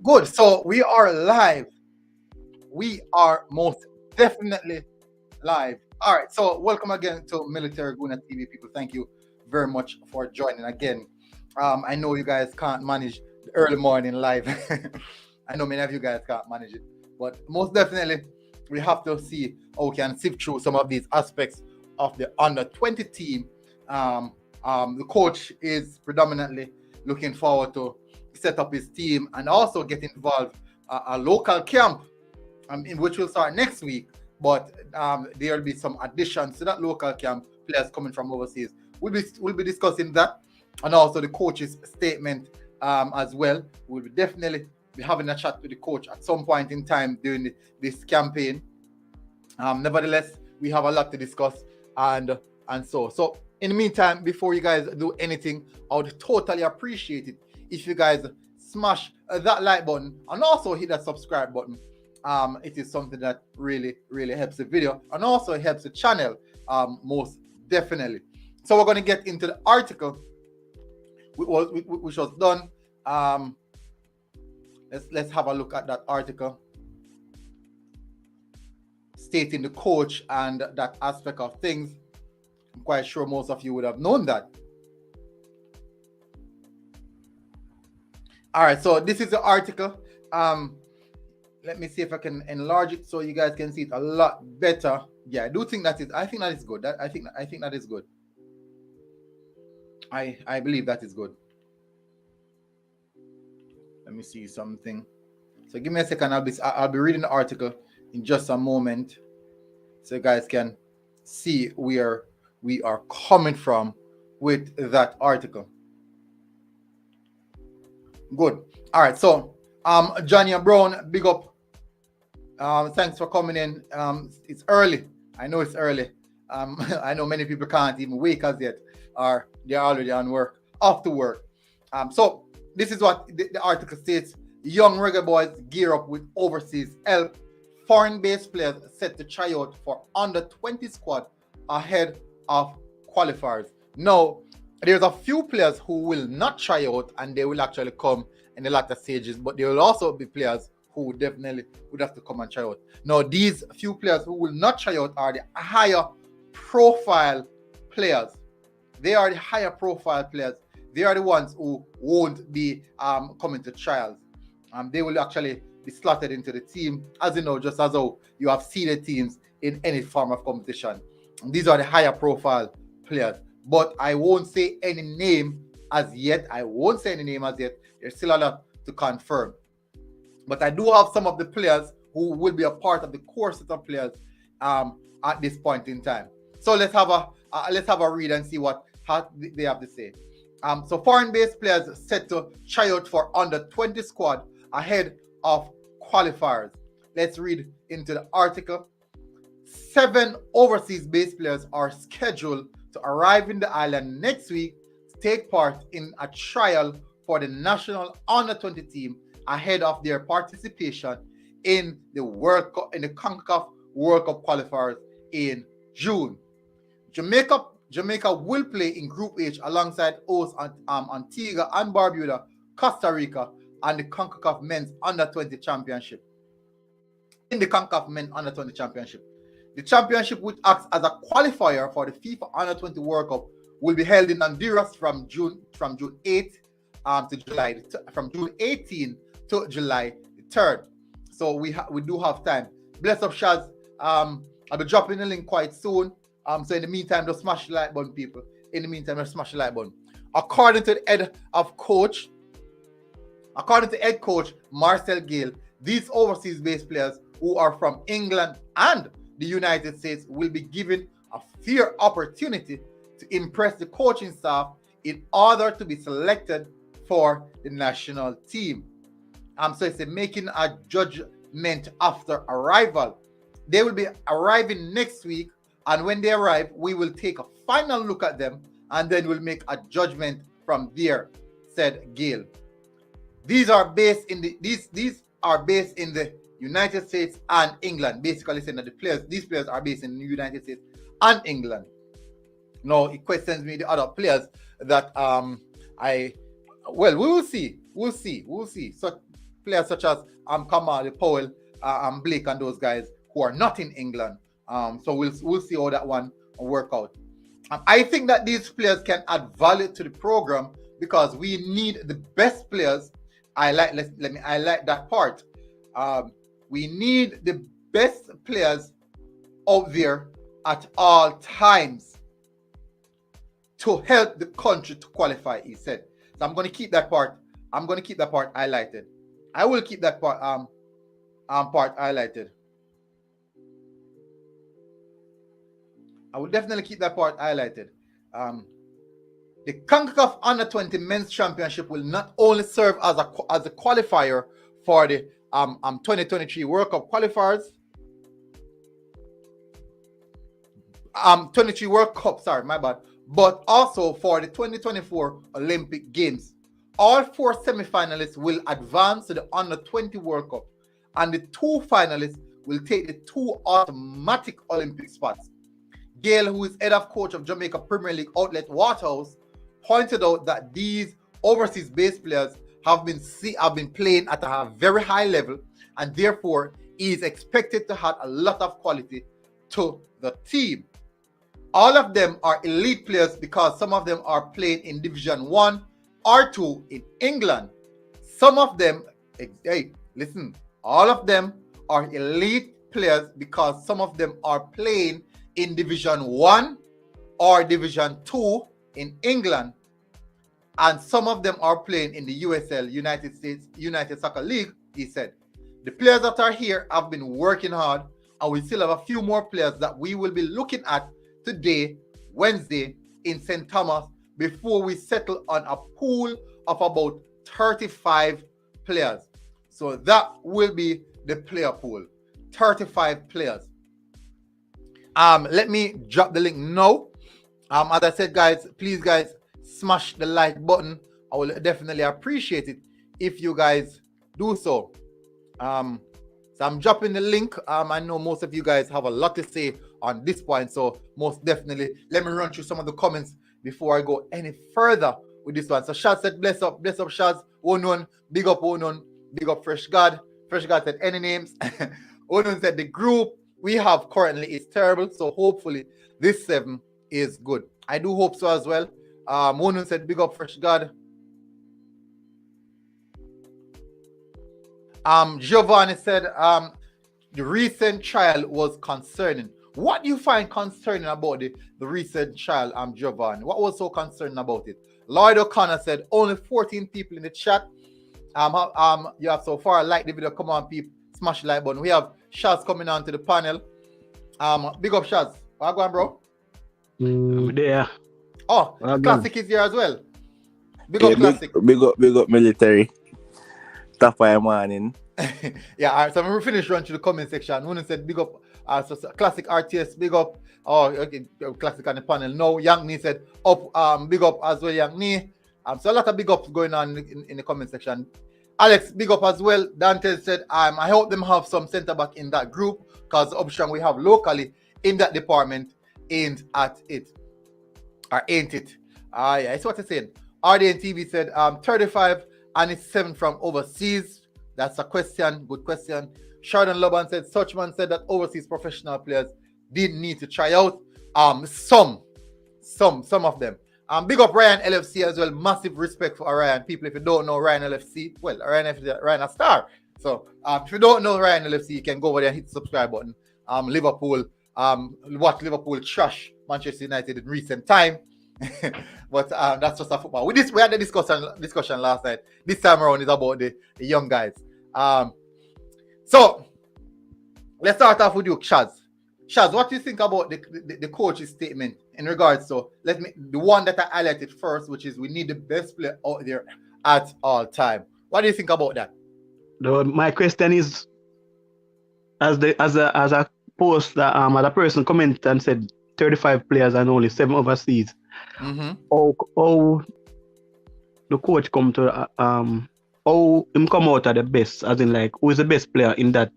Good. So we are live. We are most definitely live. All right. So welcome again to Military Guna TV, people. Thank you very much for joining again. I know you guys can't manage the early morning live. I know many of you guys can't manage it, but most definitely we have to see how we can sift through some of these aspects of the under 20 team. The coach is predominantly looking forward to set up his team and also get involved a local camp in which will start next week. But there will be some additions to that local camp, players coming from overseas. We'll be discussing that, and also the coach's statement as well. We'll be definitely be having a chat with the coach at some point in time during this campaign. Nevertheless, we have a lot to discuss, and so in the meantime, before you guys do anything, I would totally appreciate it if you guys smash that like button and also hit that subscribe button. It is something that really helps the video and also helps the channel most definitely. So we're going to get into the article which was done. Let's have a look at that article stating the coach and that aspect of things. I'm quite sure most of you would have known that. All right, so this is the article. Let me see if I can enlarge it so you guys can see it a lot better. Yeah, I do think that is. I think that is good. I think that is good. I believe that is good. Let me see something. So give me a second. I'll be reading the article in just a moment, so you guys can see where we are coming from with that article. Good. All right. So Johnny Brown, big up. Thanks for coming in. It's early. I know it's early. I know many people can't even wake as yet, or they're already on work, off to work. So this is what the article states. Young Reggae Boyz gear up with overseas help. Foreign-based players set to try out for under 20 squad ahead of qualifiers. Now, there's a few players who will not try out and they will actually come in the latter stages, but there will also be players who definitely would have to come and try out. Now, these few players who will not try out are the higher profile players. They are the higher profile players. They are the ones who won't be coming to trials. They will actually be slotted into the team, as you know, just as how you have seeded teams in any form of competition. And these are the higher profile players. But I won't say any name as yet. There's still a lot to confirm. But I do have some of the players who will be a part of the core set of players at this point in time. So let's have a read and see what they have to say. So foreign-based players set to try out for under 20 squad ahead of qualifiers. Let's read into the article. 7 overseas-based players are scheduled to arrive in the island next week to take part in a trial for the national under 20 team ahead of their participation in the CONCACAF World Cup qualifiers in June. Jamaica will play in Group H alongside hosts Antigua and Barbuda, Costa Rica, and the CONCACAF Men's Under 20 Championship. In the CONCACAF Men's Under 20 Championship, the championship, which acts as a qualifier for the FIFA Under 20 World Cup, will be held in Honduras from June 8th to July, from June 18th to July 3rd. So we do have time. Bless up, Shaz. I'll be dropping the link quite soon. So in the meantime, just smash the like button, people. In the meantime, just smash the like button. According to the head coach Marcel Gale, these overseas-based players who are from England and the United States will be given a fair opportunity to impress the coaching staff in order to be selected for the national team. So it's making a judgment after arrival. They will be arriving next week, and when they arrive, we will take a final look at them, and then we'll make a judgment from there, said Gale. These are based in the United States and England. Basically saying that these players are based in the United States and England. Now it questions me the other players that we will see. So players such as Kamali Powell, Blake, and those guys who are not in England. So we'll see how that one work out. I think that these players can add value to the program because we need the best players. I like that part. We need the best players out there at all times to help the country to qualify, he said. So I'm going to keep that part. I'm going to keep that part highlighted. I will keep that part part highlighted. I will definitely keep that part highlighted. The CONCACAF Under-20 Men's Championship will not only serve as a qualifier for the 2023 World Cup qualifiers, 23 World Cup, sorry, my bad, but also for the 2024 Olympic Games. All 4 semi-finalists will advance to the Under-20 World Cup, and the 2 finalists will take the 2 automatic Olympic spots. Gale, who is head of coach of Jamaica Premier League outlet Waterhouse, pointed out that these overseas-based players have been playing at a very high level, and therefore he is expected to add a lot of quality to the team. All of them are elite players because some of them are playing in Division 1 or 2 in England. Some of them, hey, listen, all of them are elite players because some of them are playing in Division 1 or Division 2 in England, and some of them are playing in the USL, United Soccer League, he said. The players that are here have been working hard, and we still have a few more players that we will be looking at today, Wednesday, in St. Thomas, before we settle on a pool of about 35 players. So that will be the player pool, 35 players. Let me drop the link now. As I said, guys, please, guys, smash the like button. I will definitely appreciate it if you guys do so. So I'm dropping the link. I know most of you guys have a lot to say on this point, so most definitely let me run through some of the comments before I go any further with this one. So Shaz said, bless up Shaz. Onon, big up Onon, big up Fresh God. Fresh God said, any names? Onon said, the group we have currently is terrible, so hopefully this 7 is good. I do hope so as well. Onon said, big up Fresh God. Giovanni said, the recent trial was concerning. What do you find concerning about the recent trial, Giovanni? What was so concerning about it? Lloyd O'Connor said, only 14 people in the chat. You have so far liked the video. Come on, people, smash the like button. We have Shaz coming on to the panel. Big up Shaz. What going, bro? There. Oh, Classic is here as well. Big up Classic. Big up military. Top of morning. Yeah, all right, so we finish run to the comment section. One said big up, so Classic RTS, big up. Oh, okay, Classic on the panel. No, Young Nee said up, big up as well, Young Nee. So a lot of big ups going on in the comment section. Alex, big up as well. Dante said, I hope them have some centre back in that group because the option we have locally in that department ain't at it. Or ain't it? Yeah, it's what I'm saying. RDN TV said 35 and it's 7 from overseas. That's a question. Good question. Sheridan Loban said Suchman said that overseas professional players didn't need to try out. Some of them. Big up Ryan LFC as well. Massive respect for Ryan. People, if you don't know Ryan LFC, well, Ryan a star. So if you don't know Ryan LFC, you can go over there and hit the subscribe button. Liverpool, what Liverpool trash Manchester United in recent time. But that's just a football. We had the discussion last night. This time around is about the young guys. So let's start off with you, Shaz. Shaz, what do you think about the coach's statement in regards to the one that I highlighted first, which is we need the best player out there at all time. What do you think about that? My question is, as a post that as a person commented and said 35 players and only 7 overseas. Mm-hmm. How the coach come to how him come out at the best, as in like who is the best player in that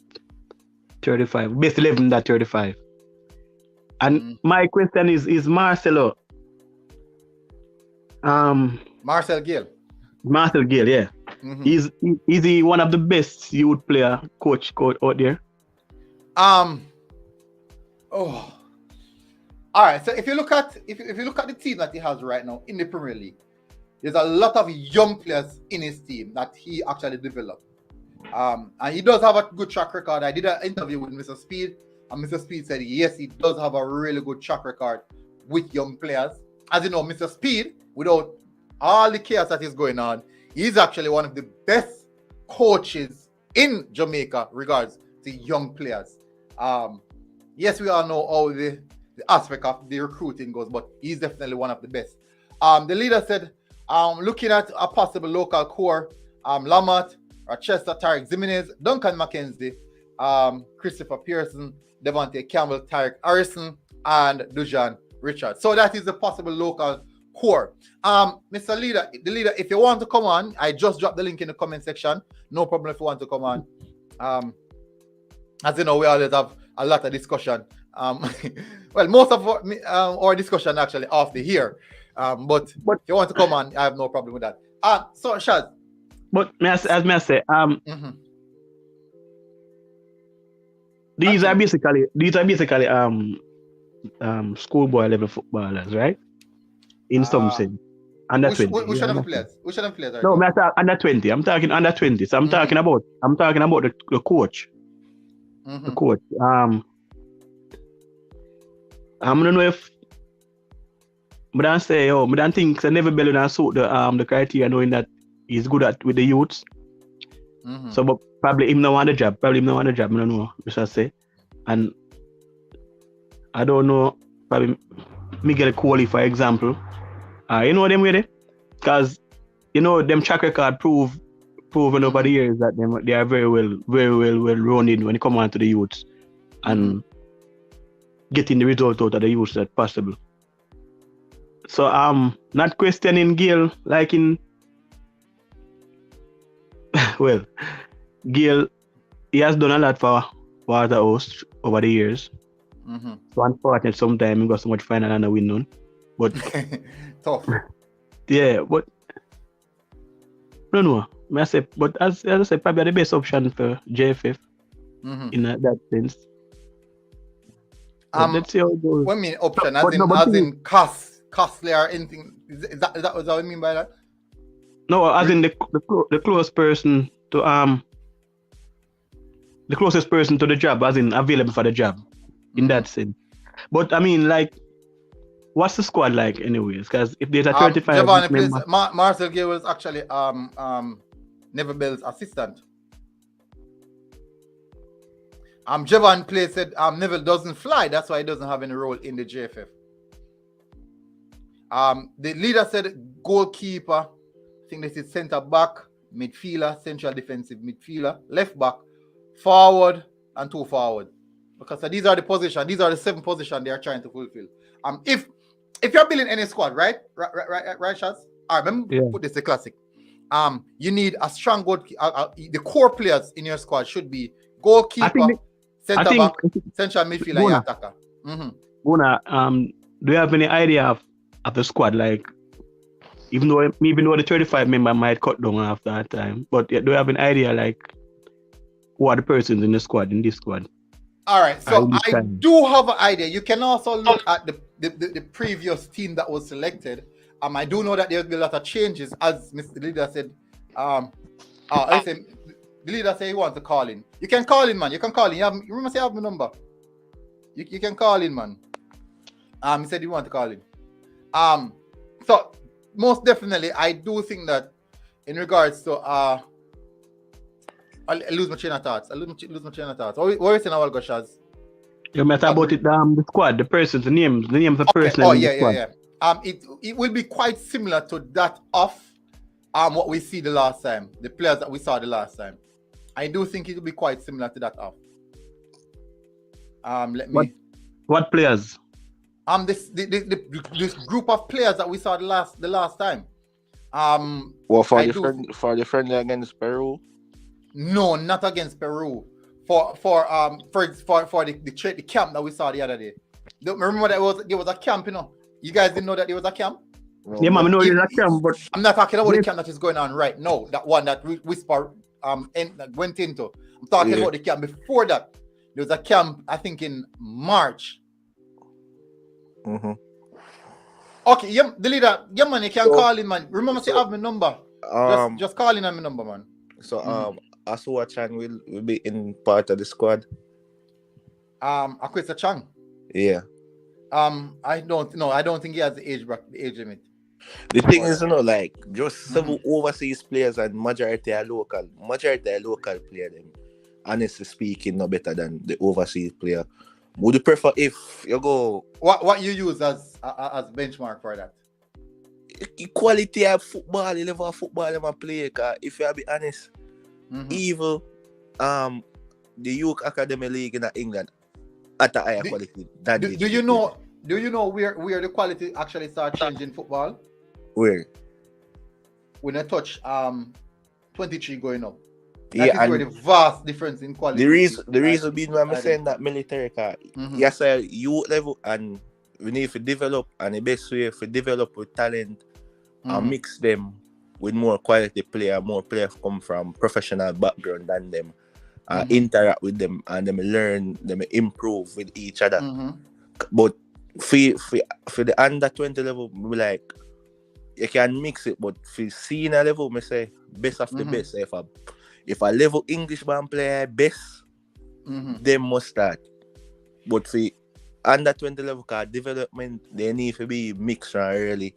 35, best 11 in that 35. And my question is Marcelo. Marcel Gill. Marcel Gill, yeah. Is he one of the best youth player coach out there? Oh, all right. So if you look at the team that he has right now in the Premier League, there's a lot of young players in his team that he actually developed. And he does have a good track record. I did an interview with Mr. Speed, and Mr. Speed said yes, he does have a really good track record with young players. As you know, Mr. Speed, without all the chaos that is going on, he's actually one of the best coaches in Jamaica regards to young players. Yes, we all know how the aspect of the recruiting goes, but he's definitely one of the best. The leader said, looking at a possible local core, Lamont, Rochester, Tarek Zimenez, Duncan McKenzie, Christopher Pearson, Devontae Campbell, Tarek Harrison, and Dujan Richard. So that is the possible local core. Mr. Leader, the leader, if you want to come on, I just dropped the link in the comment section. No problem if you want to come on. As you know, we always have a lot of discussion. Well, most of our discussion actually after here. But if you want to come on, I have no problem with that. So Shaz. But as I say, these are basically schoolboy level footballers, right? In some sense. Under 20. Which of the players? Which of the players are no, I'm talking under 20. I'm talking under 20. So I'm talking about the coach. The coach. I don't know if but I say, I don't think I never belly and suit the criteria, knowing that he's good at with the youths. So but probably him not want the job. I don't know, which I say. And I don't know, probably Miguel Coley, for example. You know them with it? Because them track record proven over the years that they are very well rounded when it comes on to the youths and getting the result out of the youths that possible. So not questioning Gail like in well, Gail, he has done a lot for Waterhouse over the years. So unfortunately sometimes he got so much final and a win none. But tough. Yeah, but no. I say, but as I said, probably the best option for JFF in that sense. Let's see how it goes. What do you mean option? As in costly or anything? Is that what you mean by that? No, as in the closest person to the closest person to the job, as in available for the job, in that sense. But I mean, like, what's the squad like, anyways? Because if there's a 35 member, Marcel Gay was actually Neville Bell's assistant. Javon Play said Neville doesn't fly, that's why he doesn't have any role in the JFF. The leader said goalkeeper, I think this is centre back, midfielder, central defensive midfielder, left back, forward, and 2 forward. Because these are the positions, these are the 7 positions they are trying to fulfill. If you're building any squad, right, Shaz? I remember put this the classic. You need a strong goal. The core players in your squad should be goalkeeper, centre back, central midfielder, and attacker. Bona, do you have any idea of the squad? Like, even though the 35 member might cut down after that time, but do you have an idea like who are the persons in the squad, in this squad? All right, so I do have an idea. You can also look at the previous team that was selected. I do know that there will be a lot of changes, as Mr. Leader said. Listen, the leader said he wants to call in. You can call in, man. You can call in. You remember say I have my number. You can call in, man. He said he want to call in. So most definitely, I do think that in regards to I lose my train of thoughts. What are you saying about Goshas? You matter about it, the squad, the persons, the names of the person. Oh, yeah. It will be quite similar to that of what we see the last time, the players that we saw the last time. I do think it will be quite similar to that of. What players? This group of players that we saw the last time. For the friendly against Peru? No, not against Peru. For the camp that we saw the other day. Remember that there was a camp, You guys didn't know that there was a camp? Yeah, man, I know there's a camp, but I'm not talking about the Yes. camp that is going on right now. That one that Whisper that went into. I'm talking about the camp before that. There was a camp, I think, in March. Mm-hmm. Okay, yeah, the leader, yeah, man, you can So- call in, man. Remember, say, have my number. Just call in on my number, man. So Asua Chan will be in part of the squad. Akwesa Chang. Yeah. I don't think he has the age limit. The thing is, like just several overseas players and majority are local. Majority are local player them. Honestly speaking, no better than the overseas player. Would you prefer if you go What you use as benchmark for that? equality of football, the level of football them play? Cause if you be honest, even the youth academy league in England at a higher quality than Do you know where the quality actually start changing football? where? When I touch 23 going up. That is and where the vast difference in quality. the reason being why I'm saying that military car, yes, youth level, and we need to develop, and the best way to develop with talent and mix them with more quality player, more players come from professional background than them, interact with them, and them learn, them improve with each other. But for the under 20 level, we like you can mix it, but for senior level, me say best of the best. If a level English band player best, them must start. But for under 20 level card development, they need to be mixed early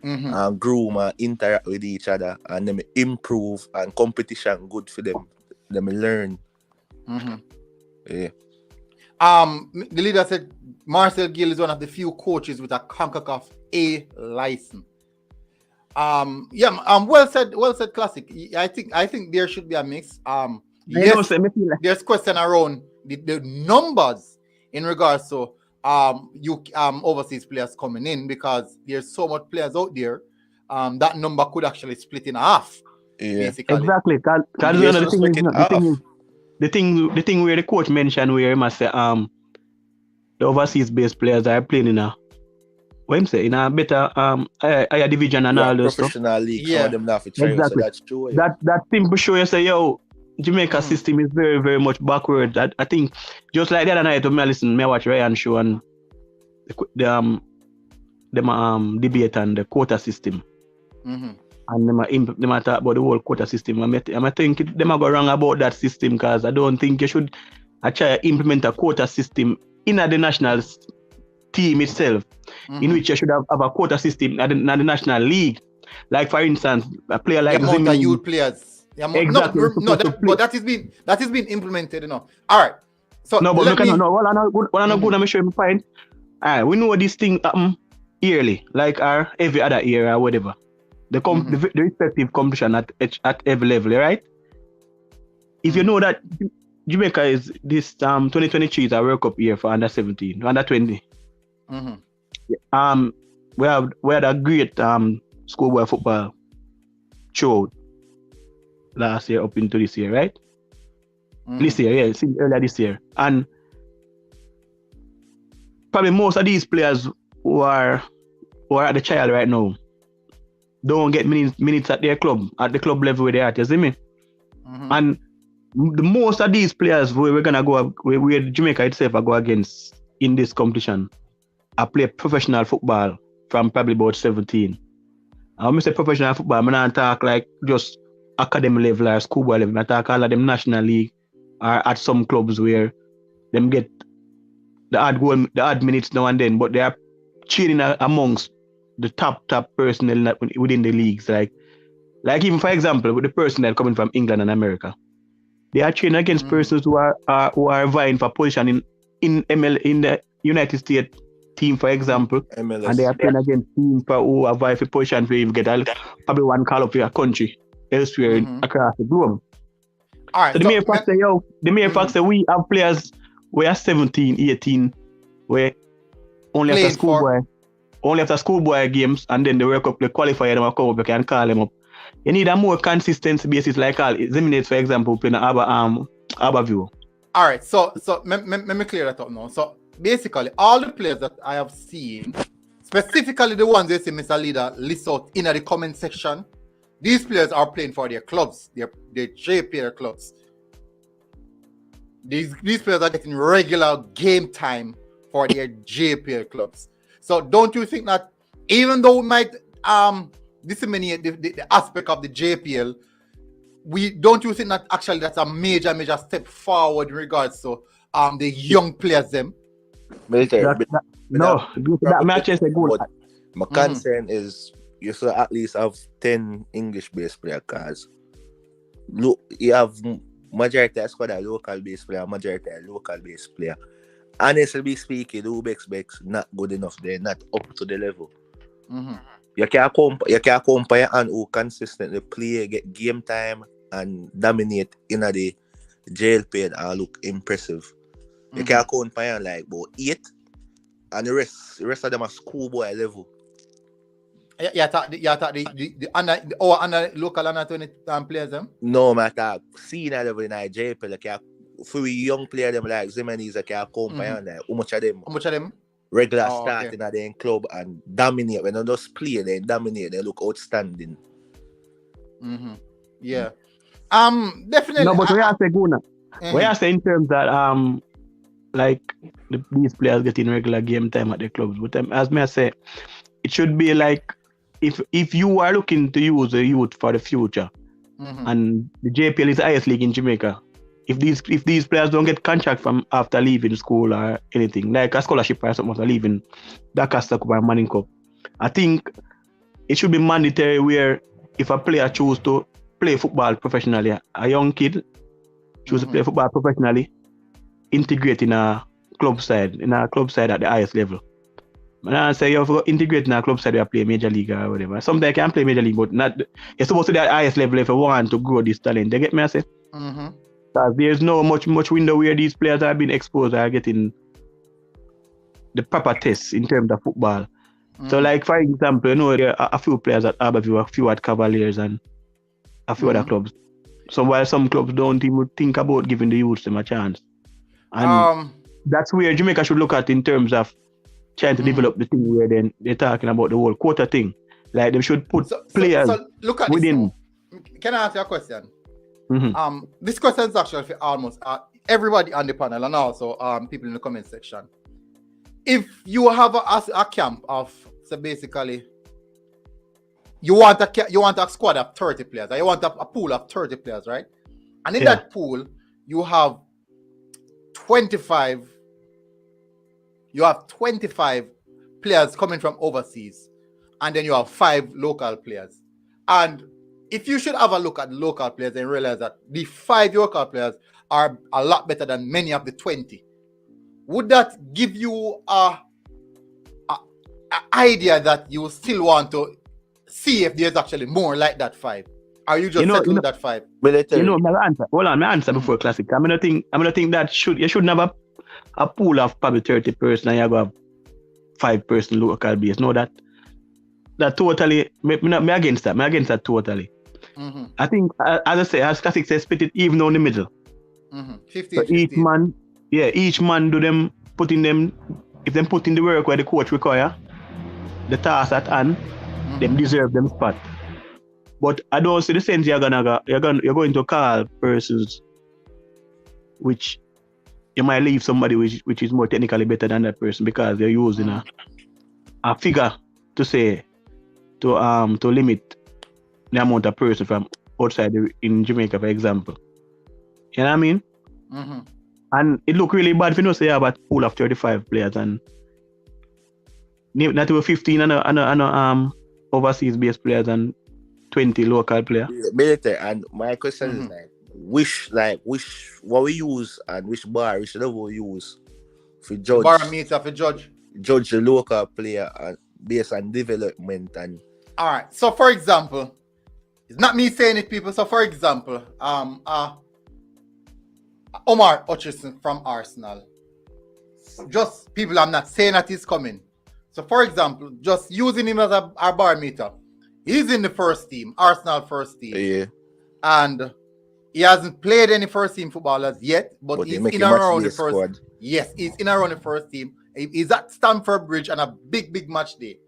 and groom and interact with each other, and them improve, and competition good for them. Them learn. Yeah. The leader said Marcel Gill is one of the few coaches with a CONCACAF A license. Well said, classic. I think there should be a mix. Yes, there's question around the numbers in regards to overseas players coming in, because there's so much players out there. That number could actually split in half. Yeah, basically. Exactly. The thing where the coach mentioned where he must say the overseas based players are playing in a better higher division and all those stuff. Professional league, Yeah. some of them not for train, Exactly. so that's true. That simple show you say, yo, Jamaica system is very, very much backward. I think just like the other night when I watch Ryan show and the debate on the quota system. And them talk about the whole quota system. I think them are go wrong about that system, because I don't think you should try to implement a quota system in the national team itself, in which you should have a quota system in the national league. Like for instance, a player like the amount of Zimmerman, youth players. Exactly. But that is being implemented, All right. So no, but let me. I'm gonna show you my point. Alright, we know this thing happen yearly, like every other year or whatever. The respective competition at every level, right? If you know that Jamaica is this 2023 is a World Cup year for under 17, under 20. We had a great schoolboy football show last year up into this year, right? This year, since earlier this year. And probably most of these players who are at the trial right now don't get minutes at their club, at the club level where they are, you see me? And the most of these players we're gonna go, where Jamaica itself are go against in this competition, I play professional football from probably about 17. And when I say professional football, I'm not talk like just academy level or schoolboy level. I talk all of them national league or at some clubs where them get the odd minutes now and then, but they are training amongst the top personnel within the leagues. Like even for example, with the personnel coming from England and America, they are training against persons who are vying for position in the United States team, for example, MLS. and they are playing against teams who are vying for position where you get probably one call up for your country elsewhere across the globe. All right. So the mere fact that we have players who are 17, 18, where only after schoolboy games, and then the World Cup, they qualify them, come up, you can call them up. You need a more consistent basis, like Ziminez, for example, playing Aberview. All right, so let me clear that up now. So basically, all the players that I have seen specifically the ones you see Mr. Leader list out in the comment section, these players are playing for their clubs, their JPL clubs. These players are getting regular game time for their JPL clubs. So don't you think that even though we might disseminate the aspect of the JPL, don't you think that actually that's a major step forward in regards to the young players them? That match is a good. My concern is you should at least have 10 English-based players, because look, you have majority of squad are local-based player, majority are local-based player. Honestly speaking, the Ubexbex not good enough. They're not up to the level. You can't compare and who consistently play, get game time, and dominate in the JLP and look impressive. You can't compare like about 8, and the rest of them are schoolboy level. You thought the under local under 20 players them? No matter senior level in the JLP, like for young player them like Zimenis, like can't compare like how much of them regular starting at their club and dominate. When they just play, they dominate, they look outstanding. Yeah. Definitely. No, but we have to go now. We have to in terms that like these players getting regular game time at the clubs. But as I say, it should be like if you are looking to use the youth for the future, and the JPL is the highest league in Jamaica. If these players don't get contract from after leaving school or anything, like a scholarship or something after leaving that Costa Cup or Manning Cup, I think it should be mandatory where if a player choose to play football professionally, a young kid choose to play football professionally, integrate in a club side at the highest level. And I say you have to integrate in a club side where you play major league or whatever. Sometimes you can play major league, but not you're supposed to be at the highest level if you want to grow this talent. You get me? I say? There's no much window where these players are being exposed are getting the proper tests in terms of football. So, like for example, there are a few players at Abbeville, a few at Cavaliers, and a few other clubs. So while some clubs don't even think about giving the youths them a chance, and that's where Jamaica should look at in terms of trying to develop the thing where then they're talking about the whole quota thing. Like they should put players look at within. Can I ask you a question? This question is actually for almost everybody on the panel and also people in the comment section. If you have a camp of, so basically you want a squad of 30 players, or you want a pool of 30 players, right? And in that pool you have 25 players coming from overseas, and then you have 5 local players. And if you should have a look at the local players and realize that the 5 local players are a lot better than many of the 20, would that give you a idea that you still want to see if there's actually more like that 5? Are you just settled with that 5? My answer. Hold on, my answer before classic. I'm gonna think that you shouldn't have a pool of probably 30 person and you have 5 person local base. No, that totally me against that. Me against that totally. I think as I say, as classic says, split it even down the middle. 50, so 50. each man do them putting them, if them put in the work where the coach require, the task at hand, them deserve them spot. But I don't see the sense you're going to call persons which you might leave somebody which is more technically better than that person because they're using a figure to say to limit the amount of person from outside in Jamaica, for example. You know what I mean? And it look really bad if you know say you have a pool of 35 players and not even 15 and overseas based players and 20 local players. And my question is which what we use and which level we use for judge. Bar meter for judge the local player based on development and. All right. So for example, it's not me saying it, people. So for example, Omar Hutchison from Arsenal. Just people, I'm not saying that he's coming. So for example, just using him as our bar meter. He's in the first team, Arsenal first team. Yeah. And he hasn't played any first team footballers yet, but he's in around the first. Yes, he's in around the first team. He's at Stamford Bridge on a big match day.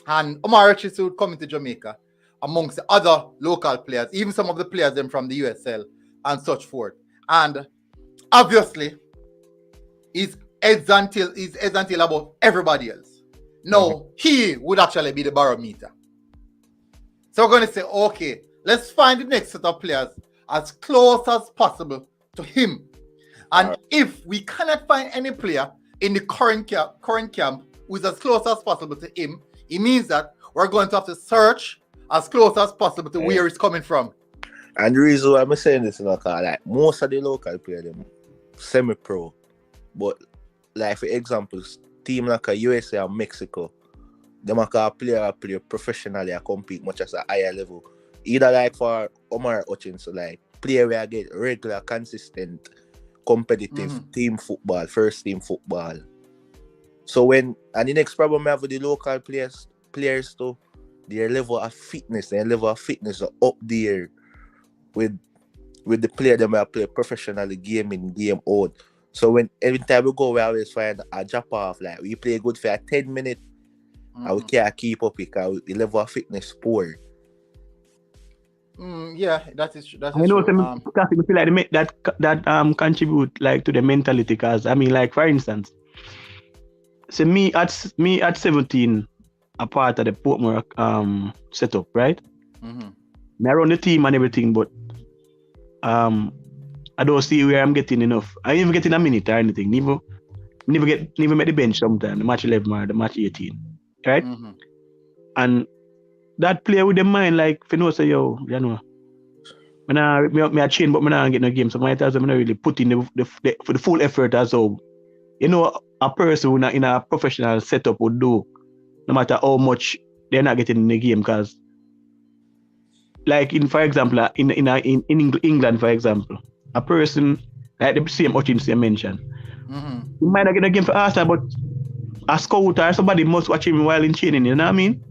And Omar Richardson would come into Jamaica amongst the other local players, even some of the players them from the USL and such forth. And obviously, he's heads and tail about everybody else. No, he would actually be the barometer. So we're going to say, okay, let's find the next set of players as close as possible to him. And if we cannot find any player in the current camp who is as close as possible to him, it means that we're going to have to search as close as possible to where it's coming from. And the reason why I'm saying this is like most of the local players, them semi-pro, but like for example, team like a USA and Mexico, them a player play professionally and compete much as a higher level. Either like for Omar Hutchinson, like player where I get regular, consistent, competitive team football, first team football. So when and the next problem I have with the local players too, their level of fitness are up there with the player that might play professionally game in, game out. So when every time we go, we always find a drop off. Like we play good for a 10 minutes and we can't keep up because the level of fitness poor. Yeah, that is true. I know some classic feel like that contribute like to the mentality, because I mean, like for instance, so me at 17, a part of the Portmore setup, right? I run the team and everything, but I don't see where I'm getting enough. I even getting a minute or anything. Never make the bench sometimes. The match 11 or the match 18, right? And that player with the mind, like, if you know, say, yo, you know, I change, but I don't get no game. So my times I'm not really put in the full effort as so, you know, a person in a professional setup would do, no matter how much they're not getting in the game. Because, like, for example, in England, for example, a person like the same Hutchinson mentioned, he might not get a game for Arsenal, but a scout or somebody must watch him while in training. You know what I mean?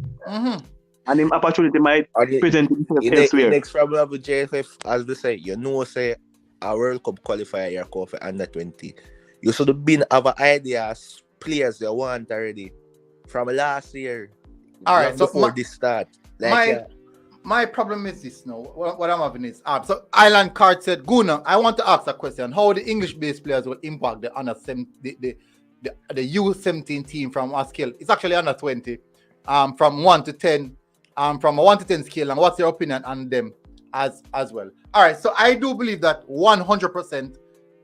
And him opportunity might present himself elsewhere. The next problem with JFF, as we say, you know, say a World Cup qualifier you're called for under 20. You should have been have an idea as players you want already from last year. All right, so before this start. Like, my problem is this now. What I'm having is so Island Card said, Guna, I want to ask a question. How the English-based players will impact the under the U17 team from our scale? It's actually under 20. From 1 to 10. From a 1 to 10 scale, and what's your opinion on them as well? All right, so I do believe that 100%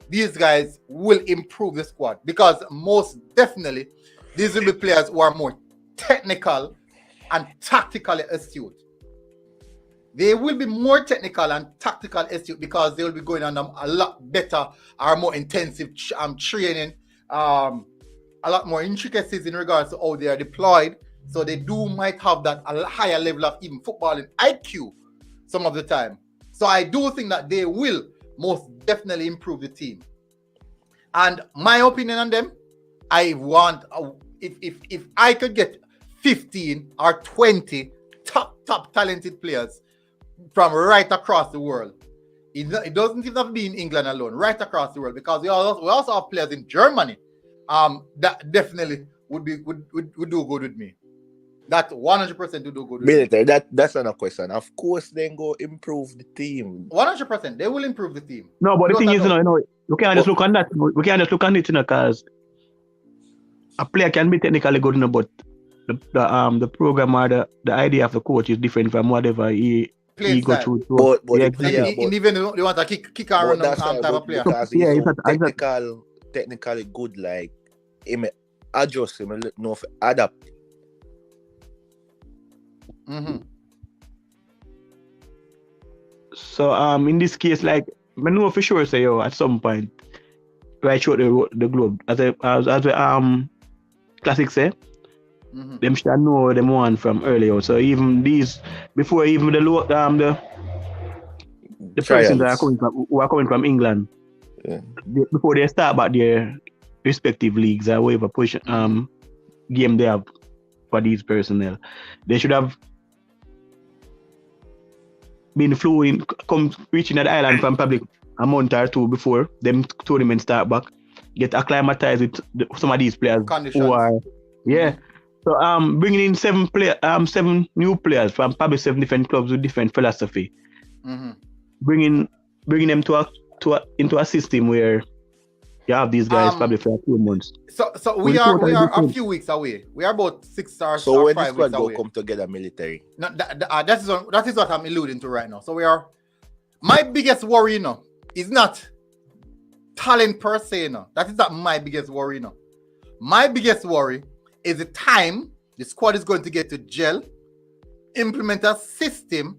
these guys will improve the squad, because most definitely these will be players who are more technical and tactically astute. They will be more technical and tactical astute because they will be going on a lot better or more intensive training, a lot more intricacies in regards to how they are deployed. So they might have that a higher level of even footballing IQ some of the time. So I do think that they will most definitely improve the team. And my opinion on them, I want if I could get 15 or 20 top talented players from right across the world. It doesn't even have to be in England alone, right across the world, because we also have players in Germany that definitely would do good with me. That 100% will do good. Military, that's another question. Of course, then go improve the team. 100%, they will improve the team. No, but the thing is, you know, we can't just look on that. We can't just look on it, you know, because a player can be technically good, you know, but the program or the idea of the coach is different from whatever he go through. But even they want to kick and run type of player. Because he's technically good, like him adjust him, know adapt. So in this case, like I know for sure say at some point right through the globe as classic say them should know them one from earlier. So even these before even the persons that are coming from England, before they start back their respective leagues or whatever push game they have for these personnel, they should have been reaching at the island from public a month or two before them tournament start back, get acclimatized with some of these players Conditions. who are, So bringing in 7 new players from probably 7 different clubs with different philosophy. Bringing them into a system where you have these guys probably for a few months. So we are a few weeks away. We are about 6 or 5 weeks away. So when this squad go come together military? No, that is what I'm alluding to right now. So we are. My biggest worry, is not talent per se, That is not my biggest worry, My biggest worry is the time the squad is going to get to gel, implement a system,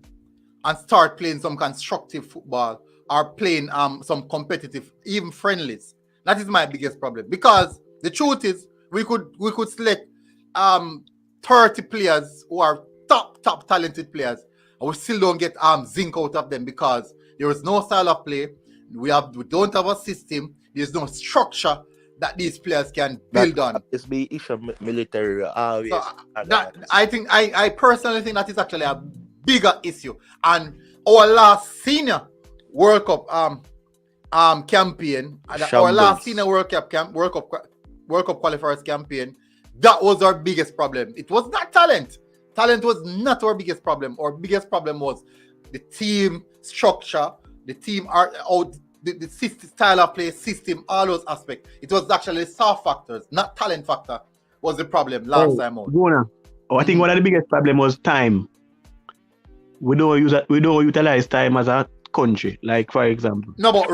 and start playing some constructive football or playing some competitive, even friendlies. That is my biggest problem. Because the truth is, we could select 30 players who are top talented players, and we still don't get zinc out of them because there is no style of play. We don't have a system. There's no structure that these players can build on. It's the issue military always. So, I personally think that is actually a bigger issue. And our last senior World Cup campaign, our last senior World Cup qualifiers campaign, that was our biggest problem. It was not talent. Talent was not our biggest problem. Our biggest problem was the team structure, the team the system, style of play, system, all those aspects. It was actually soft factors, not talent factor, was the problem last time out. I think one of the biggest problem was time. We don't utilize time as a country. Like for example. No, but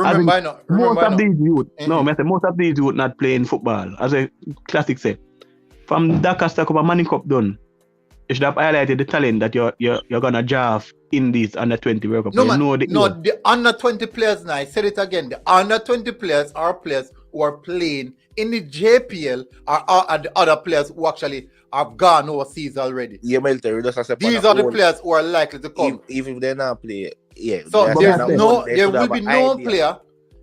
most of these youth not playing football. As a classic say. From Dakar Cup and Manning Cup done, you should have highlighted the talent that you're gonna draft in these under 20 World Cup. The under 20 players now, I said it again. The under 20 players are players who are playing in the JPL are the other players who actually have gone overseas already. Yeah, military. These are the players who are likely to come. Even if they're not play, So there will be no player.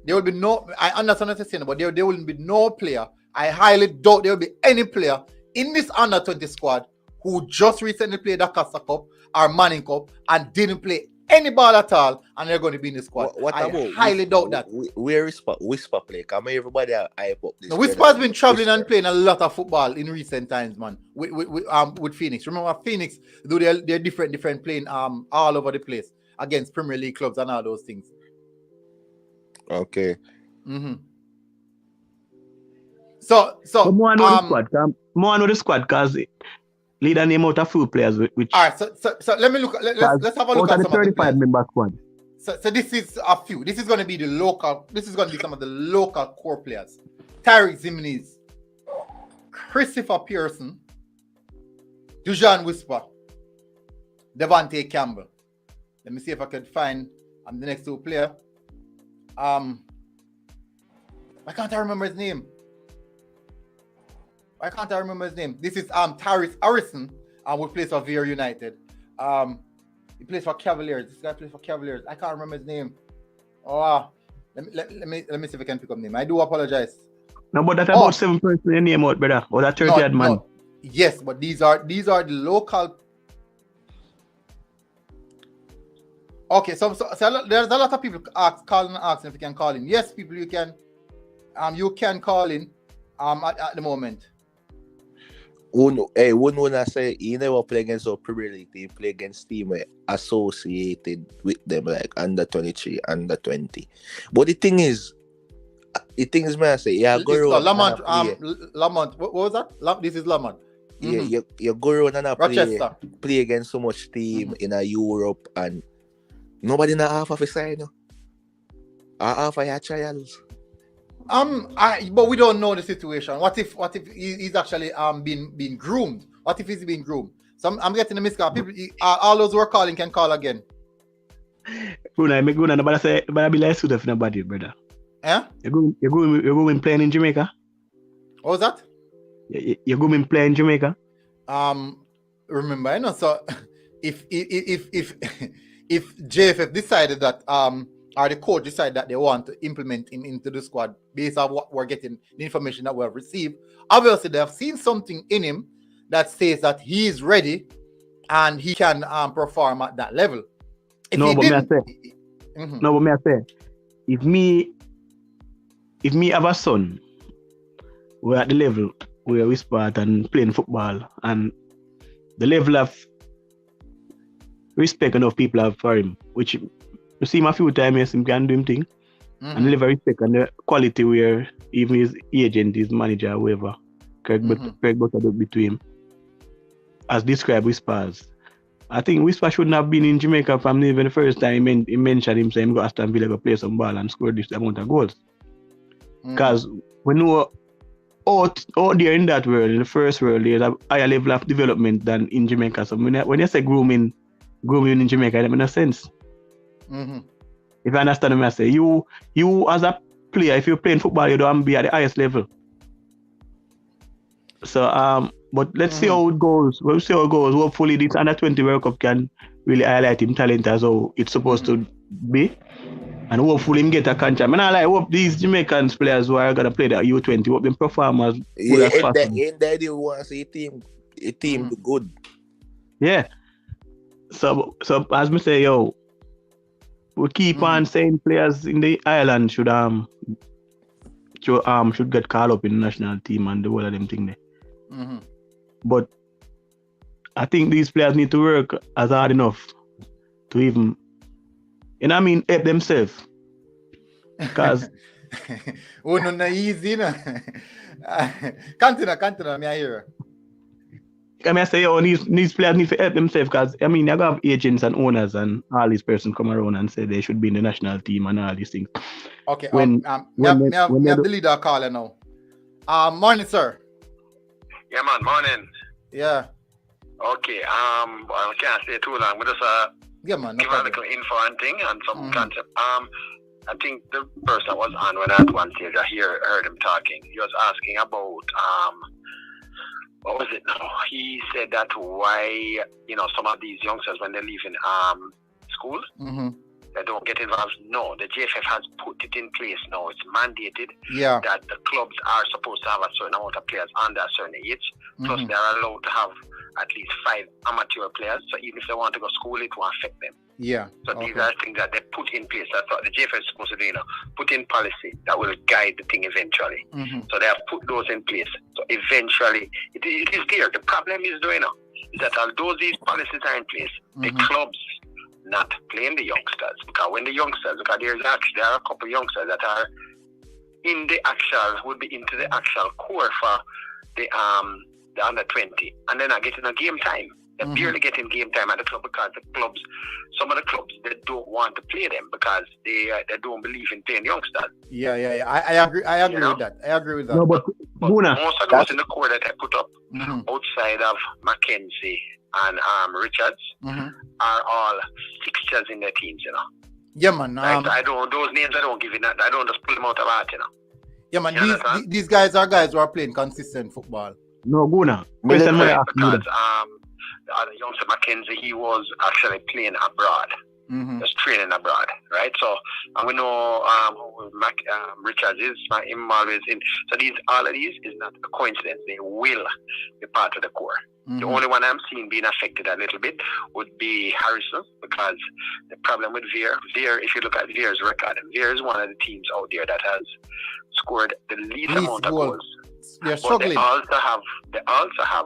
There will be no. I understand what you're saying, but there will be no player. I highly doubt there will be any player in this under 20 squad who just recently played the Costa Cup or Manning Cup and didn't play any ball at all, and they're going to be in the squad. I highly doubt that. Where is Whisper play? Come everybody hype up this. Whisper's been traveling and playing a lot of football in recent times, man. With Phoenix. Remember, Phoenix do they're different playing all over the place against Premier League clubs and all those things. Okay. So more know the squad because leader name out a few players which. All right, so let me look. Let's have a look at some 35 member squad. So this is a few. This is going to be the local. This is going to be some of the local core players: Tariq Zimniz, Christopher Pearson, Dujan Whisper, Devante Campbell. Let me see if I can find the next two player. Why can't I remember his name? This is Tariq Harrison, who plays for Vere United. He plays for Cavaliers. This guy plays for Cavaliers. I can't remember his name. Oh, let me see if I can pick up name. I do apologize. No, but that's about 7 persons in name out, brother. Or that 30 man. No. Yes, but these are the local. Okay, so there's a lot of people calling and asking if you can call in. Yes, people, you can call in at the moment. One I say he never play against our Premier League team, play against team associated with them like under 23, under 20. But the thing is, man, I say, Lamont, Lamont, what was that? This is Lamont. Yeah, you go around and play against so much team in Europe and nobody in half of his side, half of your trials. But we don't know the situation. What if he's actually being groomed? What if he's being groomed? So I'm getting a miscall. People, all those who are calling can call again. Nobody be like suit of nobody, brother. Eh? You're going playing in Jamaica? What was that? You're going playing in Jamaica? Remember, so if JFF decided that or the coach decided that they want to implement him into the squad based on what we're getting, the information that we have received, obviously they have seen something in him that says that he is ready and he can perform at that level. If I say, if me have a son we're at the level where we start and playing football, and the level of respect enough people have for him, which you see him a few times, yes, him can do him thing. And the level of respect and the quality where even his agent, his manager, whoever, Craig Butter between him, as described Whispers. I think Whisper shouldn't have been in Jamaica from even the first time he mentioned him saying go Aston Villa go play some ball and score this amount of goals. Because we know out there in that world, in the first world, there's a higher level of development than in Jamaica. So when you say grooming in Jamaica, it makes no sense. If you understand what I say, you as a player, if you're playing football, you don't be at the highest level. So but let's see how it goes. We'll see how it goes. Hopefully this under-20 World Cup can really highlight him talent as how it's supposed to be. And hopefully him get a contract. I hope these Jamaican players who are gonna play the U20, hope them perform as good as possible. In that they want to see a team do good. Yeah. So as me say, we keep on saying players in the island should get called up in the national team and the whole of them thing there. But I think these players need to work as hard enough to even, help themselves. Because no easy, no. Continue, me hear. I say, these players need to help themselves because, you have agents and owners and all these persons come around and say they should be in the national team and all these things. Okay, me have the leader caller now. Morning, sir. Yeah, man, morning. Yeah. Okay, I can't stay too long, but just give a little info and thing and some concept. I think the person that was on when I at one stage, I heard him talking. He was asking about what was it now? He said that why some of these youngsters when they leave in school, they don't get involved. No, the JFF has put it in place now. It's mandated that the clubs are supposed to have a certain amount of players under a certain age. Plus, they are allowed to have at least 5 amateur players. So even if they want to go to school, it won't affect them. Yeah. So these are things that they put in place. That's what the JFF is supposed to do. Put in policy that will guide the thing eventually. So they have put those in place. So eventually, it is there. The problem is is that although these policies are in place, the clubs not playing the youngsters, because when the youngsters, because there are a couple of youngsters that are in the actual, would be into the actual core for the under 20, and they're not getting a game time. They're barely getting game time at the club because some of the clubs, they don't want to play them because they don't believe in playing youngsters. Yeah. I agree. I agree with that. No, but most of those in the core that I put up outside of Mackenzie and Richards are all fixtures in their teams, Yeah, man. Those names I don't give it. I don't just pull them out of heart, Yeah, man. These guys are guys who are playing consistent football. No, Guna. Because the other youngster Mackenzie, he was actually playing abroad. Just training abroad, right? So we know Richards is him always in. So all of these is not a coincidence. They will be part of the core. The only one I'm seeing being affected a little bit would be Harrison, because the problem with Veer, if you look at Veer's record, Veer is one of the teams out there that has scored the least amount of goals. They're struggling. They also have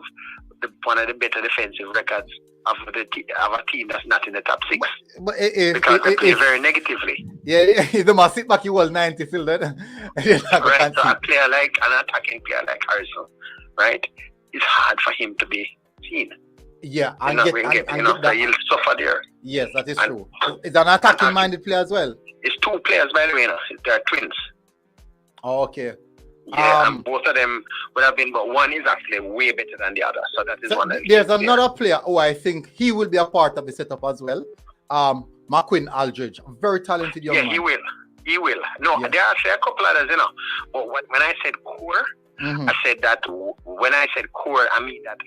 one of the better defensive records of a team that's not in the top 6. But because they play very negatively. Yeah, the must sit back, he was 90 still then. Right, so an attacking player like Harrison, right? It's hard for him to be seen. Yeah, so he'll suffer there. Yes, that is true. It's an attacking minded player as well. It's 2 players, by the way, they're twins. Oh, okay. Yeah, and both of them would have been, but one is actually way better than the other. So that is one of them. There's another player who I think he will be a part of the setup as well. McQueen Aldridge, a very talented young man. Yeah, he will. No, there are actually a couple others, But when I said core, I said that when I said core, I mean that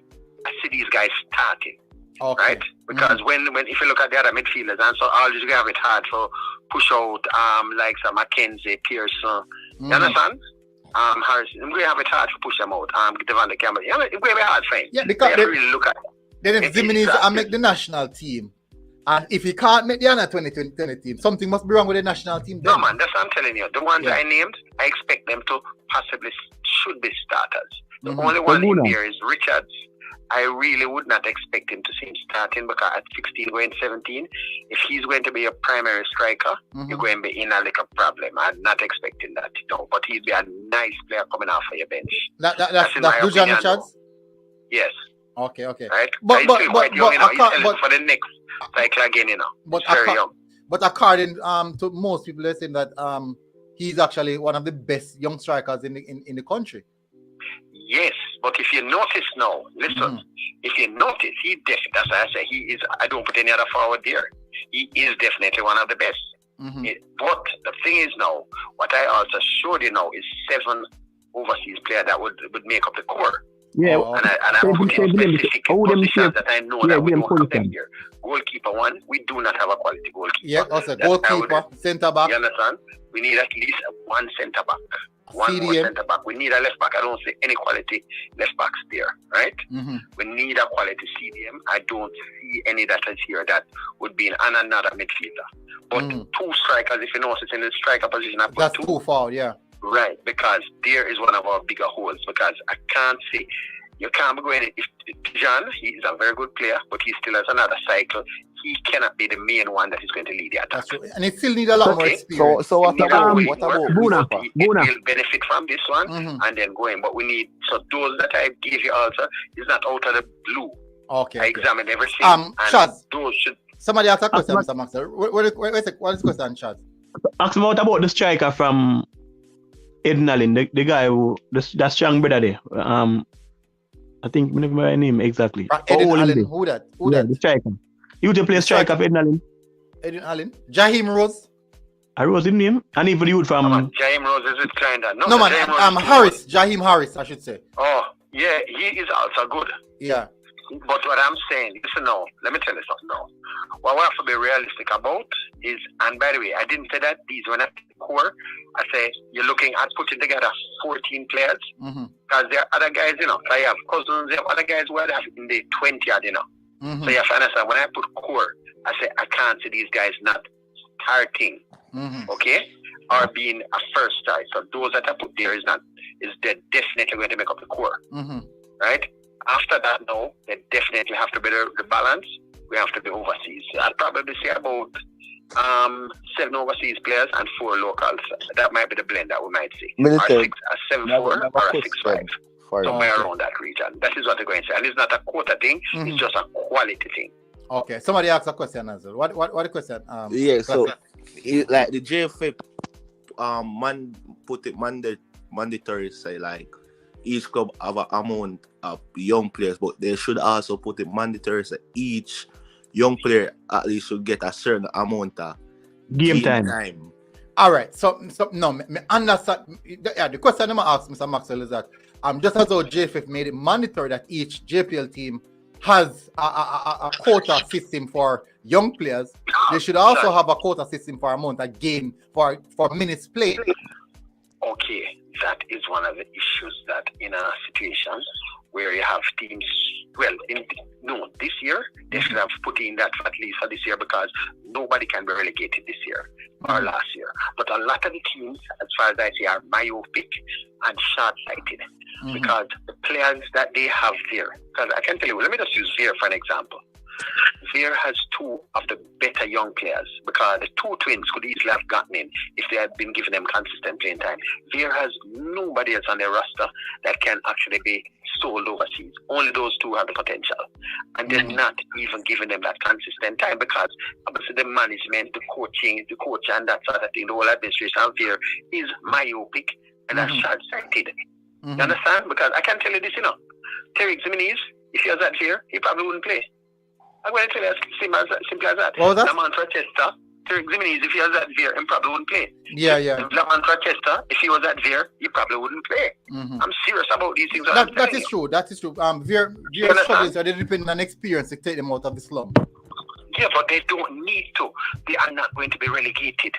I see these guys starting. Okay. Right? Because when if you look at the other midfielders, and so Aldridge going to have it hard for push out like some Mackenzie, Pearson. You understand? Harrison, we're going to have it hard to push them out. Devon the Campbell. It's going to be hard for him. Yeah, because they really look at it. Then if Zimini make the national team, and if he can't make the under 20 team, something must be wrong with the national team. No, man, that's what I'm telling you. The ones I named, I expect them to possibly should be starters. The only one in there is Richards. I really would not expect him to see him starting because at 16 going 17, if he's going to be a primary striker, you're going to be in a little problem. I'm not expecting that, but he'd be a nice player coming off of your bench. That's Dujan Richards? Yes. Okay. Right? But he's still quite young, he's eligible for the next cycle again, But very young. But according to most people, they're saying that he's actually one of the best young strikers in the country. Yes, but if you notice now, listen, if you notice, that's why I say he is, I don't put any other forward there. He is definitely one of the best. But the thing is now, what I also showed you now is 7 overseas players that would make up the core. Yeah, and I'm putting specific positions that I know that we don't have them here. Goalkeeper 1, we do not have a quality goalkeeper. Yeah, also goalkeeper, centre back. You understand? We need at least one centre back. One more centre back. We need a left back. I don't see any quality left backs there, right? We need a quality CDM. I don't see any that is here that would be in another midfielder. But 2 strikers, if you notice in the striker position, I put that's 2. too far, yeah. Right, because there is one of our bigger holes. Because I can't see, you can't be going. If John, he is a very good player, but he still has another cycle. He cannot be the main one that is going to lead the attack. That's true. And he still needs a lot more experience. So what about Buna? He will benefit from this one and then going. But we need, so those that I gave you also is not out of the blue. Okay. I examined everything. Shaz, those should. Somebody asked a question, Mr. Maxwell. What is the question, Shaz? Ask about the striker from Ednalin, the guy who, that strong brother there. I think I never remember name exactly. Ednalin, who that? The striker. He used to play striker for Ednalin. Ednalin? Jaheim Rose? I Rose in name. And even youth from... Jaheim Rose, is it kinda? No man, Jaheim Harris, I should say. Oh, yeah, he is also good. Yeah. But what I'm saying, listen now, let me tell you something now. What we have to be realistic about is, and by the way, I didn't say that these were not core. I say you're looking at putting together 14 players because there are other guys, I have cousins, there are other guys who are in the 20, So you have to understand, when I put core, I say I can't see these guys not starting, okay, or being a first start. So those that I put there they're definitely going to make up the core, right? After that, no, they definitely have to be the balance. We have to be overseas. I'd probably say about 7 overseas players and 4 locals. That might be the blend that we might see. Military. A 7-4 or a 6-5. Somewhere around that region. That is what they're going to say. And it's not a quota thing, it's just a quality thing. Okay, somebody asked a question as well. What the question? So like the JFF put it mandatory, say like each club have an amount of young players, but they should also put it mandatory, so each young player at least should get a certain amount of game time. All right, so no, me understand. Yeah, the question I'm ask Mr. Maxwell is that just as how JFF made it mandatory that each JPL team has a quota system for young players, they should also have a quota system for amount of game for minutes played. Okay, that is one of the issues that in a situation where you have teams, this year, they should have put in that at least for this year because nobody can be relegated this year or last year. But a lot of the teams, as far as I see, are myopic and short-sighted because the players that they have there, because I can tell you, let me just use Veer for an example. Veer has 2 of the better young players because the 2 twins could easily have gotten in if they had been given them consistent playing time. Veer has nobody else on their roster that can actually be sold overseas. Only those 2 have the potential. And they're not even giving them that consistent time because obviously the management, the coach and that sort of thing, the whole administration of Veer is myopic and short-sighted. You understand? Because I can tell you this, Terry Jimenez, if he was at Veer, he probably wouldn't play. I'm going to tell you simple as that. Lamont Rochester, Terry Jimenez, if he was at Veer, he probably wouldn't play. Yeah. Lamont Rochester, if he was at Veer, he probably wouldn't play. I'm serious about these things. That is true. Veer struggles, so they depend on experience to take them out of the slump. Yeah, but they don't need to. They are not going to be relegated.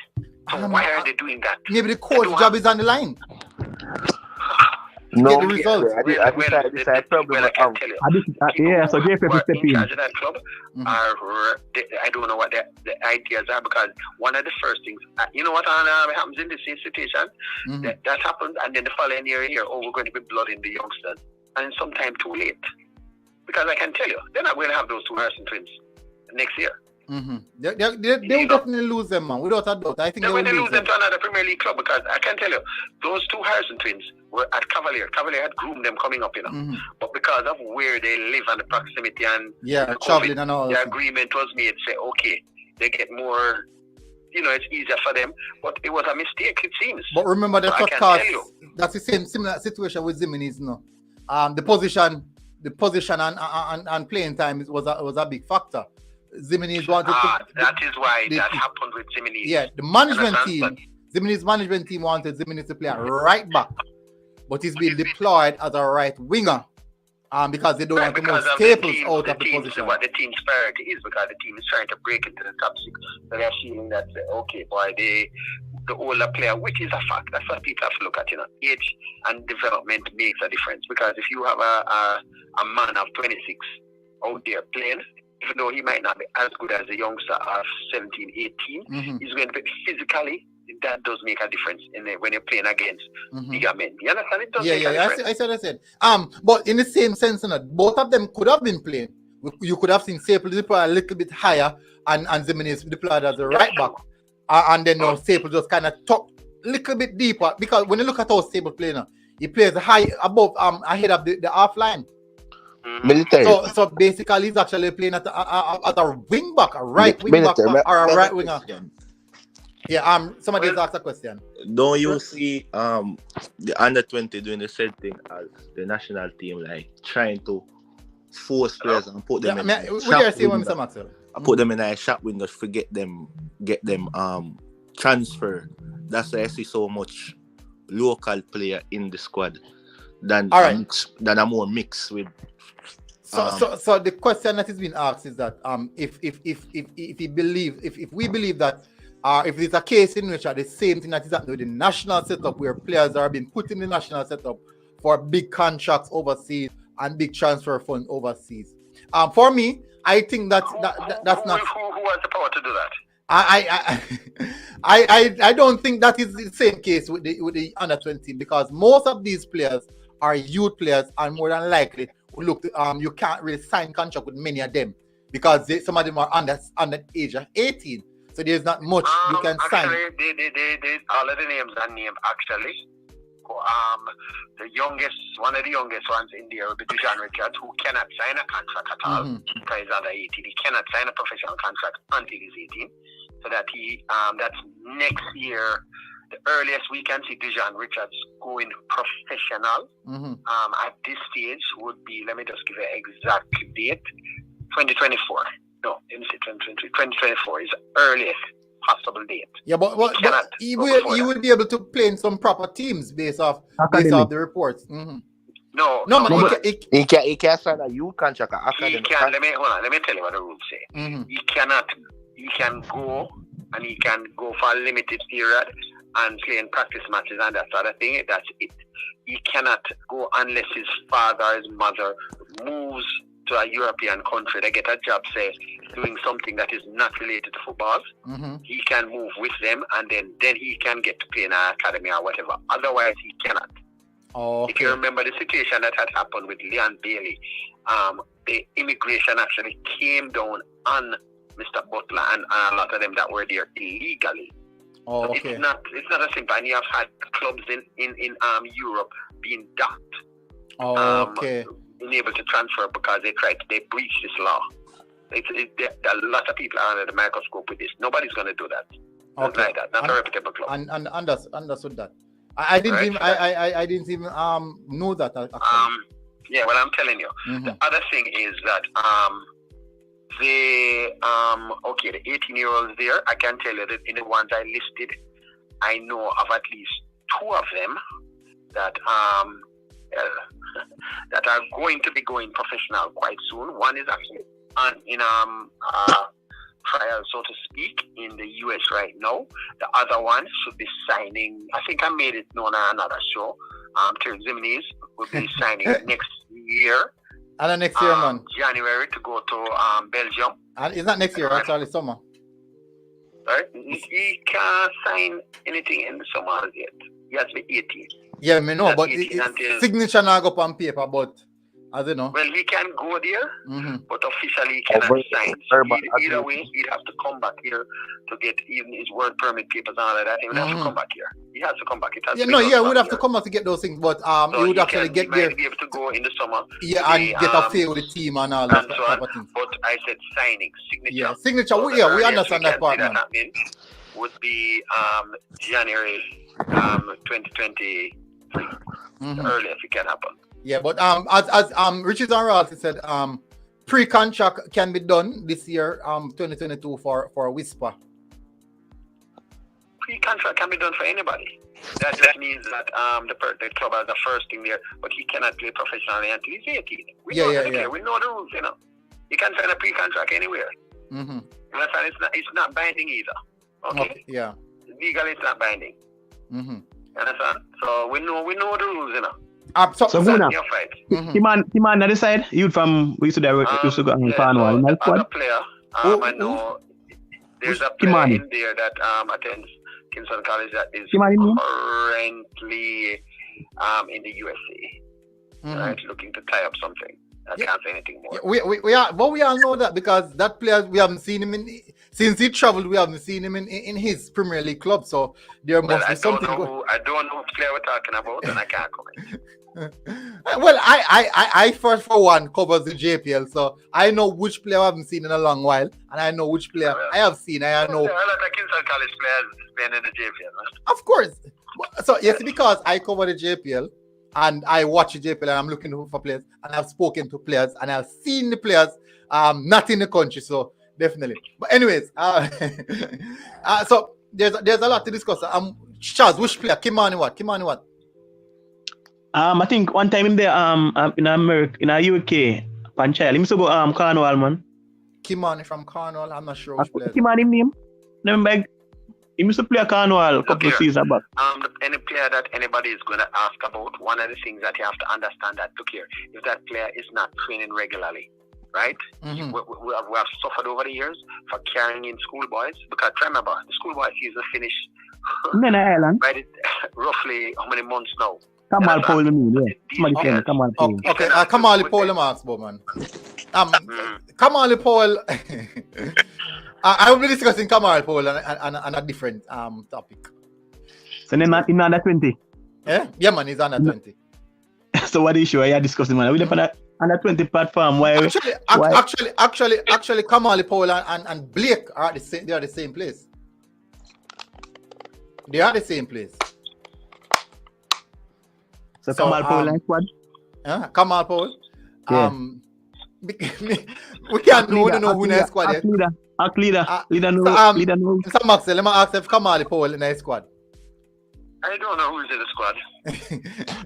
So why are they doing that? Maybe the coach job is on the line. to get the results. This is a problem. I can tell you. So JFF is stepping in charge of that club are, I don't know what the ideas are, because one of the first things, you know what happens in this situation? That happens, and then the following year, we're going to be blooding the youngsters, and sometime too late. Because I can tell you, they're not going to have those two Harrison twins next year. They will definitely lose them, man, without a doubt. I think they're going to lose them to another Premier League club, because I can tell you, those two Harrison twins were at Cavalier. Cavalier had groomed them coming up, But because of where they live and the proximity and traveling and all, the agreement was made. Say, okay, they get more. It's easier for them, but it was a mistake, it seems. But remember, that's the similar situation with Zimenez, the position and playing time was a big factor. Zimenez wanted that is why that happened with Zimenez. Yeah, the management team, Zimenez management team wanted Zimenez to play at right back, but he's been deployed as a right winger. Because they don't want to move Staples out of the position. What the team's priority is, because the team is trying to break into the top six. So they're feeling that, okay, boy, the older player, which is a fact. That's what people have to look at, Age and development makes a difference. Because if you have a man of 26 out there playing, even though he might not be as good as a youngster of 17, 18, he's going to be physically. That does make a difference when you're playing against bigger men. You understand? It does make a difference. I said. But in the same sense, both of them could have been playing. You could have seen Staples deploy a little bit higher and Zimenez deployed as a right back. And then Staples just kind of tucked a little bit deeper. Because when you look at how Staples play now, he plays high above, ahead of the half line. Military. So basically, he's actually playing at a wing back, a right wing back, or a right winger. Yeah, somebody asked a question. Don't you see the under-20 doing the same thing as the national team, like trying to force players and put them in put them in a shop window to get them transfer. That's why I see so much local player in the squad than a more mix with. So the question that is being asked is that if we believe that. If it's a case in which the same thing that is happening with the national setup, where players are being put in the national setup for big contracts overseas and big transfer funds overseas. For me, I think that's not. Who has the power to do that? I don't think that is the same case with the under 20, because most of these players are youth players, and more than likely, you can't really sign contract with many of them because some of them are under age of 18. So there's not much you can sign. Actually, they all of the names are named actually. One of the youngest ones in there will be Dejan Richards, who cannot sign a contract at all because he's under 18. He cannot sign a professional contract until he's 18. So that that's next year. The earliest we can see Dejan Richards going professional at this stage would be, let me just give an exact date, 2024. No, 2024 is the earliest possible date. Yeah, but he will be able to play in some proper teams based off the reports. No, he can't sign a youth contract. Let me tell you what the rules say. He can go for a limited period and play in practice matches and that sort of thing. That's it. He cannot go unless his father or his mother moves to a European country. They get a job, say, doing something that is not related to football. He can move with them, and then he can get to play in an academy or whatever. Otherwise, he cannot. If you remember the situation that had happened with Leon Bailey, the immigration actually came down on Mr. Butler and a lot of them that were there illegally. It's not as simple. And you have had clubs in Europe being docked. Being able to transfer because they breached this law. A lot of people are under the microscope with this. Nobody's going to do that. Not like that. Not a reputable club. And understood that. I didn't even know that. Yeah, well, I'm telling you. The other thing is that the 18-year-olds there, I can tell you that in the ones I listed, I know of at least two of them that that are going to be going professional quite soon. One is actually in trial, so to speak, in the US right now. The other one should be signing, I think I made it known on another show, Terry Zimnes will be signing next year. And then next year, man. January to go to Belgium. And it's not next year, actually summer. Right? He can't sign anything in the summer yet. He has to be 18. Yeah, me know, but signature now go on paper, but I don't know. Well, he can go there, but officially he cannot sign. So either way, he'd have to come back here to get even his work permit papers and all of that. He would have to come back here. He has to come back. We would have to come back to get those things, but so he would actually get there. He might be able to go in the summer. Yeah, and get a feel with the team and all that type of things. But I said signing, signature. Yeah, signature. We understand that part, man. Would be January 2023. The earliest it can happen. Yeah, but as Richard and Ralston said, pre-contract can be done this year, 2022 for Whisper. Pre-contract can be done for anybody. That just means that the club has the first thing there, but he cannot play professionally until he's 18. We know the rules, you know. You can sign a pre-contract anywhere. And it's not binding either. Okay. Yeah. Legally, it's not binding. Understand? So we know the rules, you know. So Guna, Kiman on the side, we used to go on Cornwall. Other player, I know there's a player in there that attends Kingston College that is currently in the USA. Right, looking to tie up something. I can't say anything more. We all know that because that player, we haven't seen him since he traveled. We haven't seen him in his Premier League club. So there must be something. I don't know which player we're talking about, and I can't comment. Well, I first for one covers the JPL, so I know which player I haven't seen in a long while, and I know which player I have seen. I know. There are a lot of Kingston College players playing in the JPL. Right? Of course. So yes, because I cover the JPL. And I watch the JPL and I'm looking for players and I've spoken to players and I've seen the players not in the country, so definitely. But anyways, so there's a lot to discuss. Chaz, which player? Kimani what? I think one time in there in America, in the UK, Panchayal, he used to go Cornwall, man. Kimani from Cornwall, I'm not sure which player. Kimani name? Remember, he used to play a Cornwall a couple of seasons back. Any player that anybody is going to ask about, one of the things that you have to understand that, look here, if that player is not training regularly, right? We have suffered over the years for carrying in schoolboys, because remember, the schoolboy season finished Ireland. Right, roughly how many months now? Kamal Paul, Kamal Paul. Okay, Kamal Paul, Marks, man. Kamal Paul. I will be discussing Kamal Paul on a different topic. So then not in under 20? Yeah, man, he's under 20. So what issue are you discussing, man? Are we on under 20 platform? Actually, Kamal Paul and Blake are the same. They are the same place. So Kamal Paul and squad? Kamal Paul. Yeah. We can't know who in the squad yet. Leader no. So Maxwell, let me ask if Kamal Paul in the squad. I don't know who's in the squad.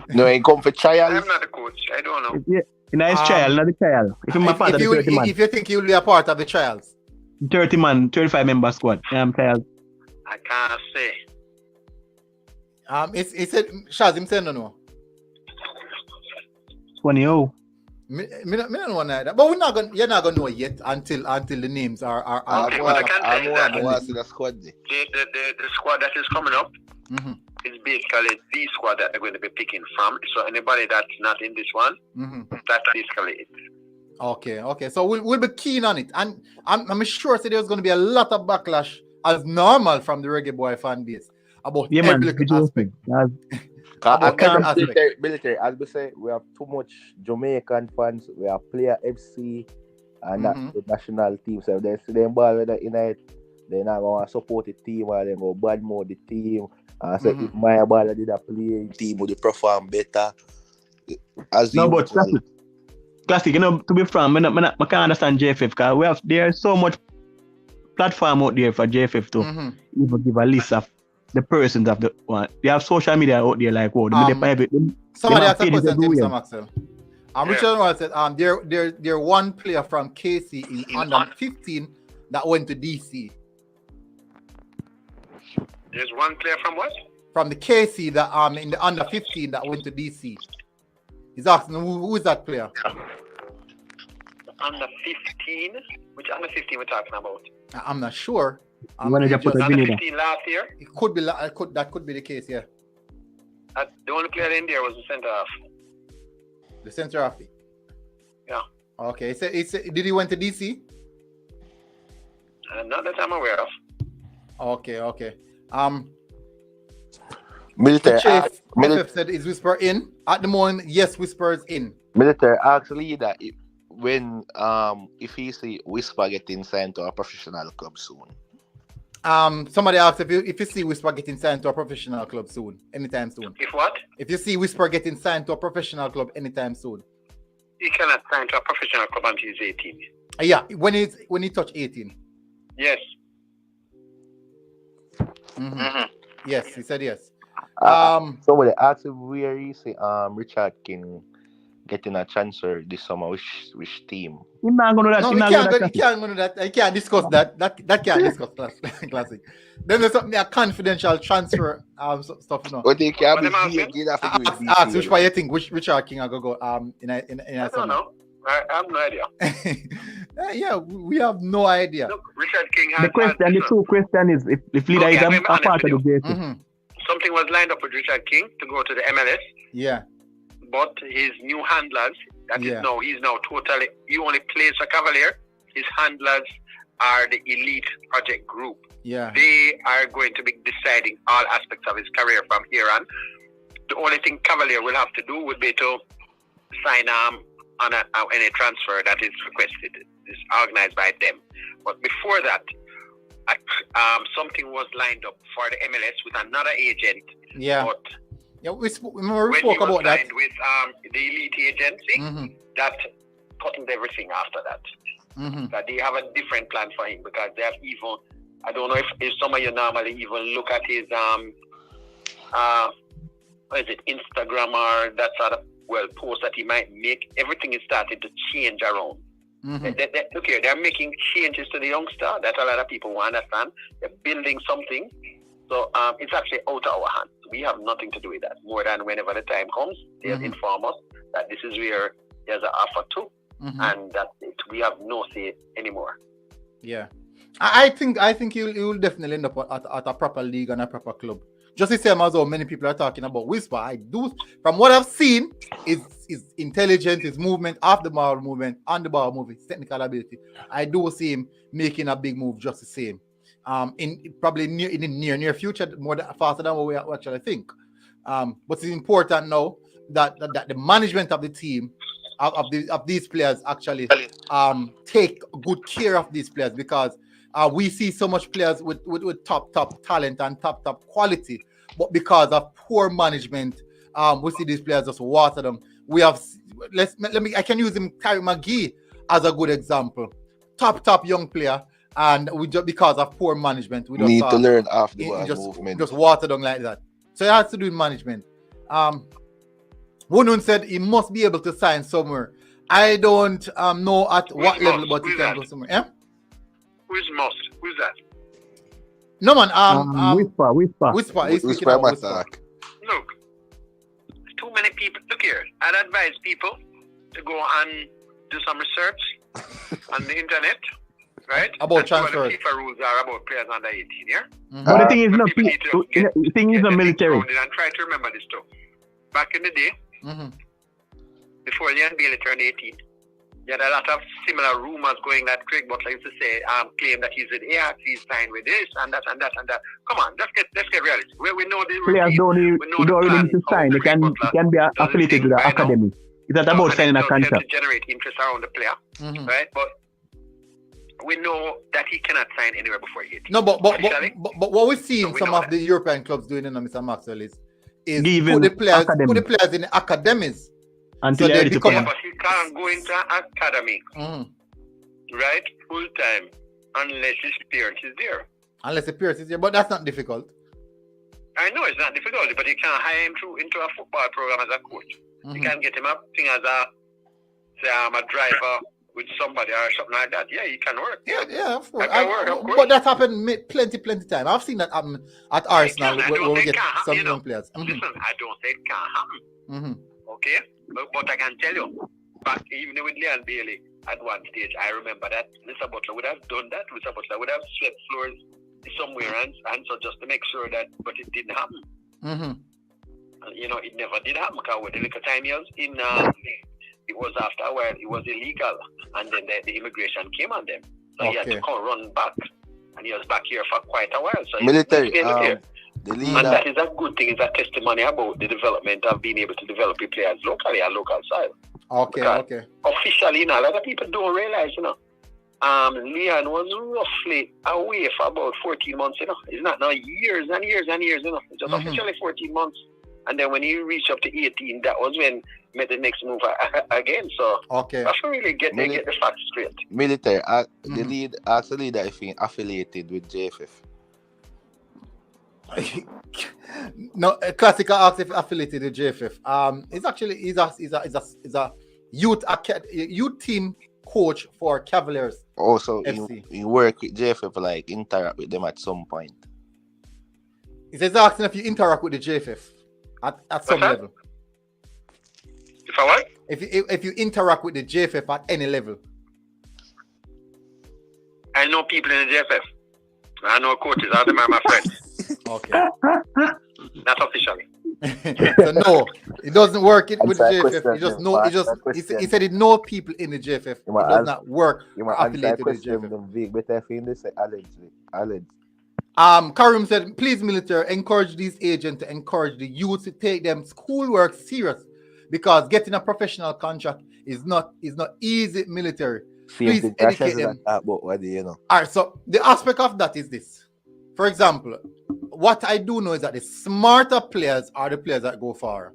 No, he come for trials. I'm not the coach. I don't know. Yeah, not the trial. If you think he will be a part of the trials. 30 man, 35 member squad. Trials. I can't say. He said Shaz him saying no. 20. Me don't know that, but you're not gonna know yet until the names are. Okay, but I can tell you that the squad. The squad that is coming up is basically the squad that they're going to be picking from. So anybody that's not in this one, that's basically it. Okay. So we'll be keen on it, and I'm sure there's going to be a lot of backlash as normal from the Reggae Boy fan base about every little aspect. Military, as we say, we have too much Jamaican fans. We have player FC and the national team. So if they see them ball with the United, they're not going to support the team or they're going to bad mode the team. So if my ball did a play, the team would perform better. Classic, to be frank, I can't understand JFF because there's so much platform out there for JFF to even give a list of the persons of the one. They have social media out there like somebody asked a question to Mr. Maxwell. Richard said there one player from KC in under 15 that went to DC. There's one player from what? from the KC that in the under 15 that went to DC. He's asking who is that player? Under 15? Which under 15 we're talking about? I'm not sure. When did you put Under 15 last year? It could be that could be the case, yeah. The only player in there was the centre half. The centre half. Yeah. Okay. Did he went to DC? Not that I'm aware of. Okay. Military. Chief said is Whisper in? At the moment, yes, Whisper is in. Military actually that when if he see Whisper getting signed to a professional club soon. Somebody asked if you see Whisper getting signed to a professional club soon, anytime soon. If what? If you see Whisper getting signed to a professional club anytime soon. He cannot sign to a professional club until he's 18. Yeah, when he touch 18. Yes. Yes, he said yes. Somebody asked him where he say Richard King getting a transfer this summer, which team? He's not going to that. No, he can't go to that. I can't discuss that. That can't discuss classic. Then there's something a confidential transfer stuff. No. But they can't Ask which way you think which Richard King are gonna go in I don't know. I have no idea. Yeah, we have no idea. Look, Richard King has the true question is if leader is a part of the JC. Something was lined up with Richard King to go to the MLS. Yeah. But his new handlers, he's now totally, he only plays for Cavalier. His handlers are the elite project group. Yeah. They are going to be deciding all aspects of his career from here on. The only thing Cavalier will have to do would be to sign on any transfer that is requested. It's organized by them. But before that, something was lined up for the MLS with another agent. Yeah. But we spoke about that. With the elite agency, that cutting everything after that. That they have a different plan for him because they have even, I don't know if some of you normally even look at his Instagram or that sort of post that he might make. Everything is starting to change around. Look here, they're making changes to the youngster that a lot of people will understand. They're building something. So it's actually out of our hands. We have nothing to do with that. More than whenever the time comes, they'll inform us that this is where there's an offer to, and that we have no say anymore. Yeah, I think you'll definitely end up at a proper league and a proper club. Just the same as how many people are talking about Whisper. I do, from what I've seen, is intelligent, his movement, off the ball movement, on the ball movement, his technical ability. I do see him making a big move just the same. In probably in the near future, faster than what we actually think. But it's important now that the management of the team of these players actually take good care of these players, because we see so much players with top talent and top quality, but because of poor management, we see these players just water them. We have I can use him, Terry McGee, as a good example. Top young player. And we just, because of poor management, we need to learn after the movement. Just water down like that. So it has to do with management. Wunun said he must be able to sign somewhere. I don't know at what level, but he can go somewhere. Yeah? Who's Must? Who's that? No man. Whisper. He's speaking about Whisper. Look, too many people. Look here. I'd advise people to go and do some research on the internet. Right? About transfers. The FIFA rules are about players under 18, yeah? But the thing is, the thing is a military. And try to remember this too. Back in the day, before Leon Bailey turned 18, you had a lot of similar rumors going that Craig Butler used to say, claim that he's with Ajax, he's signed with this and that. Come on, let's get realistic. We know the players don't really need to sign. They can be affiliated with the academy. It's not about signing a contract. To generate interest around the player, right? But we know that he cannot sign anywhere before 18. No, but what we see in some of the European clubs doing, Mr. Maxwell, is put the players in the academies. Until so but he can't go into academy, right, full time, unless his parents is there. But that's not difficult. I know it's not difficult, but you can't hire him into a football program as a coach. You can't get him up thing as a driver with somebody or something like that. Yeah, it can work. Yeah, of course. That can work, of course. But that happened plenty time. I've seen that happen at Arsenal I where don't we say it get can't happen, some you know. young players. Listen, I don't say it can't happen. Okay? But I can tell you, back even with Leon Bailey at one stage, I remember that Mr. Butler would have done that. Mr. Butler would have swept floors somewhere and so just to make sure that, but it didn't happen. You know, it never did happen because with the little time he was in, it was after a while, it was illegal, and then the immigration came on them. So he had to come run back, and he was back here for quite a while. So military, the leader, and that is a good thing. It's a testimony about the development of being able to develop your players locally at local side. Okay. Officially, you know, a lot of people don't realize, you know, Leon was roughly away for about 14 months, you know. It's not now years and years and years, you know. It's just officially 14 months. And then when he reached up to 18, that was when he made the next move again. So that's really get the facts straight. Military, the lead asked the leader if he affiliated with JFF. No, Classic asks if affiliated with JFF. It's actually he's a youth team coach for Cavaliers. Also, FC. you work with JFF, like interact with them at some point. He says asking if you interact with the JFF at some level. If I what? If you interact with the JFF at any level. I know people in the JFF. I know coaches. All them are my friends. Okay. Not officially. So no, it doesn't work with the JFF. He said it know people in the JFF. It does not work affiliated with the JFF. But I feel this allegedly. Karim said, please, military, encourage these agents to encourage the youth to take them schoolwork serious, because getting a professional contract is not easy, military. Please educate them. All right, so the aspect of that is this. For example, what I do know is that the smarter players are the players that go far.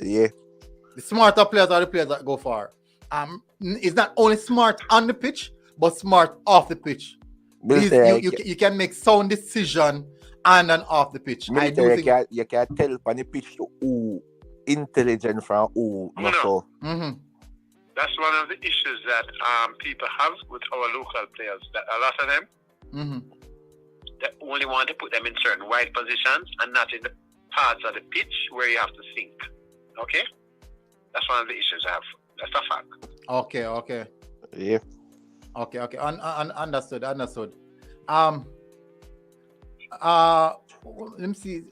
Yeah. The smarter players are the players that go far. It's not only smart on the pitch, but smart off the pitch. You can make sound decision on and off the pitch. I do think you can tell on the pitch to who intelligent from who. That's one of the issues that people have with our local players. That a lot of them they only want to put them in certain wide positions and not in the parts of the pitch where you have to think. Okay, that's one of the issues I have. That's a fact. Okay. Yeah. Okay. Understood. Let me see.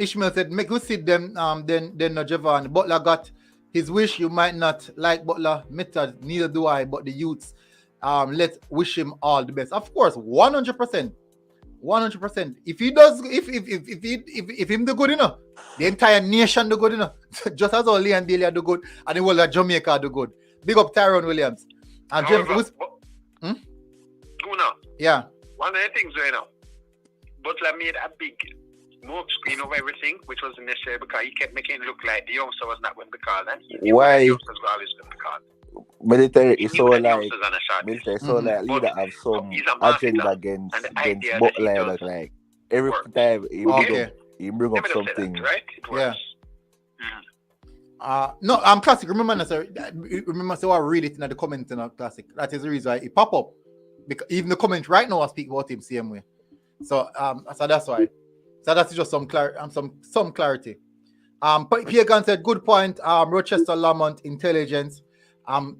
Ishmael said, make we see them. Then no Javon. Butler got his wish. You might not like Butler method, neither do I. But the youths, let's wish him all the best. Of course, 100%. If he does, if him do good enough, the entire nation do good enough. Just as all Leon Bailey do good, and the whole of Jamaica do good. Big up Tyrone Williams and James. Yeah. One of the things, you know, Butler made a big smoke screen of everything, which wasn't necessary because he kept making it look like the youngster was not going to be called. And why? The youngsters were always going to be called. Military is so like leader have some agenda against Butler, like every time he bring up something. That, right? It works. Yeah. No, I'm Classic. Remember, so I read it in the comments in Classic. That is the reason why it pop up. Because even the comment right now I speak about him same way. So that's why. So that's just some clarity. Pierre Gunn said, good point. Rochester Lamont intelligence.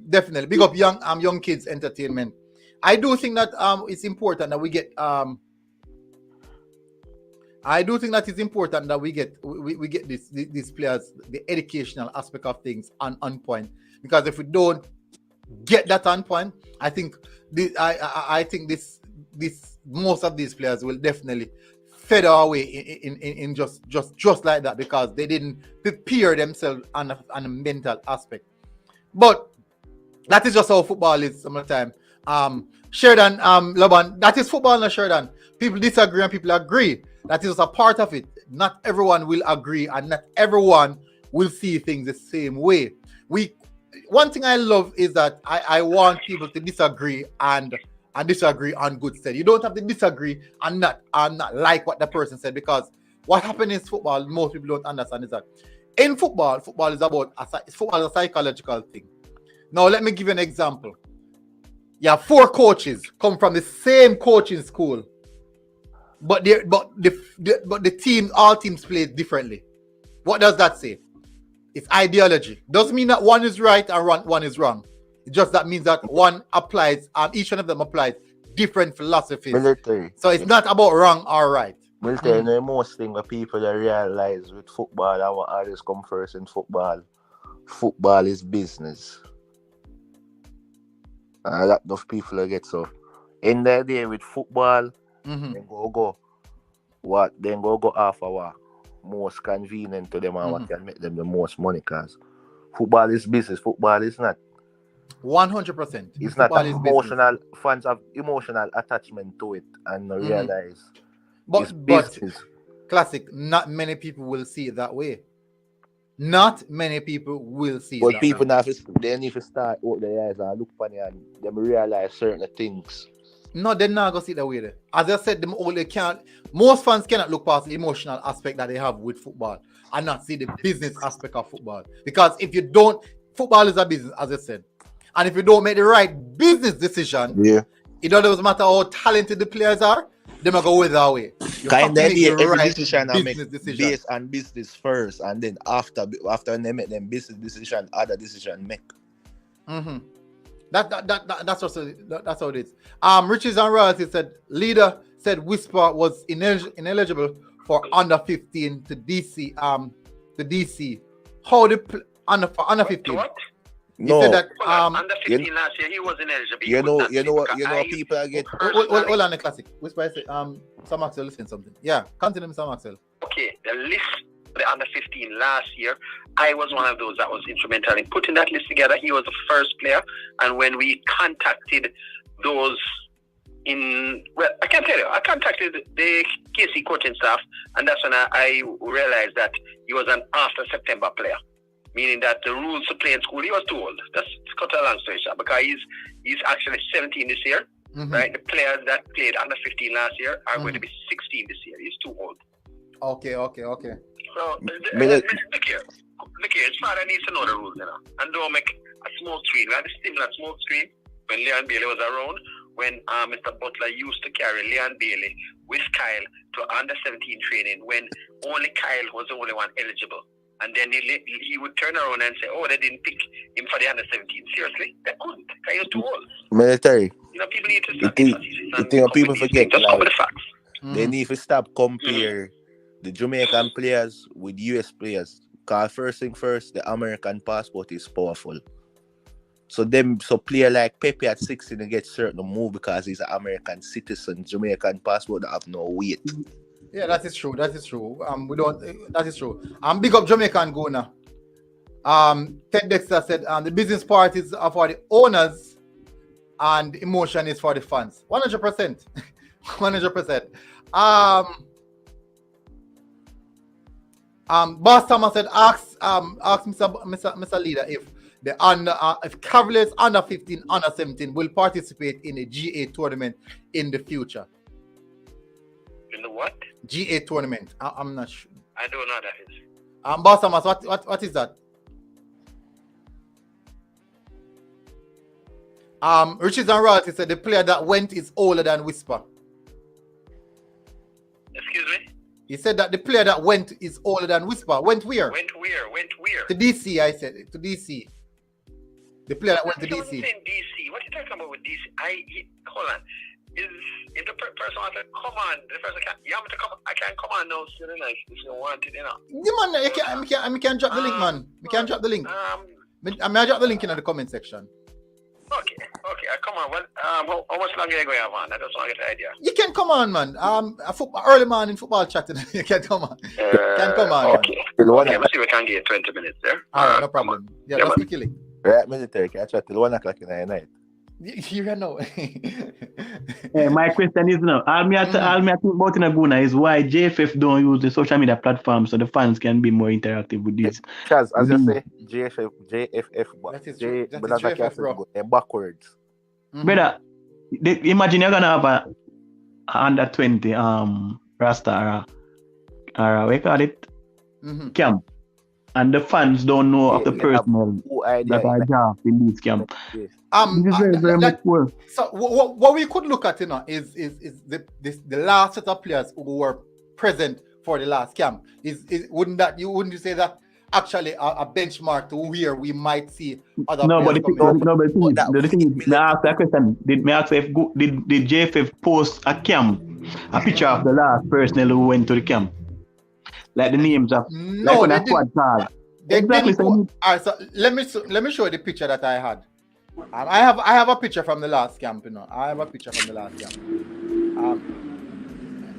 Definitely big up young kids entertainment. I do think that it's important that we get we get these players, the educational aspect of things on point, because if we don't get that on point, I think this most of these players will definitely feather away in just like that, because they didn't prepare themselves on a mental aspect. But that is just how football is sometimes. Sheridan, Laban, that is football, not Sheridan. People disagree and people agree. That is just a part of it. Not everyone will agree and not everyone will see things the same way. One thing I love is that I want people to disagree and disagree on good stead. You don't have to disagree and not like what the person said, because what happens in football, most people don't understand, is that in football is a psychological thing. Now let me give you an example. You have 4 coaches come from the same coaching school, but the team, all teams play differently. What does that say? It's ideology. Doesn't mean that one is right and one is wrong. It just that means that one applies, each one of them applies different philosophies. Military. So it's not about wrong or right. Military, the most thing that people realize with football, and what always come first in football. Football is business. A lot of people get so. In the day with football, then go. What? Then go half hour. Most convenient to them and what can make them the most money, because football is business. Football is not. 100%. It's Football not is emotional. business. Fans have emotional attachment to it and realize it's But business. classic, not many people will see it that way. Not many people will see it But that people way. now, they need to start out their eyes and look on it and them realize certain things. No, they're not gonna see it that way. As I said, most fans cannot look past the emotional aspect that they have with football and not see the business aspect of football. Because if you don't, football is a business, as I said. And if you don't make the right business decision, it doesn't matter how talented the players are, they're gonna go with that way. You have to make the every right decision I make decision. based on business first, and then after they make them business decision, other decision make. That's how it is. Riches and Royalty said leader said Whisper was ineligible for under 15 to DC. To DC. How the under 15? What? He said that under 15 last year he was ineligible. You know what people get. Hold on, the classic. Whisper said Sam Maxwell is saying something. Yeah, continue, Sam Maxwell. Okay, the list for the under 15 last year, I was one of those that was instrumental in putting that list together. He was the first player, and when we contacted those I can't tell you, I contacted the KC coaching staff, and that's when I realized that he was an after September player. Meaning that the rules to play in school, he was too old. That's cut a long story short, because he's actually 17 this year, right? The players that played under 15 last year are going to be 16 this year. He's too old. Okay. So look here, his father needs to know the rules, and don't make a smoke screen. We had a similar smoke screen when Leon Bailey was around, when Mr. Butler used to carry Leon Bailey with Kyle to under 17 training, when only Kyle was the only one eligible. And then he would turn around and say, they didn't pick him for the under 17. Seriously? They couldn't. Because he was too old. Military. People need to stop. People forget. Just come with the facts. They need to stop compare the Jamaican players with US players. Because first thing first, the American passport is powerful. So player like Pepe at 16 and get certain move because he's an American citizen. Jamaican passport that have no weight. Yeah, that is true. That is true. That is true. Big up Jamaica and Gona. Ted Dexter said the business part is for the owners and the emotion is for the fans. 100%. 100%. Boss Thomas said ask Mr. Leader if if Cavaliers under 15, under 17 will participate in a GA tournament in the future. In the what? GA tournament. I'm not sure. I don't know what that is. Boss Thomas, what is that? Riches and Royalty said the player that went is older than Whisper. Excuse me? He said that the player that went is older than Whisper. Went where? Went where? To DC, I said. To DC. The player that went to DC. DC. What are you talking about with DC? Hold on. If the person wants to come on, the person can't. You want me to come? I can't come on now. So like, if you want it, Yeah, man, I can drop the link, man. We can drop the link. I drop the link in the comment section. Okay. Come on. Well, how much longer are you going to have on? I just want to get the idea. You can come on, man. Early morning football chat. You can come on. Can come on. Okay. Let's see if we can get 20 minutes there. All right, no problem. Yeah, that's quickly. Right, military. Can I chat till 1 o'clock in the night? You know. My question is now, all me think about in Aguna is why JFF don't use the social media platforms so the fans can be more interactive with this. Chaz, as you say, JFF, that is JFF, bro. They're backwards. Brother, imagine you're gonna have a under 20 Rasta or what you call it? Camp. and the fans don't know of the personnel that are draft in this camp. This is very much poor. So what we could look at, is the last set of players who were present for the last camp. Wouldn't you say that actually a benchmark to where we might see other players coming? The thing is, may I ask that question? Did JFF post a camp, a picture of the last personnel who went to the camp? Like the names of they didn't. Exactly. All right, so let me show you the picture that I had. I have a picture from the last camp. I have a picture from the last camp.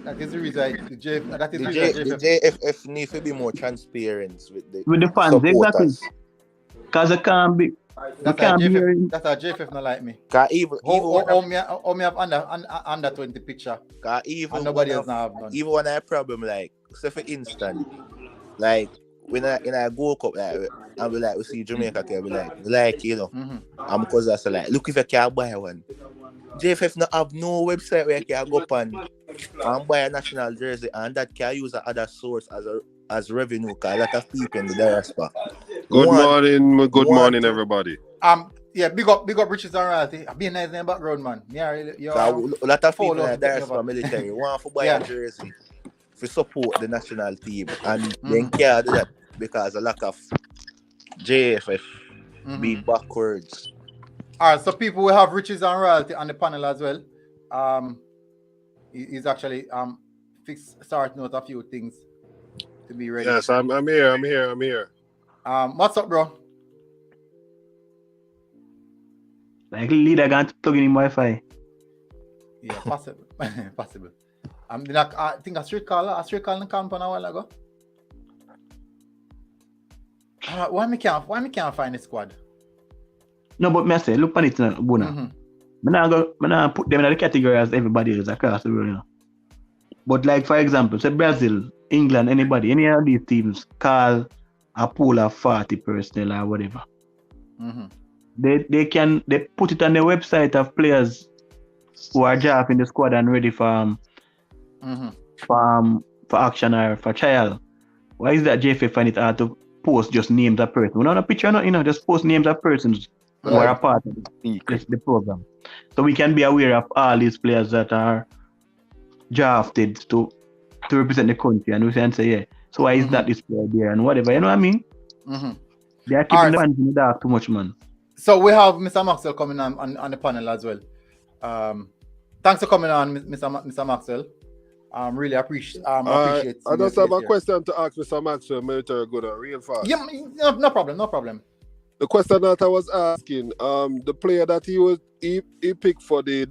That is the reason the JFF needs to be more transparent with the fans. Supporters. Exactly. Because it can't be. That's how JFF not like me. Even have under 20 picture. Even nobody else have none. Even when I have problem, like, say for instance, like when I go up, like, and we see Jamaica, we and because that's like, look if I can buy one. JFF not have no website where I can go up and buy a national jersey, and that can use another source as revenue, because a lot of people in the diaspora. Good morning, everybody. Yeah, big up Riches and Royalty. Be a nice in the background, man. A lot of people in the diaspora military want to buy a jersey to support the national team, and then can't do that because a lack of JFF be backwards. Alright, so people will have Riches and Royalty on the panel as well. He's actually starting out a few things to be ready. Yes, I'm here. What's up, bro? Like leader can't plug in Wi-Fi. Yeah, possible. Possible. I think a straight call in the camp a while ago. Why me can't find the squad? No, but me say, look on it, Buna. Me not put them in the category as everybody else across the world, But like, for example, say Brazil, England, any of these teams call a pool of 40 personnel or whatever. They put it on their website of players who are drafted in the squad and ready for action or for trial. Why is that JFF find it hard to post just names of persons? We don't have a picture, just post names of persons who are a part of the program. So we can be aware of all these players that are drafted to represent the country, and we can say, yeah, so why is that this player there and whatever, you know what I mean? They are keeping the fans in the dark too much, man. So we have Mr. Maxwell coming on the panel as well. Thanks for coming on, Mr. Maxwell. Really appreciate I just have a question to ask Mr. Maxwell, military good and real fast. Yeah, no problem. The question that I was asking, the player that he picked for the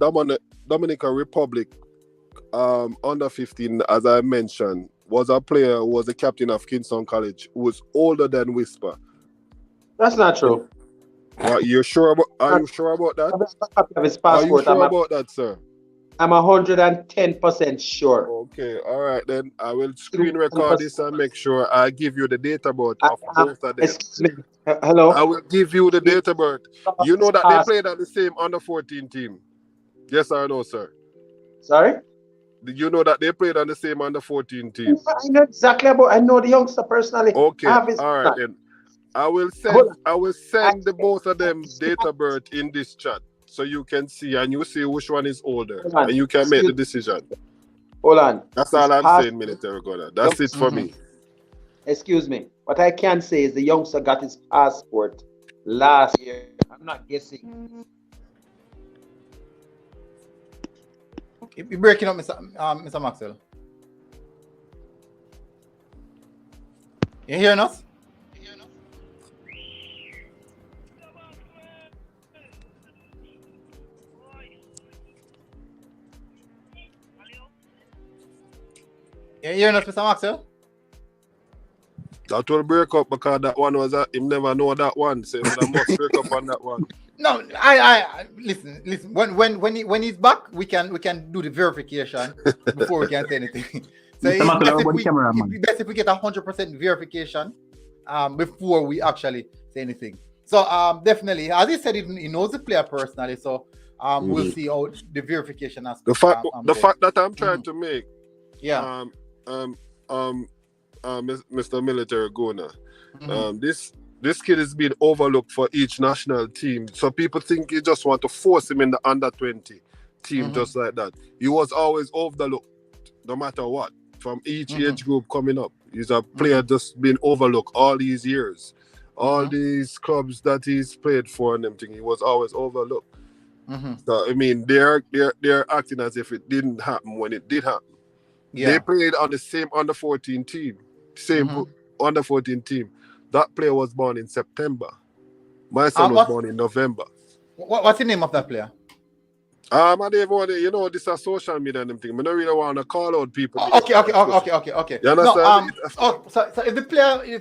Dominican Republic under 15, as I mentioned, was a player who was the captain of Kingston College, who was older than Whisper. That's not true. Are you sure about that? Are you sure about that, sir? I'm 110% sure. Okay, all right then. I will screen record this and make sure I give you the date of birth of both of them. Excuse me. Hello? I will give you the date of birth. You know that they played at the same under 14 team. Yes or no, sir? Sorry? Did you know that they played on the same under 14 team? I know exactly I know the youngster personally. Okay, all right then. I will send the both of them date of birth in this chat so you can see and you see which one is older and you can make the decision. Hold on. That's all I'm saying, military gunner. That's it for me. Excuse me. What I can say is the youngster got his passport last year. I'm not guessing. You're breaking up, Mr. Maxwell. You hearing us? You hearing us, Mr. Maxwell? That will break up because that one was him never know that one. So I must break up on that one. No, I listen. When he's back, we can do the verification before we can say anything. So it's best if we get 100% verification before we actually say anything. So definitely, as he said, he knows the player personally. So we'll see how the verification aspect. The fact that I'm trying to make. Yeah. Mr. Military Guna. This kid is being overlooked for each national team. So people think you just want to force him in the under 20 team just like that. He was always overlooked, no matter what, from each age group coming up. He's a player just been overlooked all these years. All these clubs that he's played for and everything, he was always overlooked. So I mean, they're acting as if it didn't happen when it did happen. Yeah. They played on the same under 14 team, under 14 team. That player was born in September. My son was born in November. What's the name of that player? I don't even want to, this is social media and everything. I don't really want to call out people. Okay. You understand? So if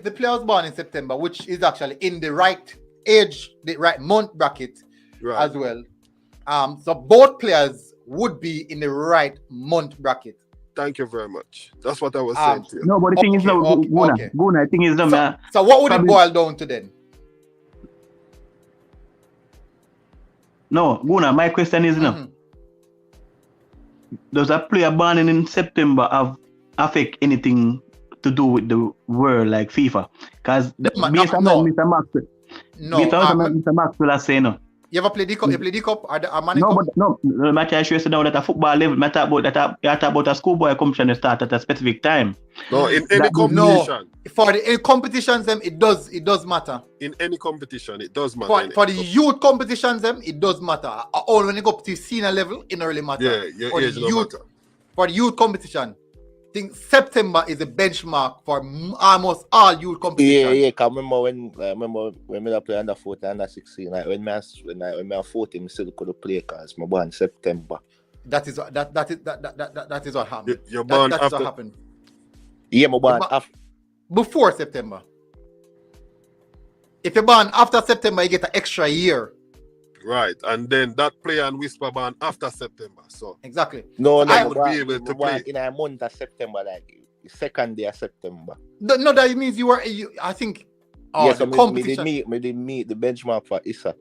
the player was born in September, which is actually in the right age, the right month bracket as well. So both players would be in the right month bracket. Thank you very much. That's what I was saying to you. No, but the thing is now, Guna, I think is so what would it boil down to then? No, Guna, my question is now, does a player born in September affect anything to do with the world like FIFA? Because based on Mr. Maxwell has said no. You ever played the cup? You played the cup? No, match I sure now that a football level, you talk about a schoolboy competition start at a specific time. No, in any competition. For the competitions, it does matter. In any competition, it does matter. For the youth competitions, it does matter. All when you go up to senior level, it don't really matter. Yeah, for the youth competition, I think September is a benchmark for almost all youth competitions. Yeah. Cause remember when I play under 14, under 16, like when I 14, I still could play because I born in September. That is what happened. You're born that's after. what happened. Yeah, I'm born after. Before September. If you're born after September, you get an extra year. Right, and then that player and Whisper born after September. So exactly. No, I would be able to play in a month of September, like second day of September. No, that means I think. Yes, the competition. We did meet the benchmark for Issa.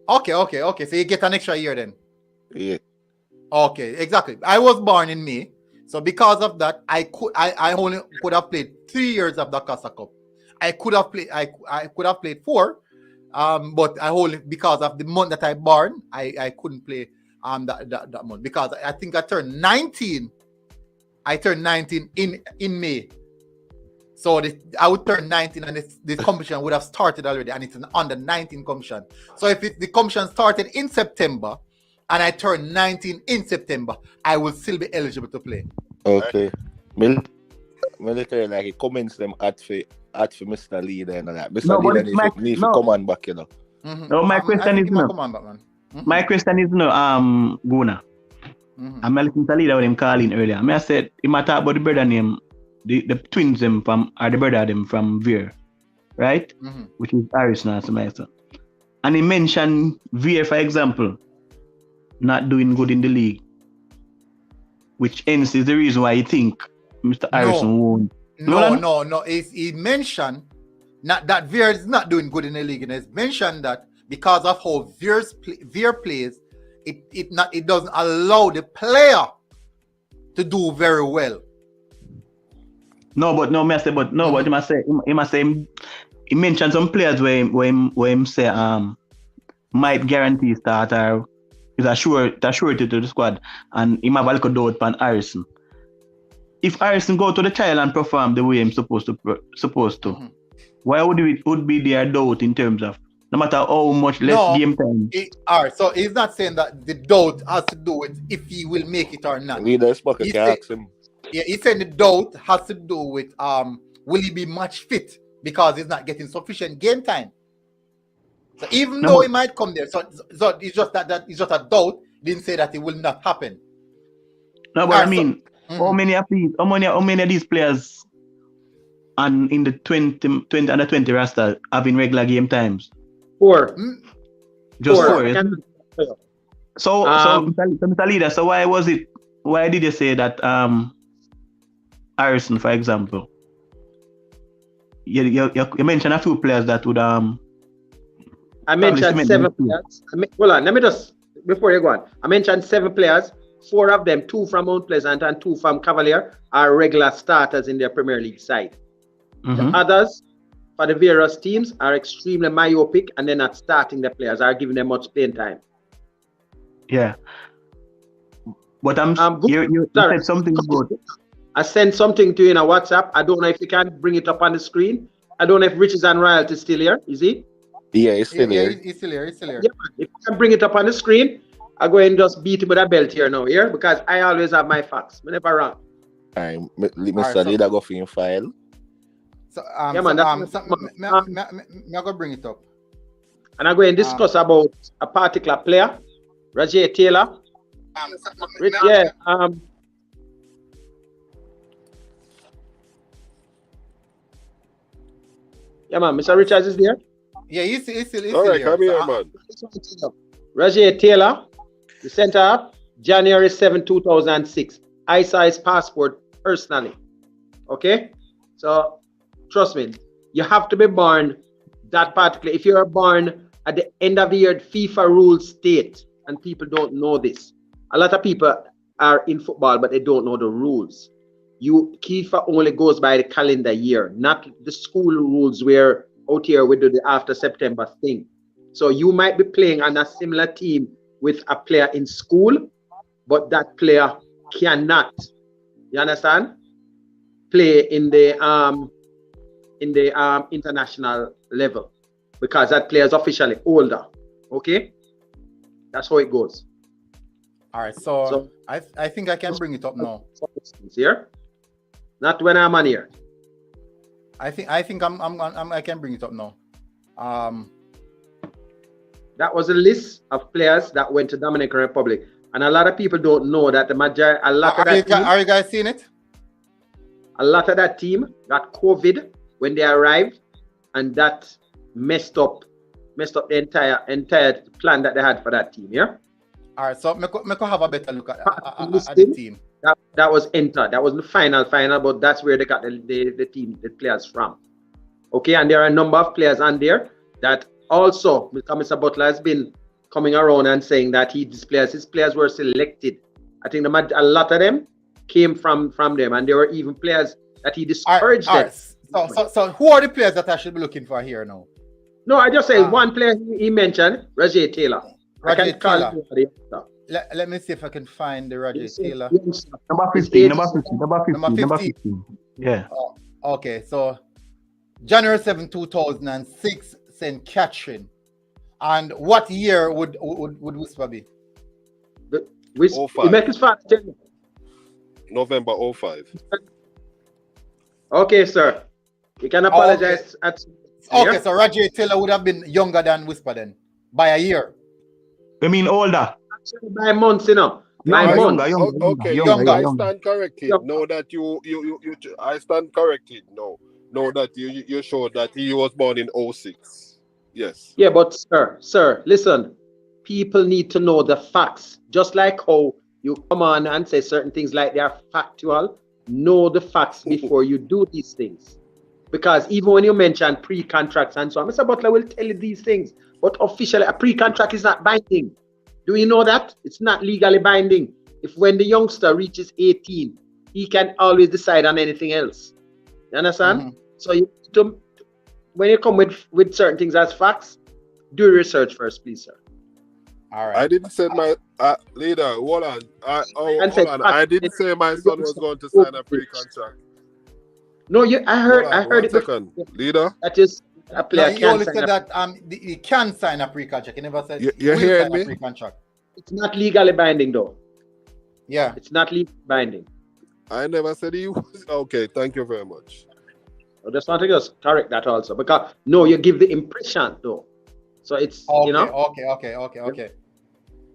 Okay. So you get an extra year then. Yeah. Okay, exactly. I was born in May, so because of that, I only could have played 3 years of the Casa Cup. I could have played 4. But I only because of the month that I born, I couldn't play that month because I think I turned 19. I turned 19 in May, so I would turn 19 and the competition would have started already, and it's an under 19 competition. So if the competition started in September and I turned 19 in September, I will still be eligible to play. Okay, military like it comments them at for Mr. Leader and that. Mr. Leader needs to come on back, No, my question is no. My question is no. Guna. I'm listening to Leader when him calling earlier. I said he might talk about the brother name, the twins them from the brother them from Veer, right? Which is Harrison and Samantha. And he mentioned Veer, for example, not doing good in the league, which hence is the reason why you think Mr. Harrison won't. No. He mentioned not that Veer is not doing good in the league, and he's mentioned that because of how Veer plays, it doesn't allow the player to do very well. But he must say he mentioned some players where him say might guarantee start or is a surety to the squad, and he have a little doubt on Harrison. If Harrison go to the trial and perform the way he's supposed to, why would it be their doubt in terms of no matter how much less game time? Alright, so he's not saying that the doubt has to do with if he will make it or not. He said the doubt has to do with will he be match fit because he's not getting sufficient game time. So even though he might come there, so it's just that it's just a doubt. Didn't say that it will not happen. No, but I mean. How many of these players and in the 20 under 20 roster having regular game times? 4. Just 4. So Mr. Leader, so why did you say that Harrison, for example? You mentioned a few players that would I mentioned 7 players. Hold on, let me just before you go on. I mentioned 7 players. 4 of them, 2 from Mount Pleasant and 2 from Cavalier, are regular starters in their Premier League side. The others, for the various teams, are extremely myopic and they're not starting the players, are giving them much playing time. Yeah. But you said something good. I sent something to you in a WhatsApp. I don't know if you can bring it up on the screen. I don't know if Riches and Royalty is still here. Is he? Yeah, he's still here. He's still here. Yeah, if you can bring it up on the screen, I go and just beat him with a belt here now, here, because I always have my facts. I never wrong. Mr. Leader, go for your file. So, yeah, man, I'm going to bring it up. And I'm going to discuss about a particular player, Reggae Taylor. Yeah, yeah, man, Mr. Richards is there? Yeah, he's still All right, here. come here, man. Reggae Taylor, the center up, January 7, 2006. I saw his passport personally. Okay? So, trust me, you have to be born that particular. If you're born at the end of the year, FIFA rules state, and people don't know this. A lot of people are in football, but they don't know the rules. FIFA only goes by the calendar year, not the school rules where out here we do the after September thing. So you might be playing on a similar team with a player in school, but that player cannot, you understand, play in the international level because that player is officially older. Okay, that's how it goes. All right, so I think I can bring it up now. Here, not when I'm on here. I think I can bring it up now. That was a list of players that went to Dominican Republic, and a lot of people don't know that the majority. Are you guys seeing it? A lot of that team got COVID when they arrived, and that messed up the entire plan that they had for that team. Yeah. All right, so me could have a better look at the team. That was entered. That was the final, but that's where they got the team, the players from. Okay, and there are a number of players on there that also, Mr. Butler has been coming around and saying that his players were selected. I think a lot of them came from them, and there were even players that he discouraged them. Right. So who are the players that I should be looking for here now? No, I just say one player he mentioned, Reggae Taylor. Let me see if I can find the Reggae Taylor. Number 15. Yeah. Okay, so January 7, 2006, St. Catherine. And what year would Whisper be? November 05. Okay, sir. You can apologize. Okay, so Reggae Taylor would have been younger than Whisper then, by a year. I mean older. Actually, by months, you know. Younger. Younger. I stand corrected. Know that you I stand corrected. No, that you showed that he was born in 06. Yes. Yeah, but sir, listen. People need to know the facts. Just like how you come on and say certain things like they are factual. Know the facts before you do these things. Because even when you mention pre-contracts and so on, Mr. Butler will tell you these things. But officially, a pre-contract is not binding. Do you know that? It's not legally binding. If when the youngster reaches 18, he can always decide on anything else. You understand? Mm-hmm. So when you come with certain things as facts, do research first, please, sir. All right. I didn't say my leader. Hold on. I didn't say my son was going to sign a pre-contract. No, I heard it. Second. Leader. That is a player. No, you only said that he can sign a pre-contract. You never said you're hearing me? A pre-contract. It's not legally binding, though. Yeah. It's not legally binding. I never said he was. Okay, thank you very much. I just want to just correct that also, because no, you give the impression though. So it's okay, you know. Okay.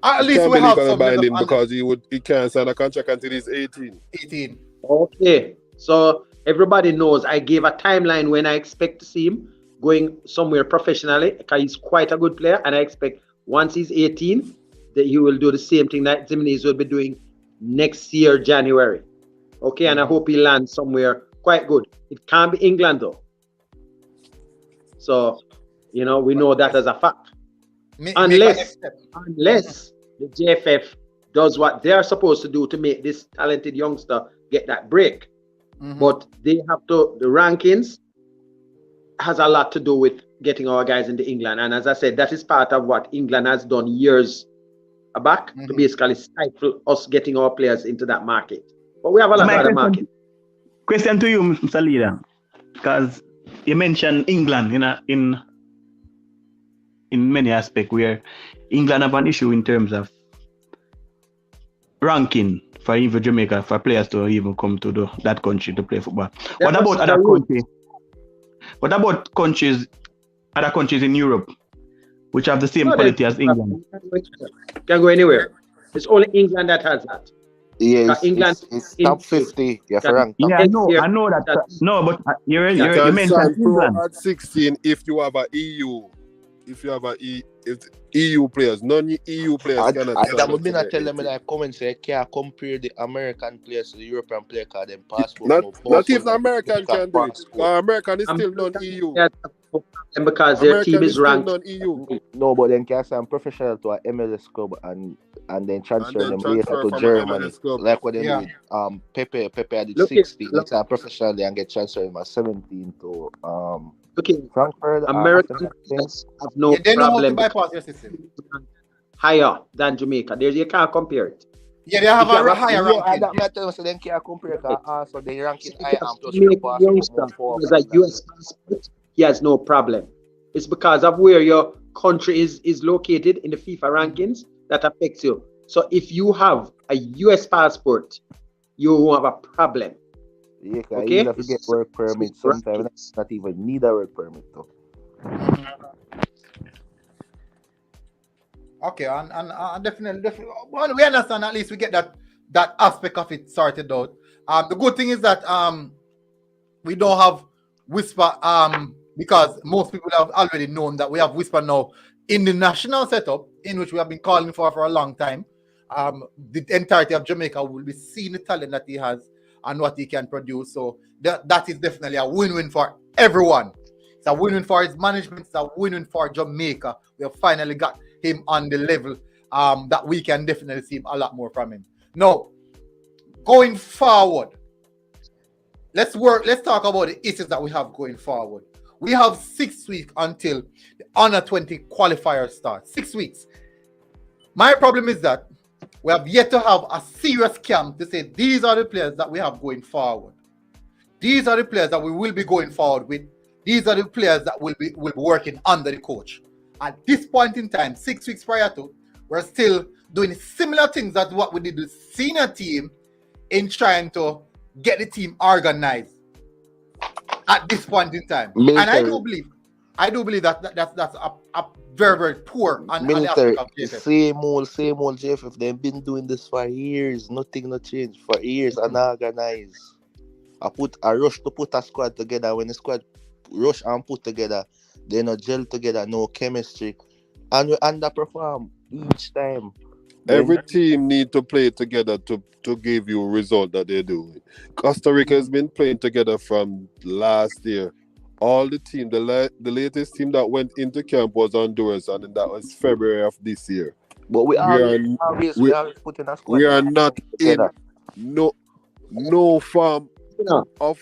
At least we have some binding because he can't sign a contract until he's 18. 18. Okay, so everybody knows I gave a timeline when I expect to see him going somewhere professionally, because he's quite a good player, and I expect once he's 18 that he will do the same thing that Jimenez will be doing next year, January. Okay, and I hope he lands somewhere quite good. It can't be England though. So, you know, we know that as a fact. Unless the JFF does what they are supposed to do to make this talented youngster get that break. But they have to, the rankings has a lot to do with getting our guys into England. And as I said, that is part of what England has done years back to basically stifle us getting our players into that market. But we have a lot of other market. Question to you, Mr. Leader, because you mentioned England in many aspects where England have an issue in terms of ranking for even Jamaica, for players to even come to that country to play football. What about other countries? What about other countries in Europe, which have the same quality as England? Can go anywhere. It's only England that has that. Yeah, England it's top 50. You have to rank. Yeah, I know that. No, but you mentioned England at 16 if you have an EU. If you have if EU players, non-EU players cannot. I'm going to tell them in the comments, they can't compare the American players to the European player because them passport. Not even American can do it. American is still non-EU. Because their team is ranked non-EU. No, but then can sign professional to an MLS club and then transfer them later to Germany. Like what they do with Pepe at the 16, it's a professional and get transferred at 17 to Frankfurt. American players have no problem higher than Jamaica. You can't compare it. Yeah, they have a higher ranking. So they can't compare it. So they rank it higher and plus because a US passport, he has no problem. It's because of where your country is located in the FIFA rankings that affects you. So if you have a US passport, you won't have a problem. Yeah, you have to get work permit. Sometimes not even need a work permit though. Okay, and definitely, well, we understand. At least we get that aspect of it sorted out. The good thing is that we don't have Whisper because most people have already known that we have Whisper now in the national setup, in which we have been calling for a long time. The entirety of Jamaica will be seeing the talent that he has and what he can produce. So that is definitely a win-win for everyone. It's a win-win for his management. It's a win-win for Jamaica. We have finally got him on the level that we can definitely see a lot more from him. Now, going forward, let's talk about the issues that we have going forward. We have 6 weeks until the Under 20 qualifier starts. 6 weeks. My problem is that we have yet to have a serious camp to say these are the players that we have going forward. These are the players that we will be going forward with. These are the players that will be working under the coach. At this point in time, 6 weeks prior to, we're still doing similar things as what we did with the senior team in trying to get the team organized at this point in time. Military. And I do believe that that's a very, very poor on the aspect of JFF. Same old JFF. They've been doing this for years. Nothing no change for years. Unorganized. I rush to put a squad together. When the squad rush and put together, they no gel together, no chemistry, and we underperform each time. Every team need to play together to give you a result that they do. Costa Rica has been playing together from last year. All the team, the latest team that went into camp was Honduras, and that was February of this year. But we are putting a squad. We are not together. In no form of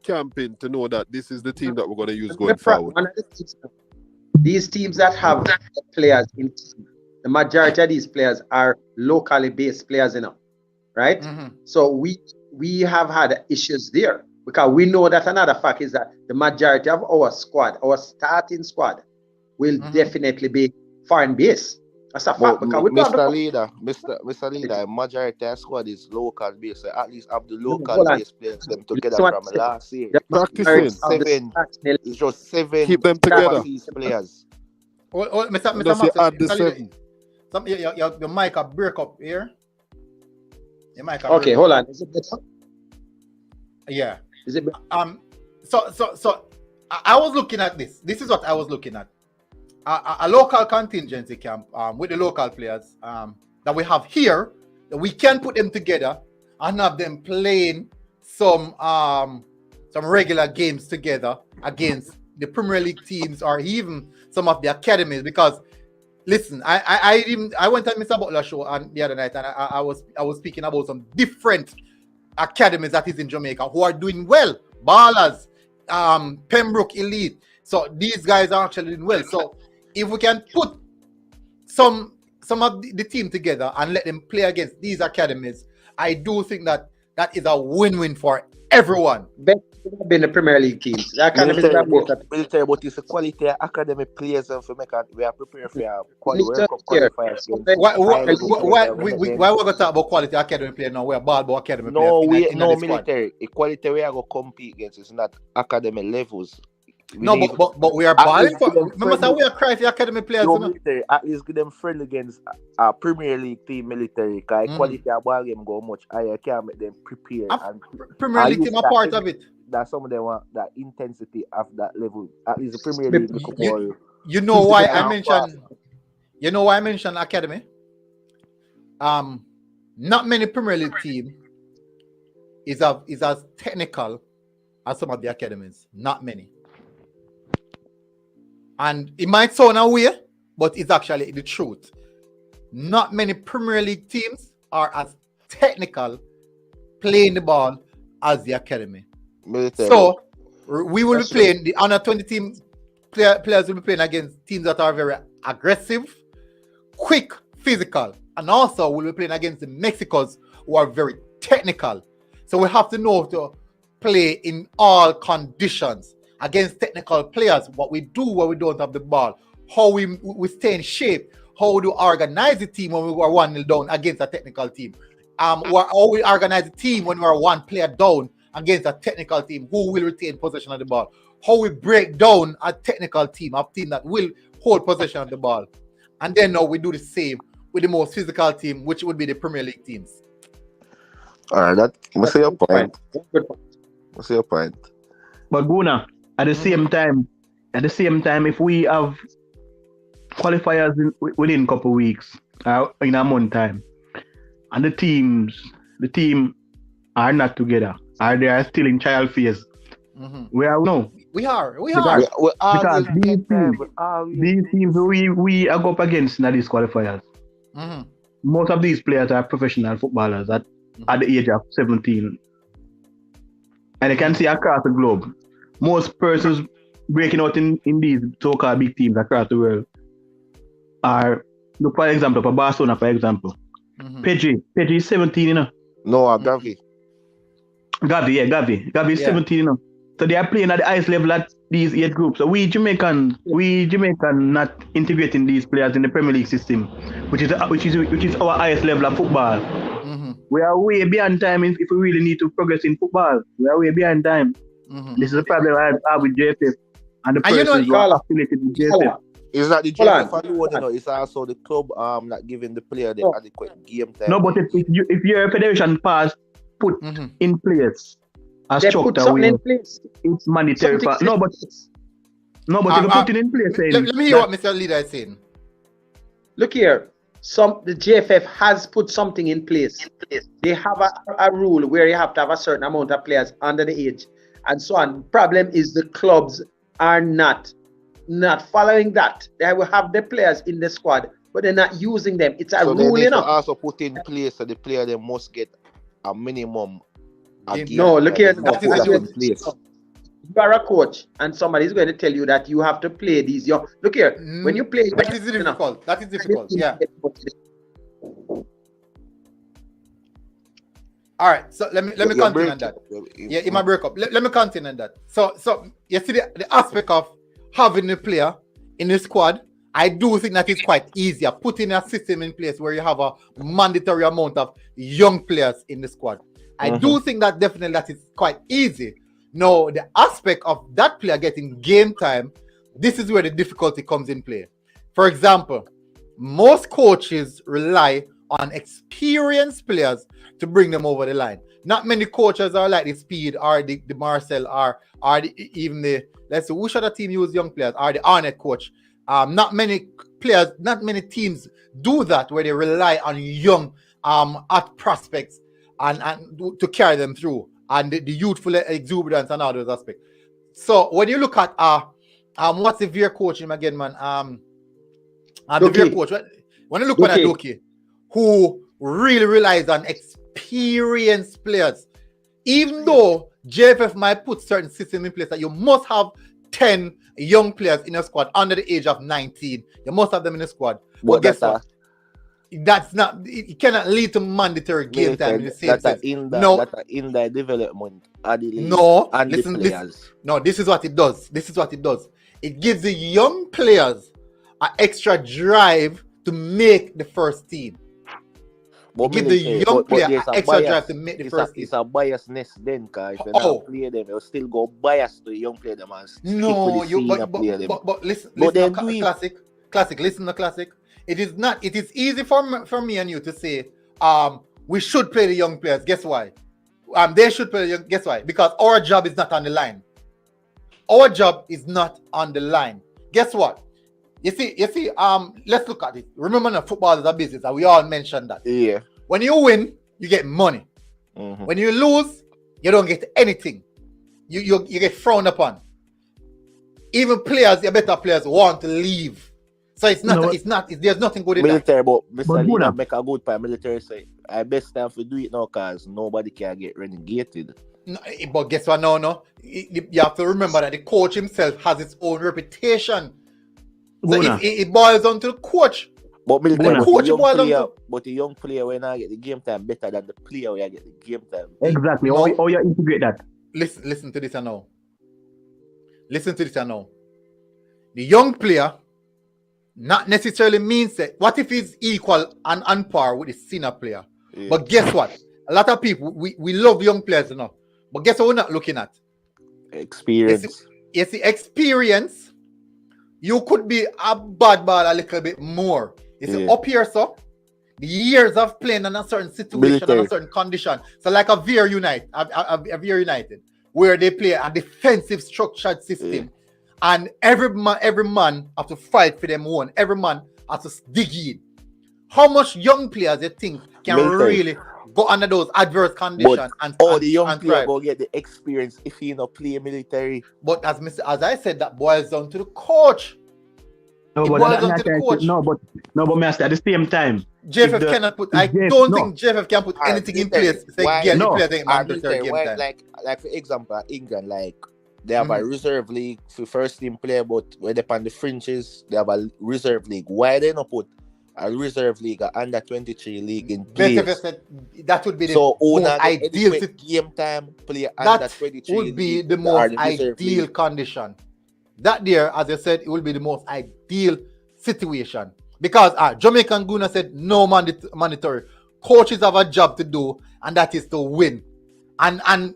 camping to know that this is the team that we're going to use going forward. These teams that have players in team, the majority of these players are locally based players, right? Mm-hmm. So we have had issues there because we know that another fact is that the majority of our squad, our starting squad, will definitely be foreign based. That's a fact. Mr. Leader, majority of squad is local based. So at least have the local based players them together from last year. Practicing 7. It's just 7. Keep them together. Players. Mr. Your mic a break up here. Your mic. Okay, hold on. Is it better? Yeah. Is it better? So I was looking at this. This is what I was looking at. A local contingency camp with the local players that we have here, that we can put them together and have them playing some regular games together against the Premier League teams or even some of the academies, because Listen, I went on Mr. Butler show the other night, and I was speaking about some different academies that is in Jamaica who are doing well. Ballers, Pembroke Elite. So these guys are actually doing well. So if we can put some of the team together and let them play against these academies, I do think that is a win-win for everyone. Been the Premier League teams. The academies military, but it's a quality academy players and for make we are preparing for World Cup qualifiers. Why we going to talk about quality academy players now? We're ball about academy players. No military. Equality we are going to compete against is not academy levels. But we are balling for. Remember, that we are crying for academy players. Military, at least give them friend against a Premier League team. Military, because quality of ball game go much higher. Can't make them prepare. And Premier League team are part of it. That some of them want that intensity of that level. At least the Premier League. You know why I mentioned. You know why I mentioned academy. Not many Premier League team is as technical as some of the academies. Not many. And it might sound weird, but it's actually the truth. Not many Premier League teams are as technical playing the ball as the academy. Military. So we will be playing the under 20 team players will be playing against teams that are very aggressive, quick, physical, and also we'll be playing against the Mexicans who are very technical. So we have to know to play in all conditions against technical players, what we do when we don't have the ball, how we stay in shape, how we organize the team when we were 1-0 down against a technical team, how we organize the team when we are one player down against a technical team who will retain possession of the ball, how we break down a technical team, a team that will hold possession of the ball. And then now we do the same with the most physical team, which would be the Premier League teams. All right, that must say your point. Must say your point. But Guna, at the same time, if we have qualifiers within a couple of weeks, in a month time, and the team are not together, or they are still in trial phase, we are no. We are. Because these teams we are go up against in these qualifiers. Most of these players are professional footballers at the age of 17. And you can see across the globe, most persons breaking out in these so-called big teams across the world are, look for example, for Barcelona, for example. Pedri is 17, you know. No, Gavi. Gavi is 17, you know. So they are playing at the highest level at these age groups. So we Jamaican not integrating these players in the Premier League system, which is our highest level of football. We are way behind time if we really need to progress in football. We are way behind time. This is the problem I have with JFF and the persons who are affiliated with JFF. It's not the JFF alone, you know. It's also the club not giving the player the adequate game time. No, but if your federation pass put in place a they structure put something in place. It's mandatory. No, but if you put it in place, let me hear what Mr. Leader is saying. Look here. The JFF has put something in place. They have a rule where you have to have a certain amount of players under the age and so on. Problem is the clubs are not following that. They will have the players in the squad, but they're not using them. It's a rule, you know. Also put in place so the player they must get a minimum. No, look here. You are a coach, and somebody is going to tell you that you have to play these young. Look here, when you play, that is difficult. That is difficult. Yeah. All right. So let me continue on that. Yeah, in my breakup. Let me continue on that. So you see the aspect of having a player in the squad. I do think that it's quite easier putting a system in place where you have a mandatory amount of young players in the squad. I do think that definitely that is quite easy. Now, the aspect of that player getting game time, this is where the difficulty comes in play. For example, most coaches rely on experienced players to bring them over the line. Not many coaches are like the Speed or the Marcel or even the, let's say, who should a team use young players, or the Arnett coach. Not many teams do that where they rely on young at prospects and to carry them through, and the youthful exuberance and all those aspects. So when you look at what's the Veer coach him again, man? And the very coach, when you look at Doki, who really relies on experienced players, even though JFF might put certain systems in place that you must have 10 young players in a squad under the age of 19. You must have them in a squad. But guess what? That's not, it cannot lead to mandatory game time in the same sense. In the development of the league and the players. No, this is what it does. It gives the young players an extra drive to make the first team. But give the young player an extra drive to make the first team. It's a biasness then, because if you don't play them, you'll still go bias to the young player them and stick with the senior player them. But listen classic. Listen to classic. It is easy for me and you to say, we should play the young players. Guess why? They should play the young. Guess why? Because our job is not on the line. Our job is not on the line. Guess what? You see, let's look at it. Remember, the football is a business, and we all mentioned that. Yeah. When you win, you get money. Mm-hmm. When you lose, you don't get anything. You get frowned upon. Even players, your better players, want to leave. So there's nothing good in military, that. But Mr. Lina make a good point. Military say, I best time to do it now because nobody can get relegated. No, but guess what? No. You have to remember that the coach himself has his own reputation. So it boils down to the coach. But the young player when I get the game time better than the player when I get the game time. Exactly. How you integrate that? Listen to this now. The young player not necessarily means that what if he's equal and on par with the senior player. Yeah. But guess what? A lot of people we love young players enough. But guess what we're not looking at? Experience. It's the experience. You could be a bad ball a little bit more. It's up here, so the years of playing in a certain situation and a certain condition. So like a VR United, where they play a defensive structured system, and every man have to fight for them own. Every man has to dig in. How much young players you think can really go under those adverse conditions the young player go get the experience if he not play military? But as I said, that boils down to the coach. But at the same time, JFF cannot put. I don't think JFF can put anything in place. Like for example, England, like they have a reserve league for first team player, but when they're on the fringes, they have a reserve league. Why they not put a reserve league, a under 23 league in place? That would be the most ideal game time player under 23. That would be the most ideal condition. That there, as I said, it will be the most ideal situation. Because Jamaica and Guna said no mandatory. Coaches have a job to do, and that is to win. And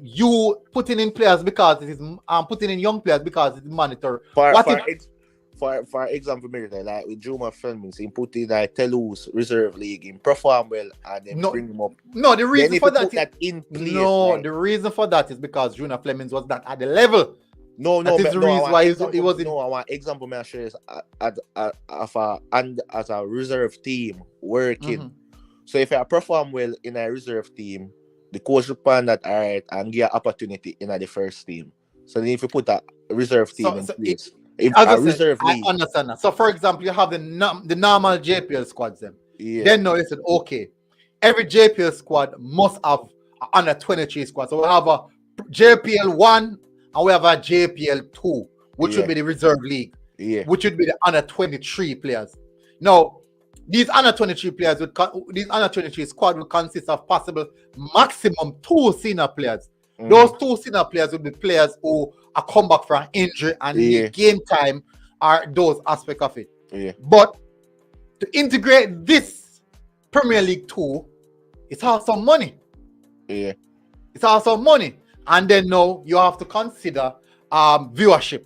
you putting in players because it is putting in young players because it's mandatory. For example, like with Juma Flemings, he put in like Toulouse reserve league, in perform well, and then bring him up. No, the reason for that the reason for that is because Juna Flemings was not at the level. No, that is the reason why he was in. No, I want example may I share is as a reserve team working. Mm-hmm. So if I perform well in a reserve team, the coach will plan that all right and give an opportunity in the first team. So then if you put a reserve team in place, I understand that. So for example, you have the normal JPL squads then. Yeah. Then now you said okay, every JPL squad must have an under 23 squad. So we have a JPL 1 and we have a JPL 2, which would be the reserve league, which would be the under 23 players. Now, these under 23 players these under 23 squad will consist of possible maximum 2 senior players. Mm. Those 2 senior players will be players who are come back from injury and need game time, are those aspects of it. Yeah. But to integrate this Premier League 2, it's also money. Yeah. It's also money. And then now you have to consider viewership.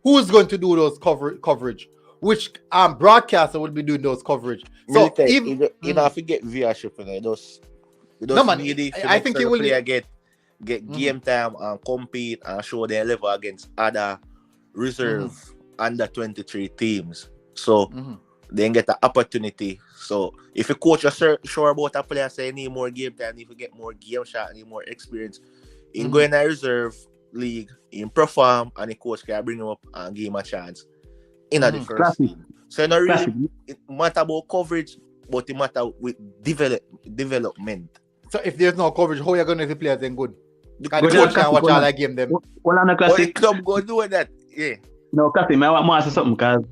Who's going to do those coverage? Which broadcaster will be doing those coverage? So you don't forget viewership. I think it will get game time and compete and show their level against other reserve under 23 teams. So then get the opportunity. So if a coach is sure about a player, say need more game time, need to get more game shot, need more experience. In going to reserve league, in perform, and the coach can bring him up and give him a chance. in the first team. So not really it matter about coverage, but it matter with development. So if there's no coverage, how are you going to the players then good? Good Because the coach can watch all that game them. Well, on a But the classic. club go do that, yeah. No, classic. I want to ask something because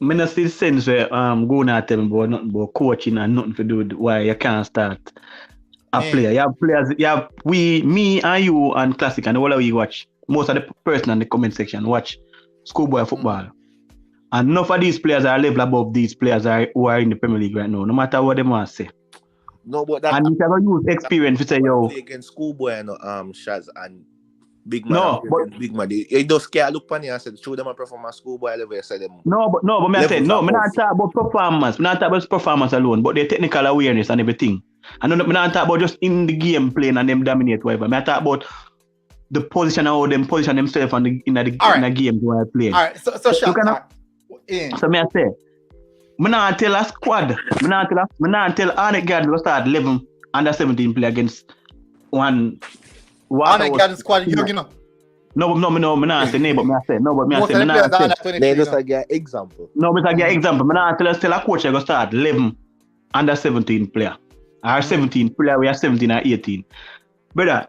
I don't see the sense where going at them about nothing about coaching and nothing to do with why you can't start a player. You have players, me and you and classic and all of you watch. Most of the person in the comment section watch schoolboy football. And enough of these players are level above these players who are in the Premier League right now, no matter what they want to say. No, but that and you can use experience to say, yo. Play against schoolboy and Shaz and Big Man. No, but Big Man. You just can't look on you and say, show them a performance schoolboy level. Say them. No, but me I say, no, I'm not talking about performance. I'm not talking about performance alone, but the technical awareness and everything. And I'm not talking about just in the game playing and them dominate whatever. I'm talking about the position how them position themselves in the game while playing. All right, so Shaz, so me I say, I'm not tell a squad. I'm not tell Arnett Garden to start 11 under 17 play against one. Arnett Garden squad, you know. No, I'm not say no, but me I say no, but me I say. They just like an example. No, but I get example. I'm not tell a coach I go start 11 under 17 player. Or 17 player, we are 17 or 18. Brother,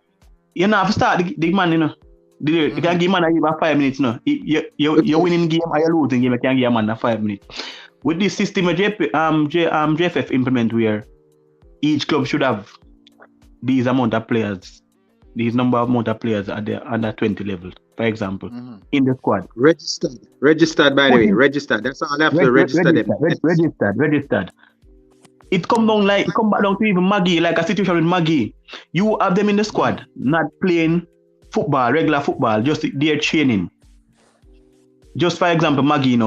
you know have to start the man, you know. You can give man even 5 minutes, no. You're winning game or you're losing game, you can give a man 5 minutes. With this system JFF implement where each club should have these amount of players, these number of amount of players at the under 20 level, for example, in the squad. Registered by the way, registered. That's all I have to register them. Registered. It come back down to even Maggie, like a situation with Maggie. You have them in the squad, not playing football, regular football, just their training. Just for example, Maggie,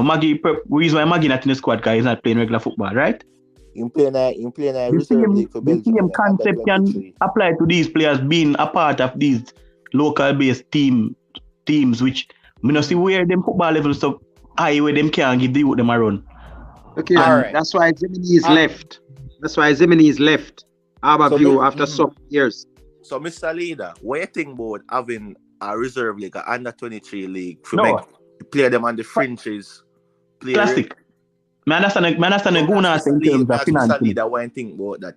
reason why Maggie not in the squad because he's not playing regular football, right? In playing a reserve league for Belgium. The same concept can apply to these players being a part of these local-based teams, which we don't see where them football levels so high where them can give the youth them a run. Okay, right. That's why Zemini is left. How about you after some years? So, Mr. Leader, what do you think about having a reserve league, an under 23 league, play them on the fringes? Classic. I understand the guna in terms of finance. Mr. Leader, what do you think about that?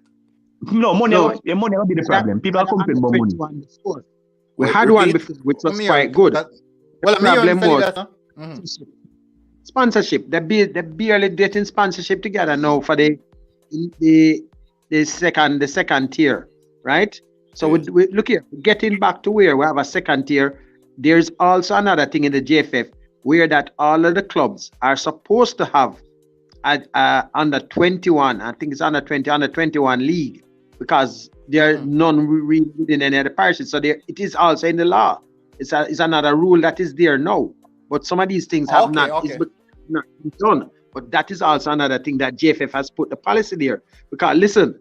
No, money will be the problem. People are complaining about money. We had one before, which was quite good. The problem was sponsorship. They're barely getting sponsorship together now for the second tier, right? So we look here, getting back to where we have a second tier. There's also another thing in the JFF where that all of the clubs are supposed to have under 21. I think it's under 21 league because there are none really in any other parishes. So it is also in the law. It's another rule that is there now. But some of these things have not been done. But that is also another thing that JFF has put the policy there. Because listen,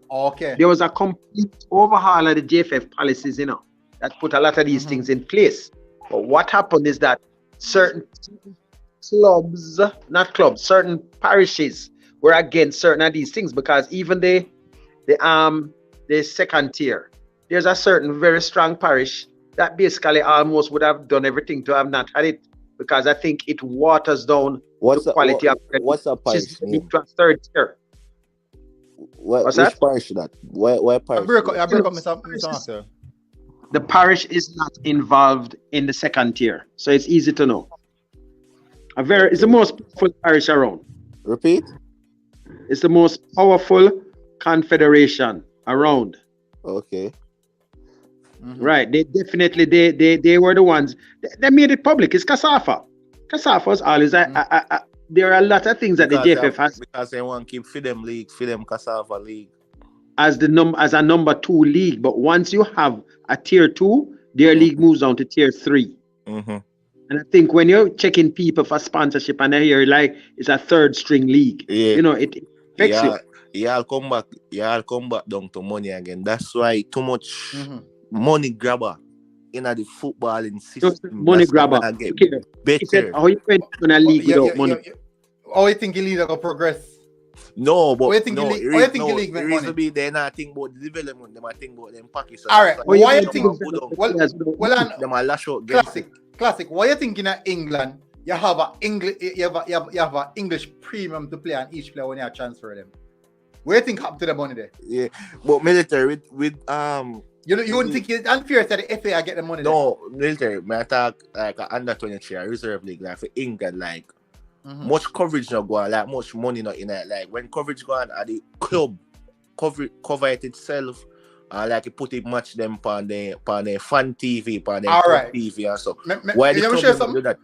there was a complete overhaul of the JFF policies, that put a lot of these things in place. But what happened is that certain certain parishes were against certain of these things because even the second tier, there's a certain very strong parish that basically almost would have done everything to have not had it because I think it waters down the quality of credit. What's a parish name? To a third tier. Which parish is that? Where parish? The parish is not involved in the second tier, so it's easy to know. It's the most powerful parish around. Repeat? It's the most powerful confederation around. Okay. Right. They definitely they were the ones. They made it public. It's Kasafa. Kasafa was always there are a lot of things that the JFF has because they want to keep Fidem League, Fidem Kasafa League as a number 2 league. But once you have a tier 2, their league moves down to tier 3. And I think when you're checking people for sponsorship and I hear like it's a third string league, it affects you. Y'all come back down to money again. That's why too much money grabber in the footballing system. Money grabber. Better. How you went to a league without money? How you think the league will progress? No, but how you think the league make money? Be they not think about the development. They might think about them pockets. All right. Why you think? Them lash out. Classic. Why you think in England you have a English you have a English premium to play on each player when you transfer them. What do you think happened to the money there? Yeah, but military with you wouldn't think it's unfair that the FA get the money no there? Military. I talk like a under 23 reserve league like for England like much coverage not go on, like much money not in it. Like when coverage go on at the club cover it itself. Like you put it match them on the fan TV, on the TV and so. Why the club do that?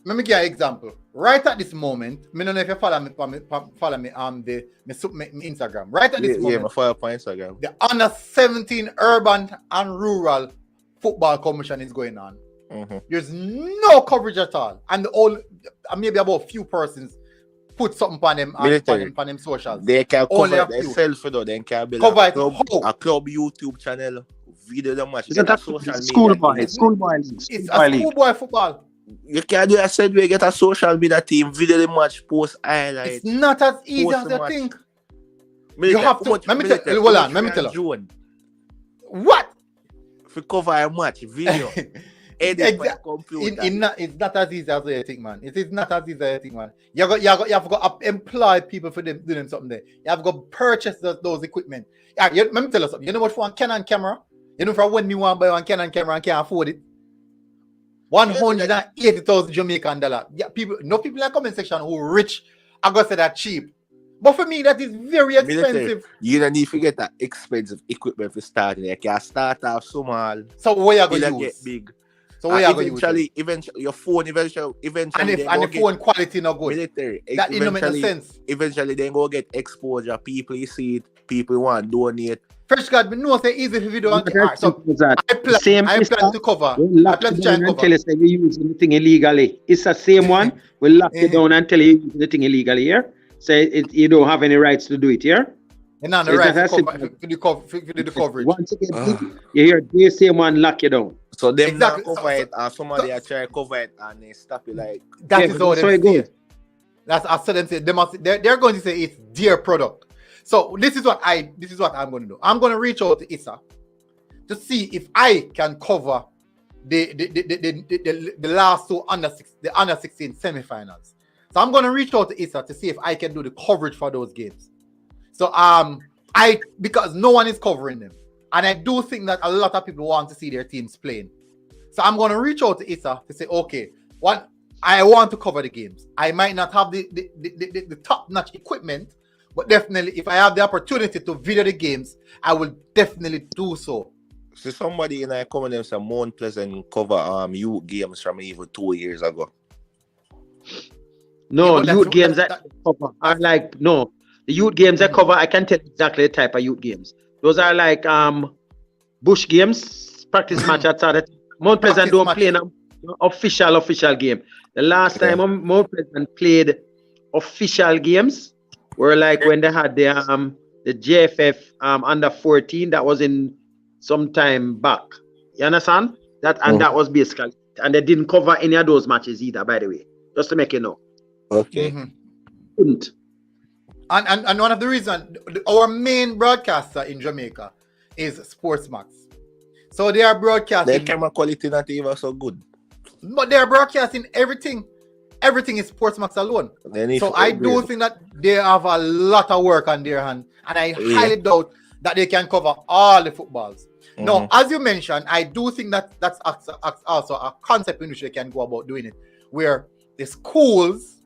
Let me give you an example. Right at this moment, I don't know if you follow me the Instagram. Right at this moment, I follow up on Instagram. The under 17 urban and rural football commission is going on. There's no coverage at all, and maybe about a few persons put something on them on them socials. They can cover themselves though. They can be like a club YouTube channel, video the match. It's a social media. Schoolboy league. It's a schoolboy football. You can do a said way, get a social media team, video the match, post highlights. It's not as easy as you think. You have to. Let me tell you. What? If you cover a match, video. It's not as easy as you think, man. It is not as easy as you think, man. You have got to employ people for them doing something there. You have got to purchase those equipment. Let me tell you something. You know what for one Canon camera? You know for when me want to buy one Canon camera and can't afford it? 180,000 Jamaican dollar. Yeah, people in the comment section who rich, I gotta say that cheap. But for me, that is very expensive. You don't need to get that expensive equipment for starting. You can start off small. So what you going to use? Get big. So what you going to use? Eventually, your phone eventually. And the phone quality not good. Military. That didn't make no sense. Eventually, they go get exposure. People see it. People want to donate. Fresh God, but no, say easy for video. So I plan to cover. I plan to try and cover. Tell us that you're using the thing illegally. It's the same one. We'll lock you down and tell you you're using the thing illegally here. Say you don't have any rights to do it here. And now the rights to the coverage. Once again, you hear the same one lock you down. So them not cover it, and somebody try to cover it and they stop it like. That is how they say it. That's as them say. They're going to say it's their product. So this is what I'm going to do. I'm going to reach out to Issa to see if I can cover the last two under 16 semifinals. So I'm going to reach out to Issa to see if I can do the coverage for those games. So because no one is covering them, and I do think that a lot of people want to see their teams playing. So I'm going to reach out to Issa to say, okay, what I want to cover the games. I might not have the top-notch equipment. But definitely, if I have the opportunity to video the games, I will definitely do so. So somebody in a comment them say Mount Pleasant cover youth games from even 2 years ago. No, youth games that cover are like the youth games that cover. I can tell exactly the type of youth games. Those are like bush games, practice match outside. Mount Pleasant don't play an official game. The last time Mount Pleasant played official games were like when they had the JFF under 14 that was in some time back. You understand? That was basically, and they didn't cover any of those matches either, by the way. Just to make you know. Okay. Couldn't. And one of the reasons our main broadcaster in Jamaica is Sportsmax. So they are broadcasting. Their camera quality not even so good. But they are broadcasting everything. Everything is Sportsmax alone. So I do think that they have a lot of work on their hand, and I highly doubt that they can cover all the footballs. Now, as you mentioned, I do think that that's also a concept in which they can go about doing it, where the schools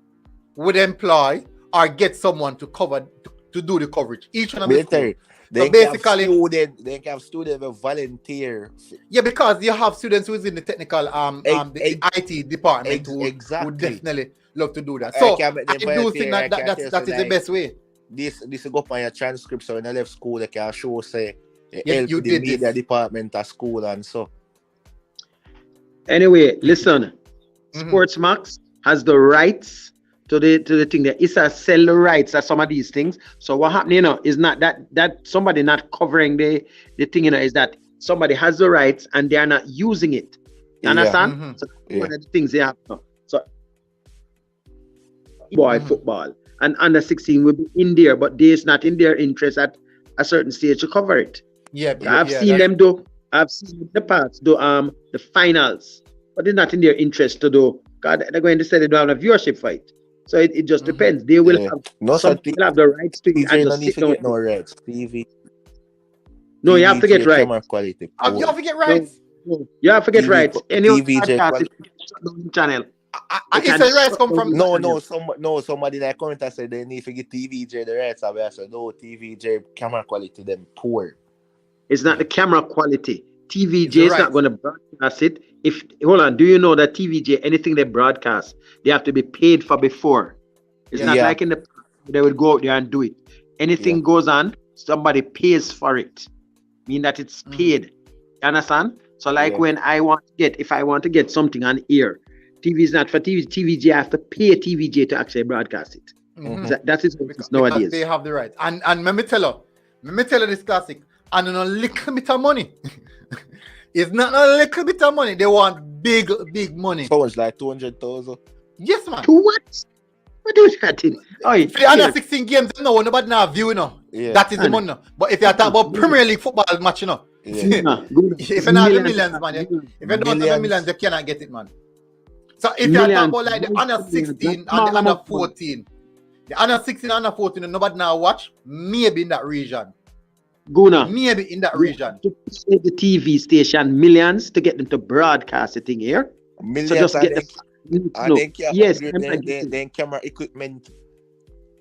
would employ or get someone to cover to do the coverage. Each one of the schools. They can have students who volunteer. Yeah, because you have students who is in the technical the IT department who definitely love to do that. So I do think that is the best way. This go up on your transcript, so when I left school, they can show say you did the media department at school and so. Anyway, listen, Sportsmax has the rights to the thing that Issa sell the rights to some of these things. So what happening, is not that somebody not covering the thing, is that somebody has the rights and they are not using it. You understand? So one of the things they have. So football and under 16 will be in there, but there's not in their interest at a certain stage to cover it. I've seen them do. I've seen the past do the finals, but it's not in their interest to do God, they're going to say they don't have a viewership fight. So it just depends. They will have will have the rights to TVJ and no just need sit to down. get no rights. No, you have to get right. You have to get rights. No, you have to get right. Any TVJ broadcast, if you can shut down the channel. It's the rights come from. Somebody that comment and said they need to get TVJ the rights. I said no, TVJ camera quality them poor. It's not the camera quality. TVJ is not going to broadcast it. Hold on, do you know that TVJ, anything they broadcast, they have to be paid for before? It's not like in the they would go out there and do it. Anything goes on, somebody pays for it. Mean that it's paid. You understand? So like when if I want to get something on air, TV is not for TV. TVJ, I have to pay TVJ to actually broadcast it. That is what it is nowadays. Because they have the rights. And let me tell you this classic. And a little bit of money. It's not a little bit of money. They want big money. So it's like 200,000. Yes, man. To what? What do that in? For the under 16 games, nobody now view, you know. Yeah. That is the money. But if you talk about Premier League football match, you know. If you not have millions, man. If you don't have millions, you cannot get it, man. So if you talk about like the under 16 and the under 14, the under 16 and under 14, nobody now watch, maybe in that region. Maybe in that region. To pay the TV station millions to get them to broadcast the thing here. Millions so just get then camera equipment.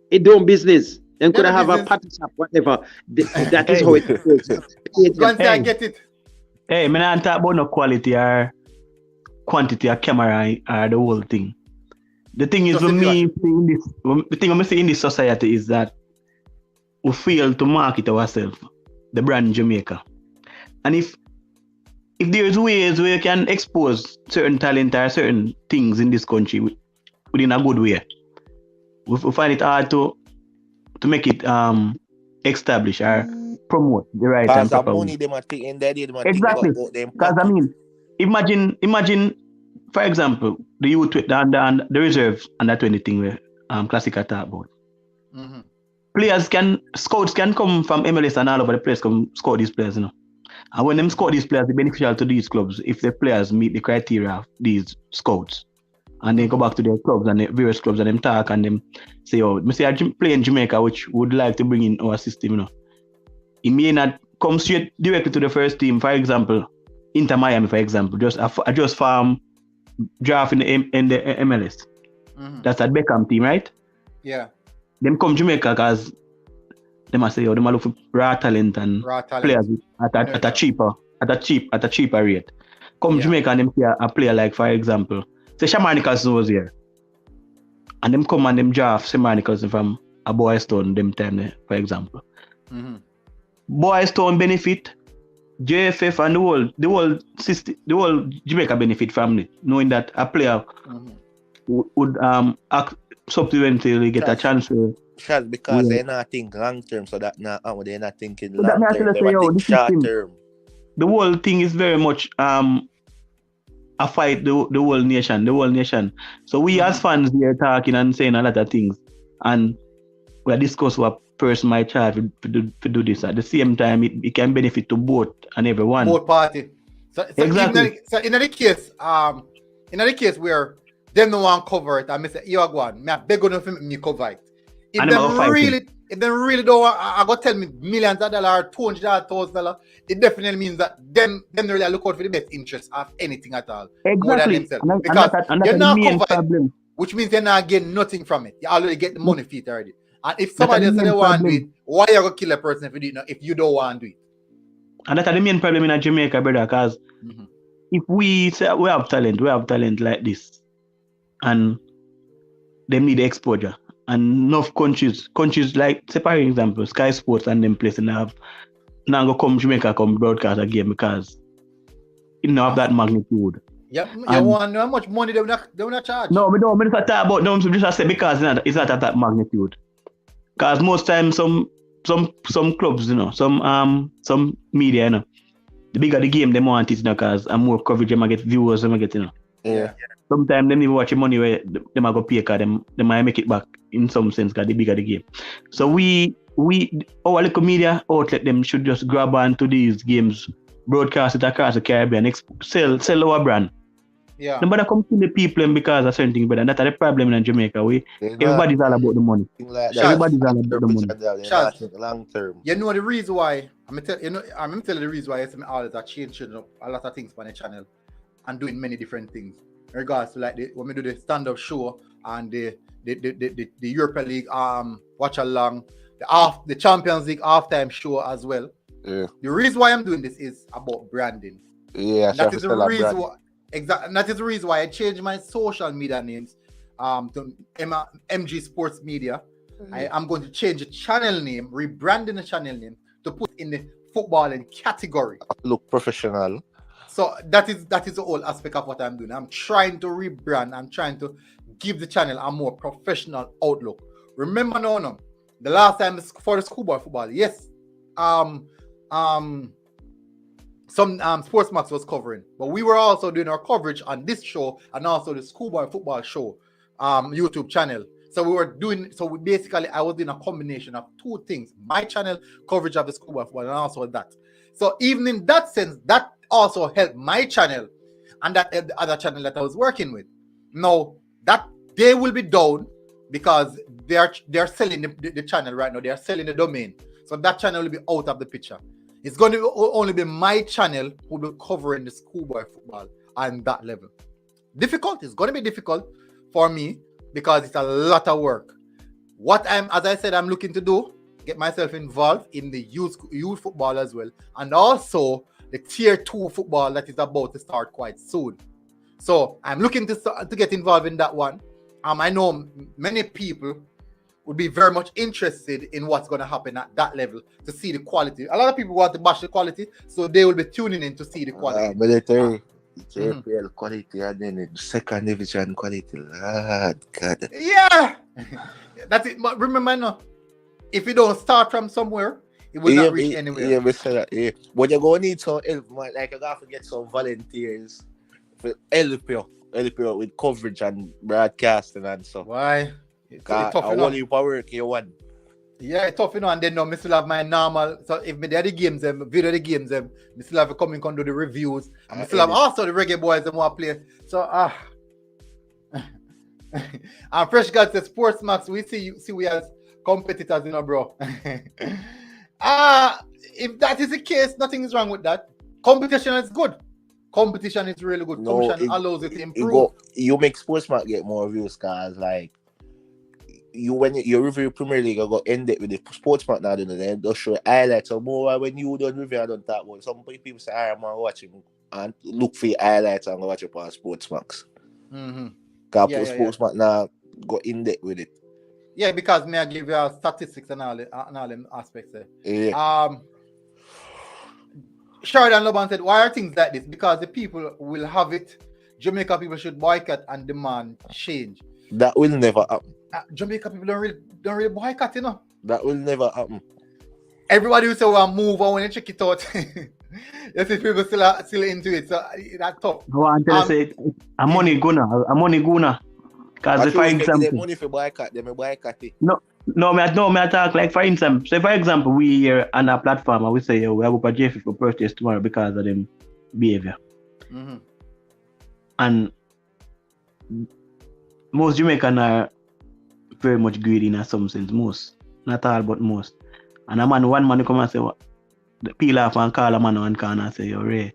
It don't business. Then could have a party shop, whatever. That is how it goes. Once I get it. Hey, man, I'm talking about no quality or quantity of camera or the whole thing. The thing is, for me, the thing I'm saying in this society is that we fail to market ourselves, the brand Jamaica. And if there's ways where you can expose certain talent or certain things in this country within a good way, we find it hard to make it establish or promote the right and proper way. Exactly. Because I mean, imagine, for example, the youth and the reserves and that 20 thing where Classic talk about. Scouts can come from MLS and all over the place come scout these players, you know. And when them scout these players, it's beneficial to these clubs if the players meet the criteria of these scouts. And they go back to their clubs and the various clubs and them talk and them say, oh, I say I play in Jamaica, which would like to bring in our system, you know. It may not come straight directly to the first team. For example, Inter Miami, for example, just farm draft in the MLS. That's at Beckham team, right? Yeah. Them come Jamaica because they must say, they must look for raw talent and players at a cheaper rate. Come Jamaica and them see a player like, for example, say Shamar Nicholson was here. And them come and them draft Shamar Nicholson from a Boys Town them time there, for example. Boys Town benefit, JFF and the whole system, the whole Jamaica benefit from it, knowing that a player would act subsequently get a chance to because they're not thinking long term, so that now they're not thinking long term, they think short term. The whole thing is very much a fight the whole nation. So we as fans we are talking and saying a lot of things, and we are discussing what person might charge to do this. At the same time, it can benefit to both and everyone. Both party. So exactly. In the case where them no one cover it, and me say, you are going, me beg on me cover it. If they really don't want, I got tell me millions of dollars, $200,000, it definitely means that them really look out for the best interest of anything at all. More than themselves. Because you're not covered, which means you're not getting nothing from it. You already get the money for it already. And if somebody else they want to do it, why you gonna kill a person if you don't want to do it? And that's the main problem in Jamaica, brother, because if we say we have talent like this, and they need exposure. And enough countries like, say for example, Sky Sports and them place and have now go come Jamaica come broadcast a game because it don't have that magnitude. Yeah, you want how much money they will not charge? No, we don't talk about no, just say because it's not at that magnitude. Because most times some clubs, you know, some media, you know, the bigger the game they want it, you know, because more coverage they might get viewers, they might get, you know. Yeah. Sometimes them even watch the money where they might go pay because they might make it back in some sense because the bigger the game. So we our little media outlet them should just grab onto these games, broadcast it across the Caribbean, sell our brand. Yeah. Nobody come to the people because of certain things, but that's the problem in Jamaica. Everybody's all about the money. Like Everybody's all about the money. Long term. You know the reason why I'm tell you the reason why I say always are changing up a lot of things on the channel and doing many different things. In regards to like when we do the stand-up show and the Europa League watch along, the Champions League halftime show as well. Yeah. The reason why I'm doing this is about branding. Yeah, that is the reason why. Exactly. That is the reason why I changed my social media names to MG Sports Media. I'm going to change the channel name, rebranding the channel name to put in the footballing category. Look professional. So that is the whole aspect of what I'm doing. I'm trying to rebrand. I'm trying to give the channel a more professional outlook. Remember no, the last time for the schoolboy football, yes, some Sportsmax was covering, but we were also doing our coverage on this show and also the schoolboy football show YouTube channel. So we basically I was doing a combination of two things: my channel coverage of the schoolboy football and also that. So even in that sense, that also helped my channel and that helped the other channel that I was working with. Now that they will be down because they're selling the channel right now. They are selling the domain, so that channel will be out of the picture. It's going to only be my channel who will be covering the schoolboy football on that level. Difficult. It's going to be difficult for me because it's a lot of work. As I said, I'm looking to do, get myself involved in the youth football as well, and also the tier 2 football that is about to start quite soon. So I'm looking to get involved in that one. I know many people would be very much interested in what's going to happen at that level to see the quality. A lot of people want to bash the quality, so they will be tuning in to see the quality. Military, JPL quality, and then the second division quality. Lord God. Yeah, that's it. But remember, no, if you don't start from somewhere, it will not reach anywhere. Yeah, we say that. Yeah, but you're going to need some help, man. Like you got to get some volunteers for help you with coverage and broadcasting and stuff. Why? It's tough, I want you to work, you want. Yeah, it's tough, and then now I still have my normal. So if me there the games, video the games, I still have to come and do the reviews. I still have also the Reggae Boyz them want to play. So and Fresh God says Sportsmax, we see we as competitors, bro. If that is the case, nothing is wrong with that. Competition is good. Competition is really good. Competition allows you to improve. You make Sportsmax get more views, guys. Like when you review Premier League, you go end it with the Sportsmax now, then they'll show highlights. So more when you don't review, I don't talk about. Some people say, "I'm gonna watch him and look for your highlights and go watch it on Sportsmax." Because Sportsmax now go in depth with it. Yeah, because may I give you statistics and all them aspects there. Yeah. Sheridan Loban said, why are things like this? Because the people will have it. Jamaica people should boycott and demand change. That will never happen. Jamaica people don't really boycott, That will never happen. Everybody will say, well, move on when you check it out. You see people still into it. So that's tough. Go on, tell say, I'm money gonna. Because if I example, money for boycott, they may boycott it. No, me talk like for instance. So for example, we here on a platform and we say we have a JF for purchase tomorrow because of them behavior. Mm-hmm. And most Jamaicans are very much greedy in some sense. Most, not all, but most. And one man come and say, peel off and call a man and can and say, yo, Ray.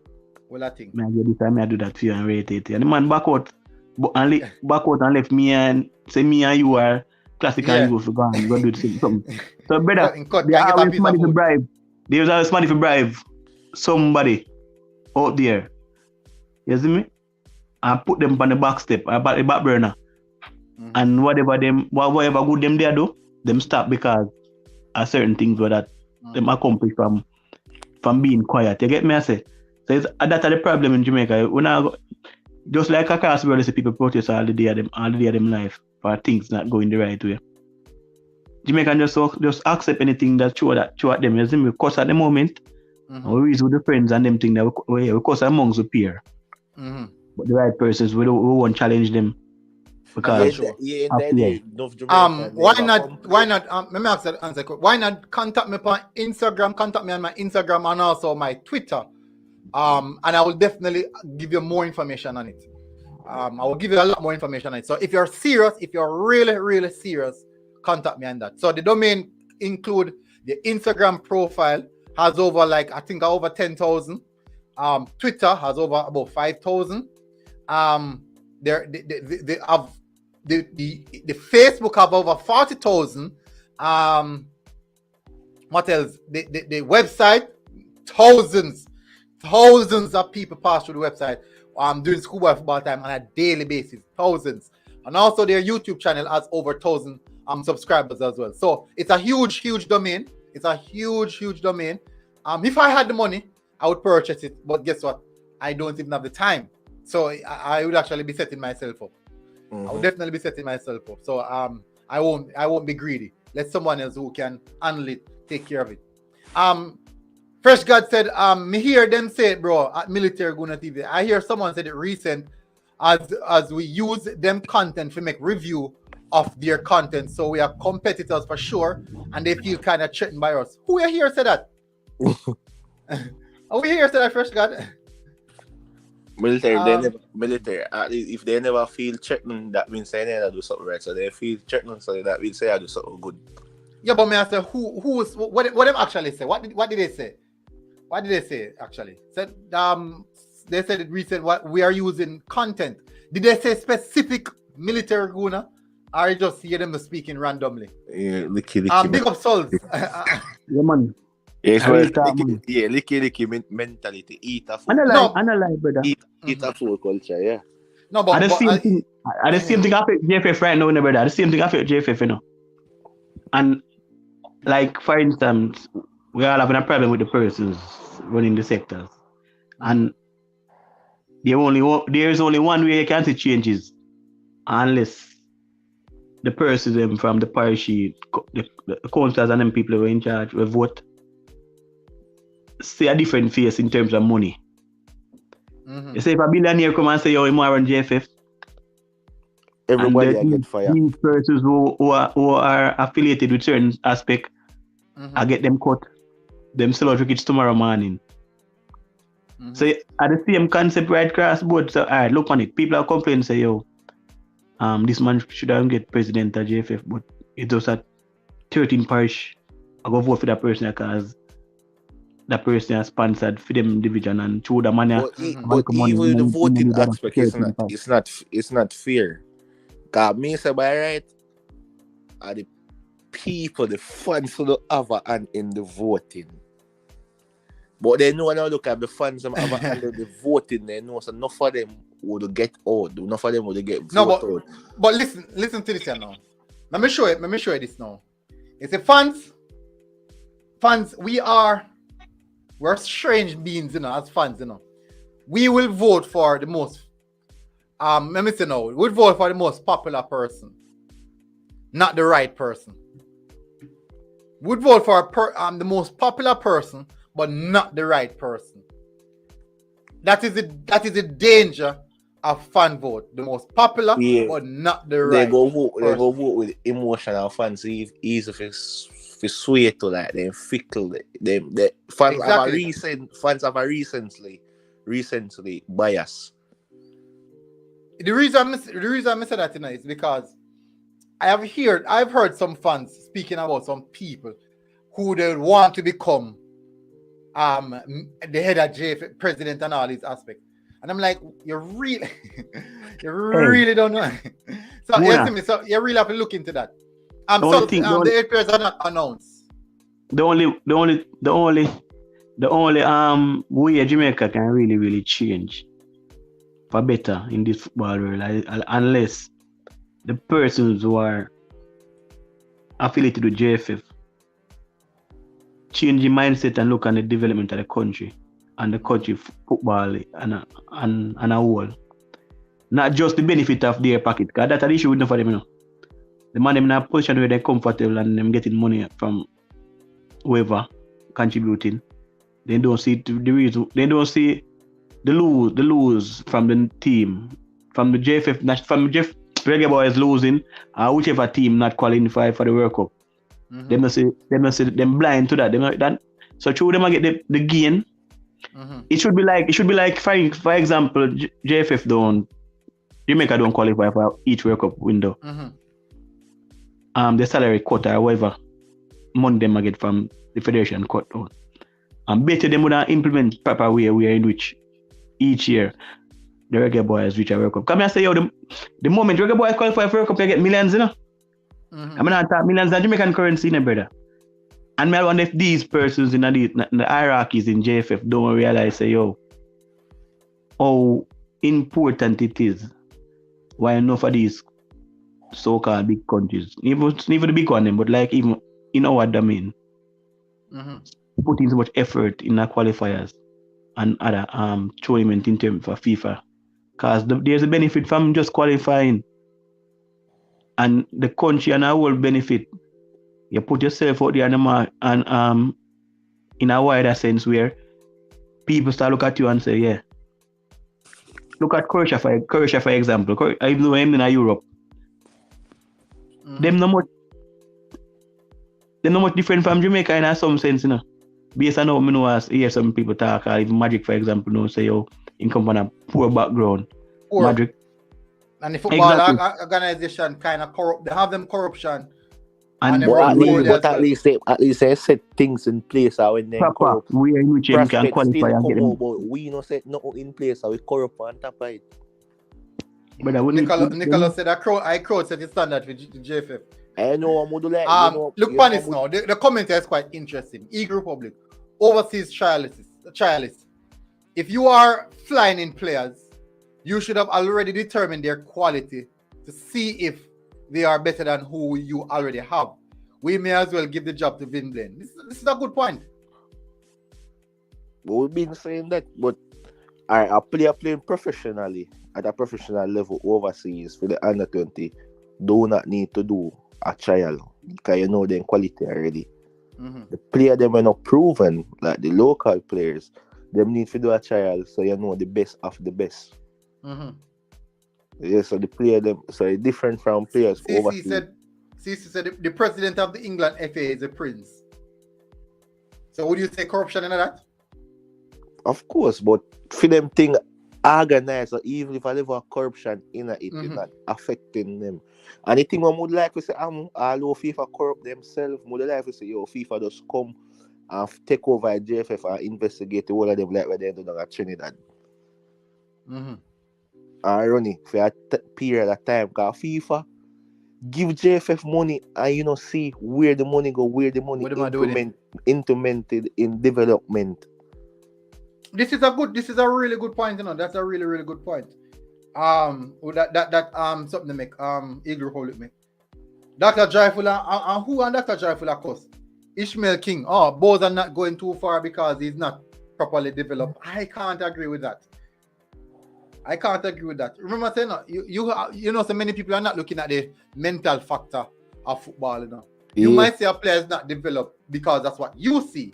Well, I think. May I do this and may I do that for you and rate it. And the man back out and left me and say me and you are classic and you go and go do something. So brother, there's always money to bribe. There's always money to bribe somebody out there. You see me? And put them on the back step, about the back burner. Mm-hmm. And whatever good them there do, them stop because of certain things where that them accomplish from being quiet. You get me? I say. So that's the problem in Jamaica. When I go, just like across where people protest all the day of them life for things not going the right way. Jamaicans just accept anything that show at them. You see me? Because at the moment, we reason with the friends and them thing that we cause amongst the peer. Mm-hmm. But the right persons, we won't challenge them because why not? Let me answer. Why not contact me on Instagram? Contact me on my Instagram and also my Twitter. And I will definitely give you more information on it. I will give you a lot more information on it. So if you're serious, if you're really, really serious, contact me on that. So the domain include the Instagram profile has over I think over 10,000. Twitter has over about 5,000. They have the Facebook have over 40,000. What else? The website, thousands of people pass through the website. Doing schoolboy football time on a daily basis, thousands. And also their YouTube channel has over 1,000 subscribers as well. So it's a huge domain. It's a huge domain. If I had the money, I would purchase it. But guess what? I don't even have the time. So I would actually be setting myself up. I would definitely be setting myself up. So I won't be greedy. Let someone else who can handle it take care of it. Fresh God said, me hear them say it, bro, at Military Guna TV. I hear someone said it recent as we use them content to make review of their content. So we are competitors for sure, and they feel kind of threatened by us. Who are here said that? Are we here said that, Fresh God? Military, if they never feel threatened, that means they never do something right. So they feel threatened, so that means they do something good. Yeah, but me I say what they actually say? What did they say? What did they say actually? Said they said it recent what we are using content. Did they say specific Military Guna, or you just hear them speaking randomly? Yeah, licky. Big up souls. Yeah, man. Yeah, licky mentality. Eat a food. Analyze, brother. Eat a food culture, yeah. No, but the same thing affect JFF right now, brother. The same thing affect JFF, you know. And like for instance, we are having a problem with the persons running the sectors, and there is only one way you can see changes, unless the persons from the parish, the councillors and them people who are in charge will vote, see a different face in terms of money. You say if a billionaire come and say, yo, I'm run JFF, everybody get fired. These persons who are affiliated with certain aspect, I get them cut. Them sell out tickets tomorrow morning. So at the same concept right across board. So alright, look on it. People are complaining, say, yo, this man should have get president of JFF, but it was at 13 parish. I go vote for that person because that person is sponsored for them division and through the money. But even the voting aspect it's not fair. Cause me say by right are the people, the fans who don't have a hand in the voting. But they know when I look at the fans who have a hand in the voting, they know so enough of them would get out, enough of them would get voted out. But listen to this here now. Let me show you this now. It's a fans, we're strange beings, you know, as fans, you know. We will vote for the most let me say now, we'll vote for the most popular person, not the right person. We'd vote for the most popular person, but not the right person. That is the danger of fan vote. The most popular, but not the right. They go vote with emotional fans. Easy for sway to like them fickle. The fans have a recently bias. The reason I say that tonight is because I've heard some fans speaking about some people who they want to become the head of JFF, president and all these aspects. And I'm like, you really don't know. So you really have to look into that. The 8 players are not announced. The only way Jamaica can really change for better in this football world, unless the persons who are affiliated with JFF change the mindset and look at the development of the country and the country football and a whole. Not just the benefit of their pocket, because that's an issue with for them, you know. The man them in a position where they're comfortable and them getting money from whoever contributing. They don't see the reason. They don't see the lose from the team, from the JFF, Reggae Boyz losing, whichever team not qualified for the World Cup. They must say them blind to that. So through them I get the gain. It should be like for example, JFF don't Jamaica don't qualify for each World Cup window. The salary cut or whatever money them get from the federation cut out. And better them would implement proper way in which each year the Reggae Boys reach a World Cup. Come here and say, yo, the moment Reggae Boys qualify for World Cup, you get millions, you know? I mean, I talk millions of Jamaican currency, you know, brother. And I wonder if these persons in the hierarchies in JFF don't realize, say, yo, how important it is why enough of these so-called big countries, even the big one, but like even in our domain, put in so much effort in the qualifiers and other tournament in terms for FIFA. Because there's a benefit from just qualifying. And the country and our world benefit. You put yourself out there and in a wider sense where people start look at you and say, yeah. Look at Croatia for example. Even though I'm in Europe. Them not much different from Jamaica in some sense, you know. Based on how I know hear some people talk, or even Magic, for example, you know, say, yo, in come from a poor background. Poor. Magic. And the football organization kind of corrupt. They have them corruption. But at least they set things in place when they corrupt. We are in which you can qualify and get them. But we not set nothing in place, so we corrupt on top of it. But Nicholas said I crowd set the standard for the JFF. I know I'm do like. Look upon this now. The commentary is quite interesting. Eagle Republic, overseas trialists. If you are flying in players, you should have already determined their quality to see if they are better than who you already have. We may as well give the job to Vin Blaine. This is a good point. We've been saying that, but a player playing professionally at a professional level overseas for the under 20 do not need to do a trial because you know their quality already. The player them are not proven, like the local players, them need to do a trial so you know the best of the best. Yeah, so the player them so different from players overseas. Cici said the president of the England FA is a prince. So would you say corruption in that? Of course, but for them thing organized, so even if I live a corruption in it, it's not affecting them. And the thing I would like to say, all over FIFA corrupt themselves, I would like to say, yo, FIFA just come and take over JFF and investigate all of them like what they do at Trinidad. And running for a period of time, because FIFA give JFF money and you know see where the money go, where the money implemented in development. This is a really good point, you know. That's a really, really good point. Something to make Eagle Republic make. Dr. Joyful and who and Dr. Joyful cost? Ishmael King. Both are not going too far because he's not properly developed. I can't agree with that. Remember saying you know so many people are not looking at the mental factor of football, you know. You might say a player is not developed because that's what you see.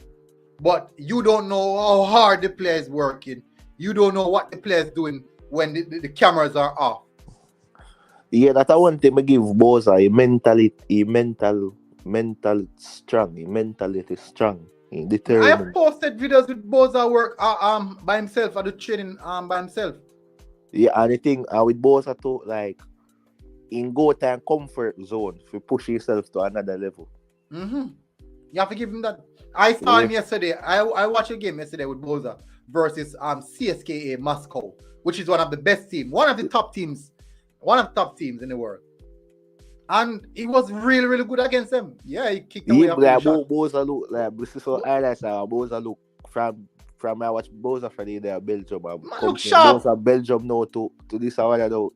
But you don't know how hard the player is working. You don't know what the player is doing when the cameras are off. Yeah, that I want to give Boza mental strong, mentality strong, determined. I have posted videos with Boza work by himself at the training by himself. Yeah, and the thing with Boza too, like in go time comfort zone to push yourself to another level. You have to give him that. I saw him yesterday. I watched a game yesterday with Boza versus CSKA Moscow, which is one of the best teams, one of the top teams in the world. And he was really, really good against them. Yeah, he kicked away. Boza look like this is so highlights. Boza look from I watch Boza for the Belgium. Look sharp. Boza Belgium now to this hour now.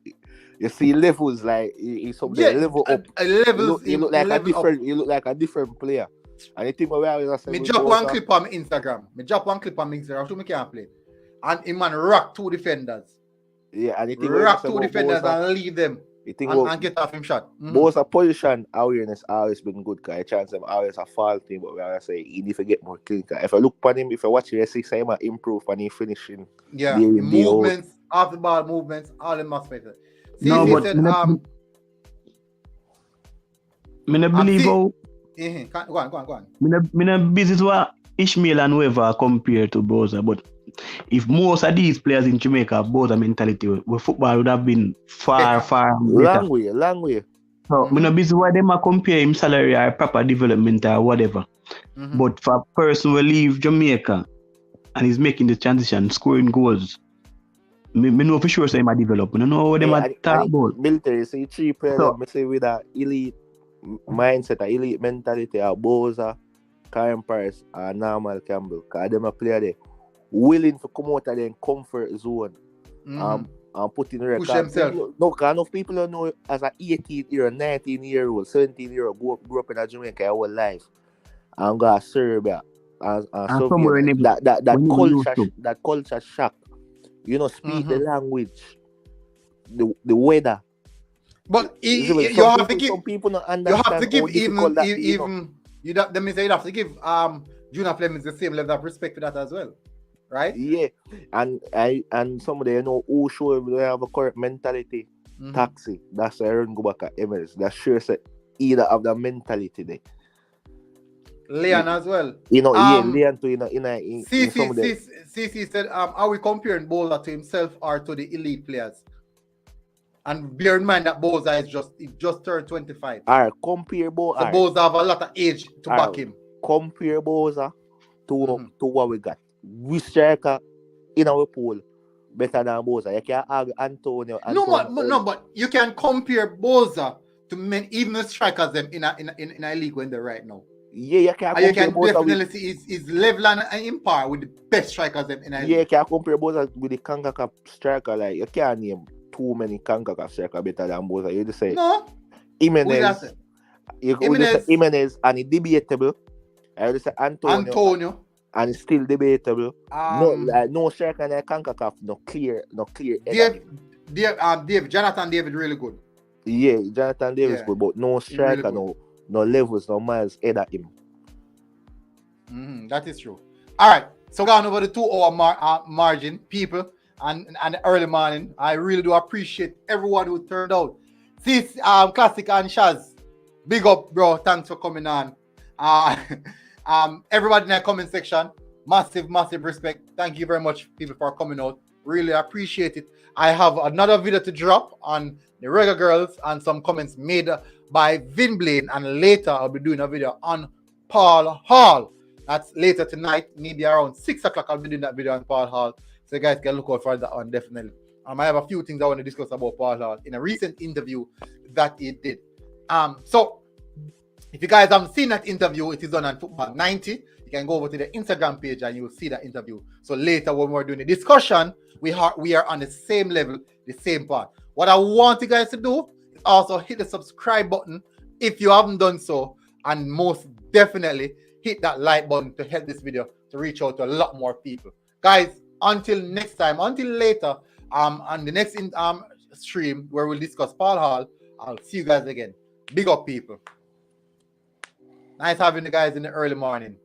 You see levels like he's up there, level up. You look like a different player. And the thing I say, me drop one clip on my Instagram. So me can't play. And him man rock two defenders. Yeah, and the thing rock two defenders and leave them. And get off him shot. Both position awareness always been good because I chance them always a fault thing, but we always say he need to get more clinical. If I look on him, if I watch him, I see him improve and he finishing. Yeah, movements, off the ball movements, all them aspects. No, but said, I believe how. Go on. I business what Ishmael and whoever compare to Boza, but if most of these players in Jamaica have Boza mentality, where football would have been far better. Long way. So, I'm not busy why them are compare him salary or proper development or whatever. But for a person who leave Jamaica and is making the transition, scoring goals, me know for sure so him a develop. I don't know what them are talking about. Military, so you three players, I say with that elite mindset, a elite mentality, a Boza, Karen Paris, and Normal Campbell, because them a player there willing to come out of their comfort zone and put in record. Push themselves. No, because enough people don't know as an 18-year-old, 19-year-old, 17-year-old grew up in Jamaica their whole life and go to Serbia and somewhere in that culture shock. You know, speak the language, the weather. But you have to give Junior Fleming the same level of respect for that as well, right? Yeah, and some of them, you know, who show they have a correct mentality. Taxi, that's why I run go back at Emirates. That sure say either have the mentality there. Leon as well. You know, Leon too. In some of them. CC said, are we comparing Boza to himself or to the elite players? And bear in mind that Boza is just turned 25. Alright, compare Boza. So Boza have a lot of age to back him. Compare Boza to what we got. We striker in our pool better than Boza. You can't argue Antonio. No, but you can compare Boza to even the strikers them in a league when they're right now. Yeah, you can definitely see is level and in par with the best strikers them in a league. Yeah, you can compare Boza with the CONCACAF striker. Like you can't name too many CONCACAF strikers better than Boza. You just say no. Jimenez. You just say Jimenez and it's debatable. I just say Antonio. And it's still debatable. No striker like CONCACAF, no clear. Jonathan David really good. Yeah, Jonathan Davis good, but no striker, really no levels, no miles ahead of him. That is true. All right, so going over the 2 hour margin, people, and the early morning. I really do appreciate everyone who turned out. This Classic and Shaz, big up, bro. Thanks for coming on. Everybody in the comment section, massive respect. Thank you very much, people, for coming out. Really appreciate it. I have another video to drop on the Reggae Girls and some comments made by Vin Blaine, and later I'll be doing a video on Paul Hall. That's later tonight, maybe around 6 o'clock. I'll be doing that video on Paul Hall, so you guys can look out for that one definitely. I have a few things I want to discuss about Paul Hall in a recent interview that he did. So if you guys haven't seen that interview, it is done on Football 90. You can go over to the Instagram page and you will see that interview. So later when we're doing the discussion, we are on the same level, the same part. What I want you guys to do is also hit the subscribe button if you haven't done so, and most definitely hit that like button to help this video to reach out to a lot more people. Guys, until next time, until later, on the next stream where we'll discuss Paul Hall, I'll see you guys again. Big up, people. Nice having you guys in the early morning.